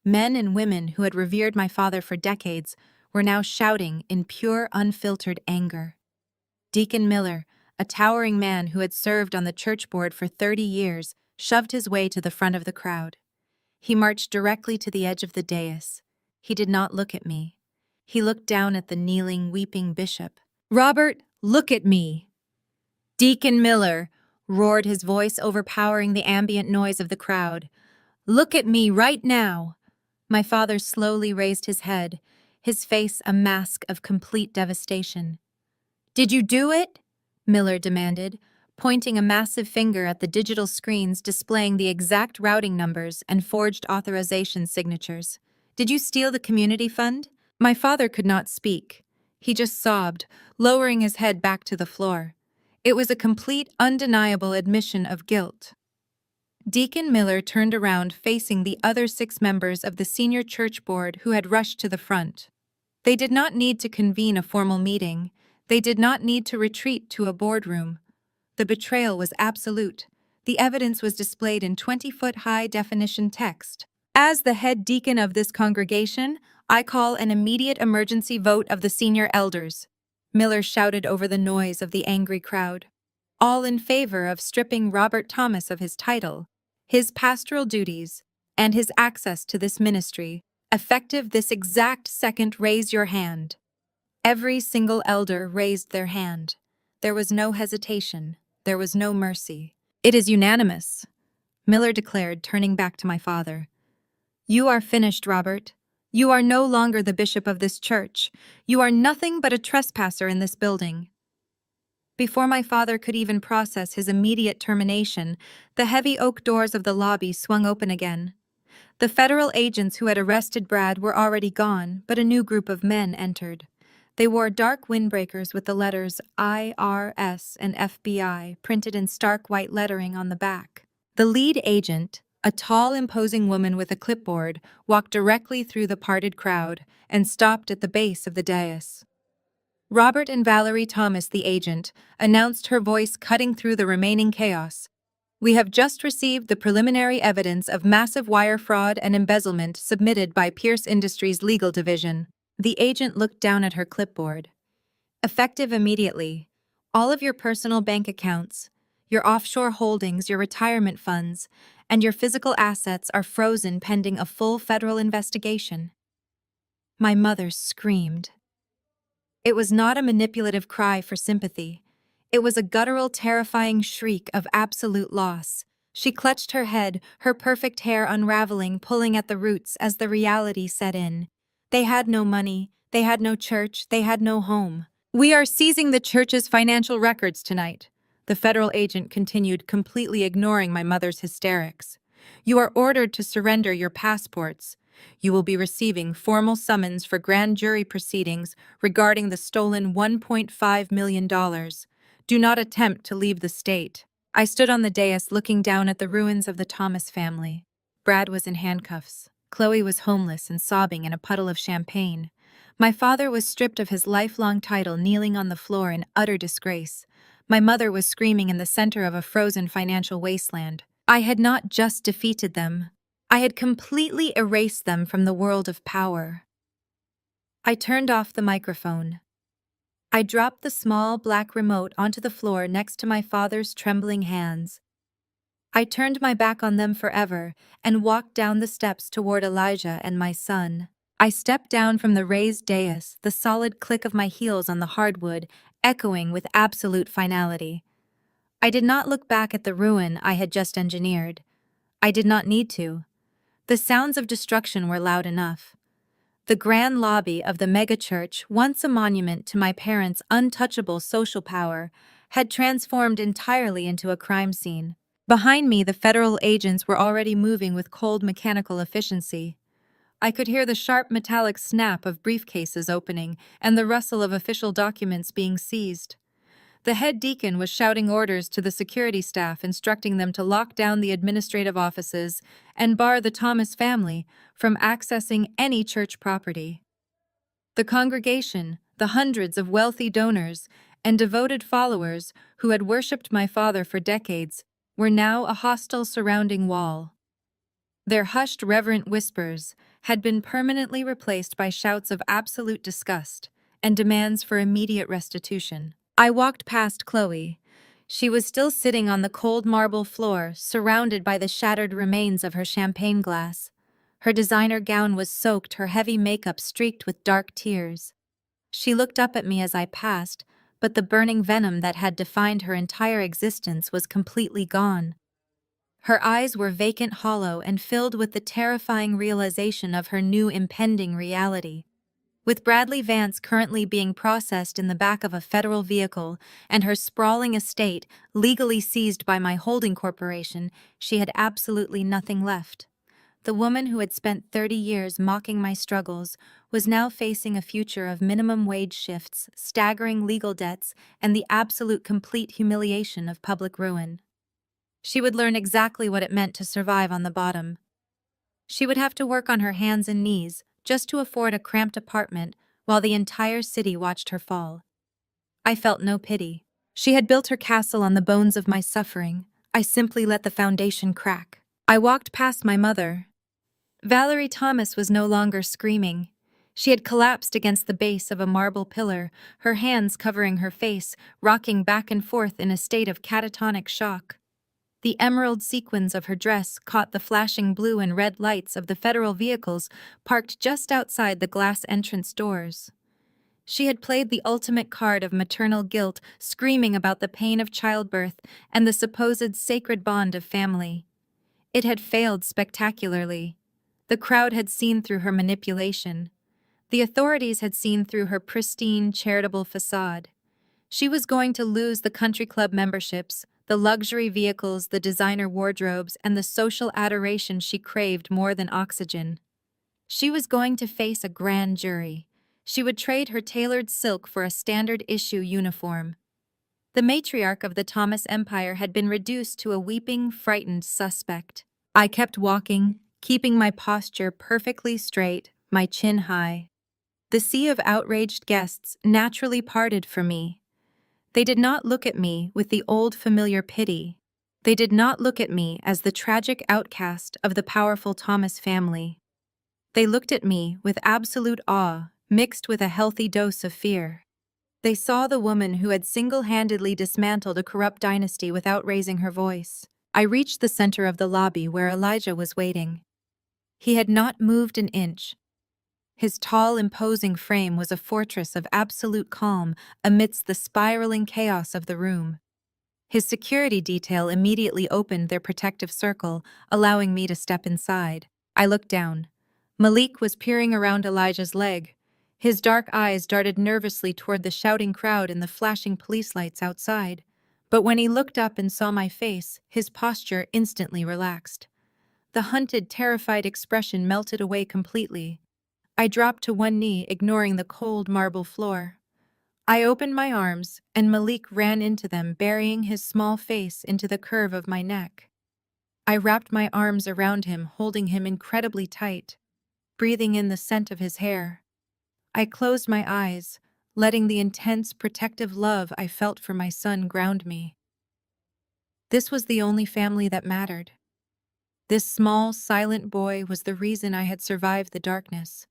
Men and women who had revered my father for decades were now shouting in pure, unfiltered anger. Deacon Miller, a towering man who had served on the church board for 30 years, shoved his way to the front of the crowd. He marched directly to the edge of the dais. He did not look at me. He looked down at the kneeling, weeping bishop. "Robert, look at me!" "Deacon Miller," roared his voice, overpowering the ambient noise of the crowd. "Look at me right now!" My father slowly raised his head, his face a mask of complete devastation. "Did you do it?" Miller demanded, pointing a massive finger at the digital screens displaying the exact routing numbers and forged authorization signatures. "Did you steal the community fund?" My father could not speak. He just sobbed, lowering his head back to the floor. It was a complete, undeniable admission of guilt. Deacon Miller turned around, facing the other 6 members of the senior church board who had rushed to the front. They did not need to convene a formal meeting. They did not need to retreat to a boardroom. The betrayal was absolute. The evidence was displayed in 20-foot high-definition text. "As the head deacon of this congregation, I call an immediate emergency vote of the senior elders," Miller shouted over the noise of the angry crowd. "All in favor of stripping Robert Thomas of his title, his pastoral duties, and his access to this ministry." Effective this exact second, raise your hand. Every single elder raised their hand. There was no hesitation. There was no mercy. It is unanimous, Miller declared, turning back to my father. You are finished, Robert. You are no longer the bishop of this church. You are nothing but a trespasser in this building. Before my father could even process his immediate termination, the heavy oak doors of the lobby swung open again. The federal agents who had arrested Brad were already gone, but a new group of men entered. They wore dark windbreakers with the letters IRS and FBI printed in stark white lettering on the back. The lead agent, a tall, imposing woman with a clipboard, walked directly through the parted crowd and stopped at the base of the dais. Robert and Valerie Thomas, the agent, announced, her voice cutting through the remaining chaos. We have just received the preliminary evidence of massive wire fraud and embezzlement submitted by Pierce Industries' legal division. The agent looked down at her clipboard. Effective immediately. All of your personal bank accounts, your offshore holdings, your retirement funds, and your physical assets are frozen pending a full federal investigation. My mother screamed. It was not a manipulative cry for sympathy. It was a guttural, terrifying shriek of absolute loss. She clutched her head, her perfect hair unraveling, pulling at the roots as the reality set in. They had no money, they had no church, they had no home. We are seizing the church's financial records tonight, the federal agent continued, completely ignoring my mother's hysterics. You are ordered to surrender your passports. You will be receiving formal summons for grand jury proceedings regarding the stolen $1.5 million. Do not attempt to leave the state. I stood on the dais looking down at the ruins of the Thomas family. Brad was in handcuffs. Chloe was homeless and sobbing in a puddle of champagne. My father was stripped of his lifelong title, kneeling on the floor in utter disgrace. My mother was screaming in the center of a frozen financial wasteland. I had not just defeated them. I had completely erased them from the world of power. I turned off the microphone. I dropped the small black remote onto the floor next to my father's trembling hands. I turned my back on them forever and walked down the steps toward Elijah and my son. I stepped down from the raised dais, the solid click of my heels on the hardwood echoing with absolute finality. I did not look back at the ruin I had just engineered. I did not need to. The sounds of destruction were loud enough. The grand lobby of the megachurch, once a monument to my parents' untouchable social power, had transformed entirely into a crime scene. Behind me, the federal agents were already moving with cold mechanical efficiency. I could hear the sharp metallic snap of briefcases opening and the rustle of official documents being seized. The head deacon was shouting orders to the security staff, instructing them to lock down the administrative offices and bar the Thomas family from accessing any church property. The congregation, the hundreds of wealthy donors and devoted followers who had worshipped my father for decades, were now a hostile surrounding wall. Their hushed, reverent whispers had been permanently replaced by shouts of absolute disgust and demands for immediate restitution. I walked past Chloe. She was still sitting on the cold marble floor, surrounded by the shattered remains of her champagne glass. Her designer gown was soaked, her heavy makeup streaked with dark tears. She looked up at me as I passed, but the burning venom that had defined her entire existence was completely gone. Her eyes were vacant, hollow, and filled with the terrifying realization of her new impending reality. With Bradley Vance currently being processed in the back of a federal vehicle and her sprawling estate legally seized by my holding corporation, she had absolutely nothing left. The woman who had spent 30 years mocking my struggles was now facing a future of minimum wage shifts, staggering legal debts, and the absolute complete humiliation of public ruin. She would learn exactly what it meant to survive on the bottom. She would have to work on her hands and knees just to afford a cramped apartment while the entire city watched her fall. I felt no pity. She had built her castle on the bones of my suffering. I simply let the foundation crack. I walked past my mother. Valerie Thomas was no longer screaming. She had collapsed against the base of a marble pillar, her hands covering her face, rocking back and forth in a state of catatonic shock. The emerald sequins of her dress caught the flashing blue and red lights of the federal vehicles parked just outside the glass entrance doors. She had played the ultimate card of maternal guilt, screaming about the pain of childbirth and the supposed sacred bond of family. It had failed spectacularly. The crowd had seen through her manipulation. The authorities had seen through her pristine, charitable facade. She was going to lose the country club memberships, the luxury vehicles, the designer wardrobes, and the social adoration she craved more than oxygen. She was going to face a grand jury. She would trade her tailored silk for a standard-issue uniform. The matriarch of the Thomas Empire had been reduced to a weeping, frightened suspect. I kept walking, keeping my posture perfectly straight, my chin high. The sea of outraged guests naturally parted for me. They did not look at me with the old familiar pity. They did not look at me as the tragic outcast of the powerful Thomas family. They looked at me with absolute awe, mixed with a healthy dose of fear. They saw the woman who had single-handedly dismantled a corrupt dynasty without raising her voice. I reached the center of the lobby where Elijah was waiting. He had not moved an inch. His tall, imposing frame was a fortress of absolute calm amidst the spiraling chaos of the room. His security detail immediately opened their protective circle, allowing me to step inside. I looked down. Malik was peering around Elijah's leg. His dark eyes darted nervously toward the shouting crowd and the flashing police lights outside. But when he looked up and saw my face, his posture instantly relaxed. The hunted, terrified expression melted away completely. I dropped to one knee, ignoring the cold marble floor. I opened my arms, and Malik ran into them, burying his small face into the curve of my neck. I wrapped my arms around him, holding him incredibly tight, breathing in the scent of his hair. I closed my eyes, letting the intense, protective love I felt for my son ground me. This was the only family that mattered. This small, silent boy was the reason I had survived the darkness.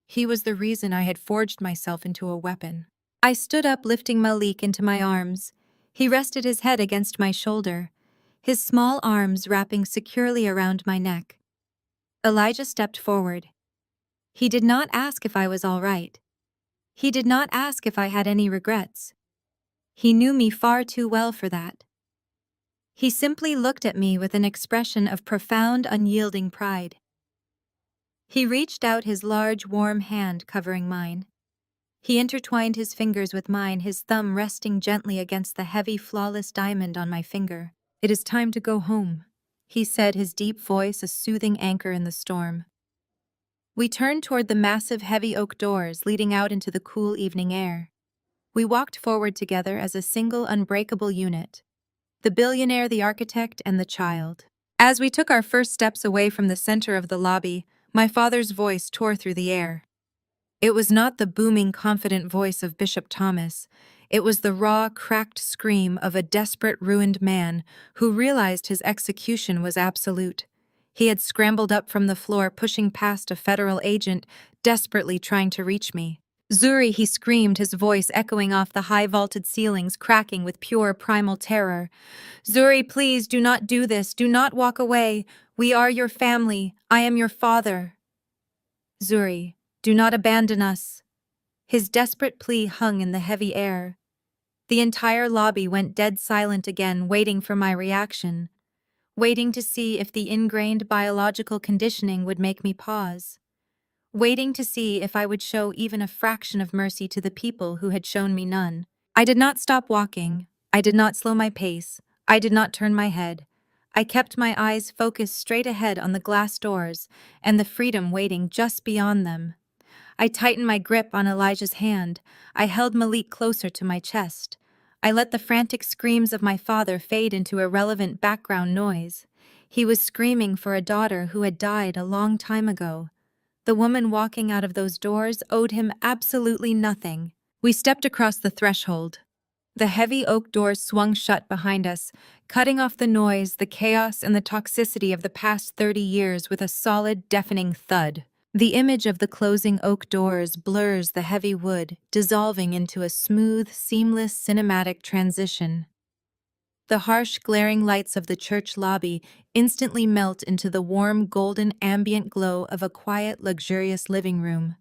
He was the reason I had forged myself into a weapon. I stood up, lifting Malik into my arms. He rested his head against my shoulder, his small arms wrapping securely around my neck. Elijah stepped forward. He did not ask if I was all right. He did not ask if I had any regrets. He knew me far too well for that. He simply looked at me with an expression of profound, unyielding pride. He reached out his large, warm hand covering mine. He intertwined his fingers with mine, his thumb resting gently against the heavy, flawless diamond on my finger. "It is time to go home," he said, his deep voice a soothing anchor in the storm. We turned toward the massive, heavy oak doors leading out into the cool evening air. We walked forward together as a single, unbreakable unit. The billionaire, the architect, and the child. As we took our first steps away from the center of the lobby, my father's voice tore through the air. It was not the booming, confident voice of Bishop Thomas. It was the raw, cracked scream of a desperate, ruined man who realized his execution was absolute. He had scrambled up from the floor, pushing past a federal agent, desperately trying to reach me. "Zuri," he screamed, his voice echoing off the high-vaulted ceilings, cracking with pure, primal terror. "Zuri, please, do not do this. Do not walk away. We are your family. I am your father. Zuri, do not abandon us." His desperate plea hung in the heavy air. The entire lobby went dead silent again, waiting for my reaction, waiting to see if the ingrained biological conditioning would make me pause, waiting to see if I would show even a fraction of mercy to the people who had shown me none. I did not stop walking. I did not slow my pace. I did not turn my head. I kept my eyes focused straight ahead on the glass doors and the freedom waiting just beyond them. I tightened my grip on Elijah's hand. I held Malik closer to my chest. I let the frantic screams of my father fade into irrelevant background noise. He was screaming for a daughter who had died a long time ago. The woman walking out of those doors owed him absolutely nothing. We stepped across the threshold. The heavy oak doors swung shut behind us, cutting off the noise, the chaos, and the toxicity of the past 30 years with a solid, deafening thud. The image of the closing oak doors blurs the heavy wood, dissolving into a smooth, seamless cinematic transition. The harsh, glaring lights of the church lobby instantly melt into the warm, golden ambient glow of a quiet, luxurious living room.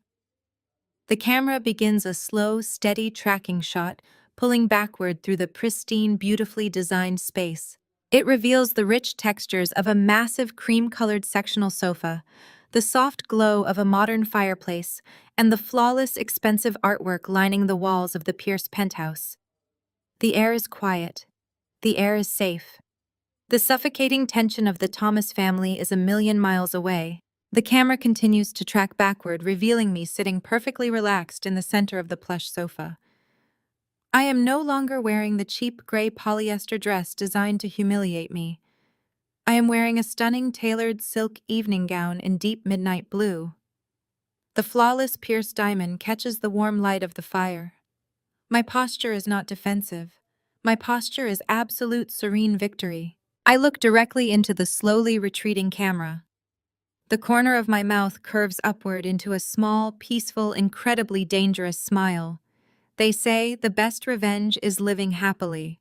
The camera begins a slow, steady tracking shot, pulling backward through the pristine, beautifully designed space. It reveals the rich textures of a massive cream-colored sectional sofa, the soft glow of a modern fireplace, and the flawless, expensive artwork lining the walls of the Pierce penthouse. The air is quiet. The air is safe. The suffocating tension of the Thomas family is a million miles away. The camera continues to track backward, revealing me sitting perfectly relaxed in the center of the plush sofa. I am no longer wearing the cheap gray polyester dress designed to humiliate me. I am wearing a stunning tailored silk evening gown in deep midnight blue. The flawless pierced diamond catches the warm light of the fire. My posture is not defensive. My posture is absolute serene victory. I look directly into the slowly retreating camera. The corner of my mouth curves upward into a small, peaceful, incredibly dangerous smile. They say the best revenge is living happily.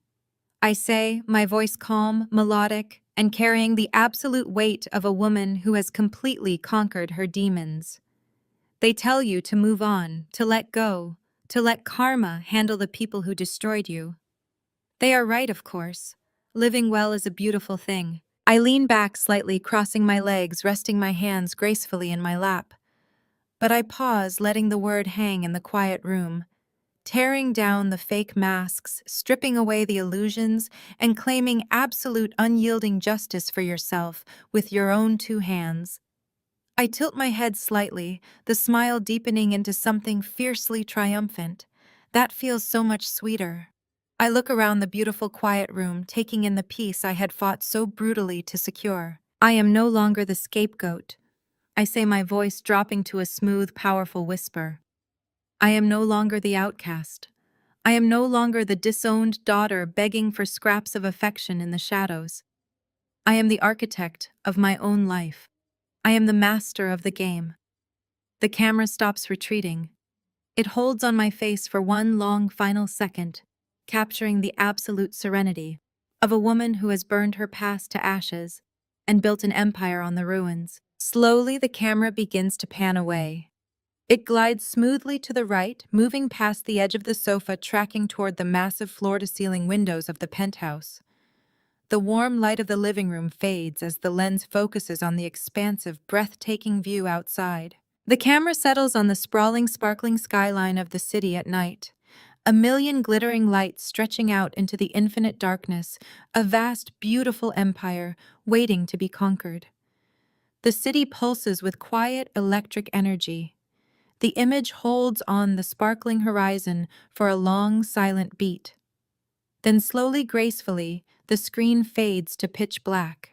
I say, my voice calm, melodic, and carrying the absolute weight of a woman who has completely conquered her demons. They tell you to move on, to let go, to let karma handle the people who destroyed you. They are right, of course. Living well is a beautiful thing. I lean back slightly, crossing my legs, resting my hands gracefully in my lap. But I pause, letting the word hang in the quiet room, tearing down the fake masks, stripping away the illusions, and claiming absolute unyielding justice for yourself with your own two hands. I tilt my head slightly, the smile deepening into something fiercely triumphant. That feels so much sweeter. I look around the beautiful quiet room, taking in the peace I had fought so brutally to secure. I am no longer the scapegoat. I say, my voice dropping to a smooth, powerful whisper. I am no longer the outcast. I am no longer the disowned daughter begging for scraps of affection in the shadows. I am the architect of my own life. I am the master of the game. The camera stops retreating. It holds on my face for one long final second, capturing the absolute serenity of a woman who has burned her past to ashes and built an empire on the ruins. Slowly, the camera begins to pan away. It glides smoothly to the right, moving past the edge of the sofa, tracking toward the massive floor-to-ceiling windows of the penthouse. The warm light of the living room fades as the lens focuses on the expansive, breathtaking view outside. The camera settles on the sprawling, sparkling skyline of the city at night. A million glittering lights stretching out into the infinite darkness, a vast, beautiful empire waiting to be conquered. The city pulses with quiet, electric energy. The image holds on the sparkling horizon for a long, silent beat. Then slowly, gracefully, the screen fades to pitch black.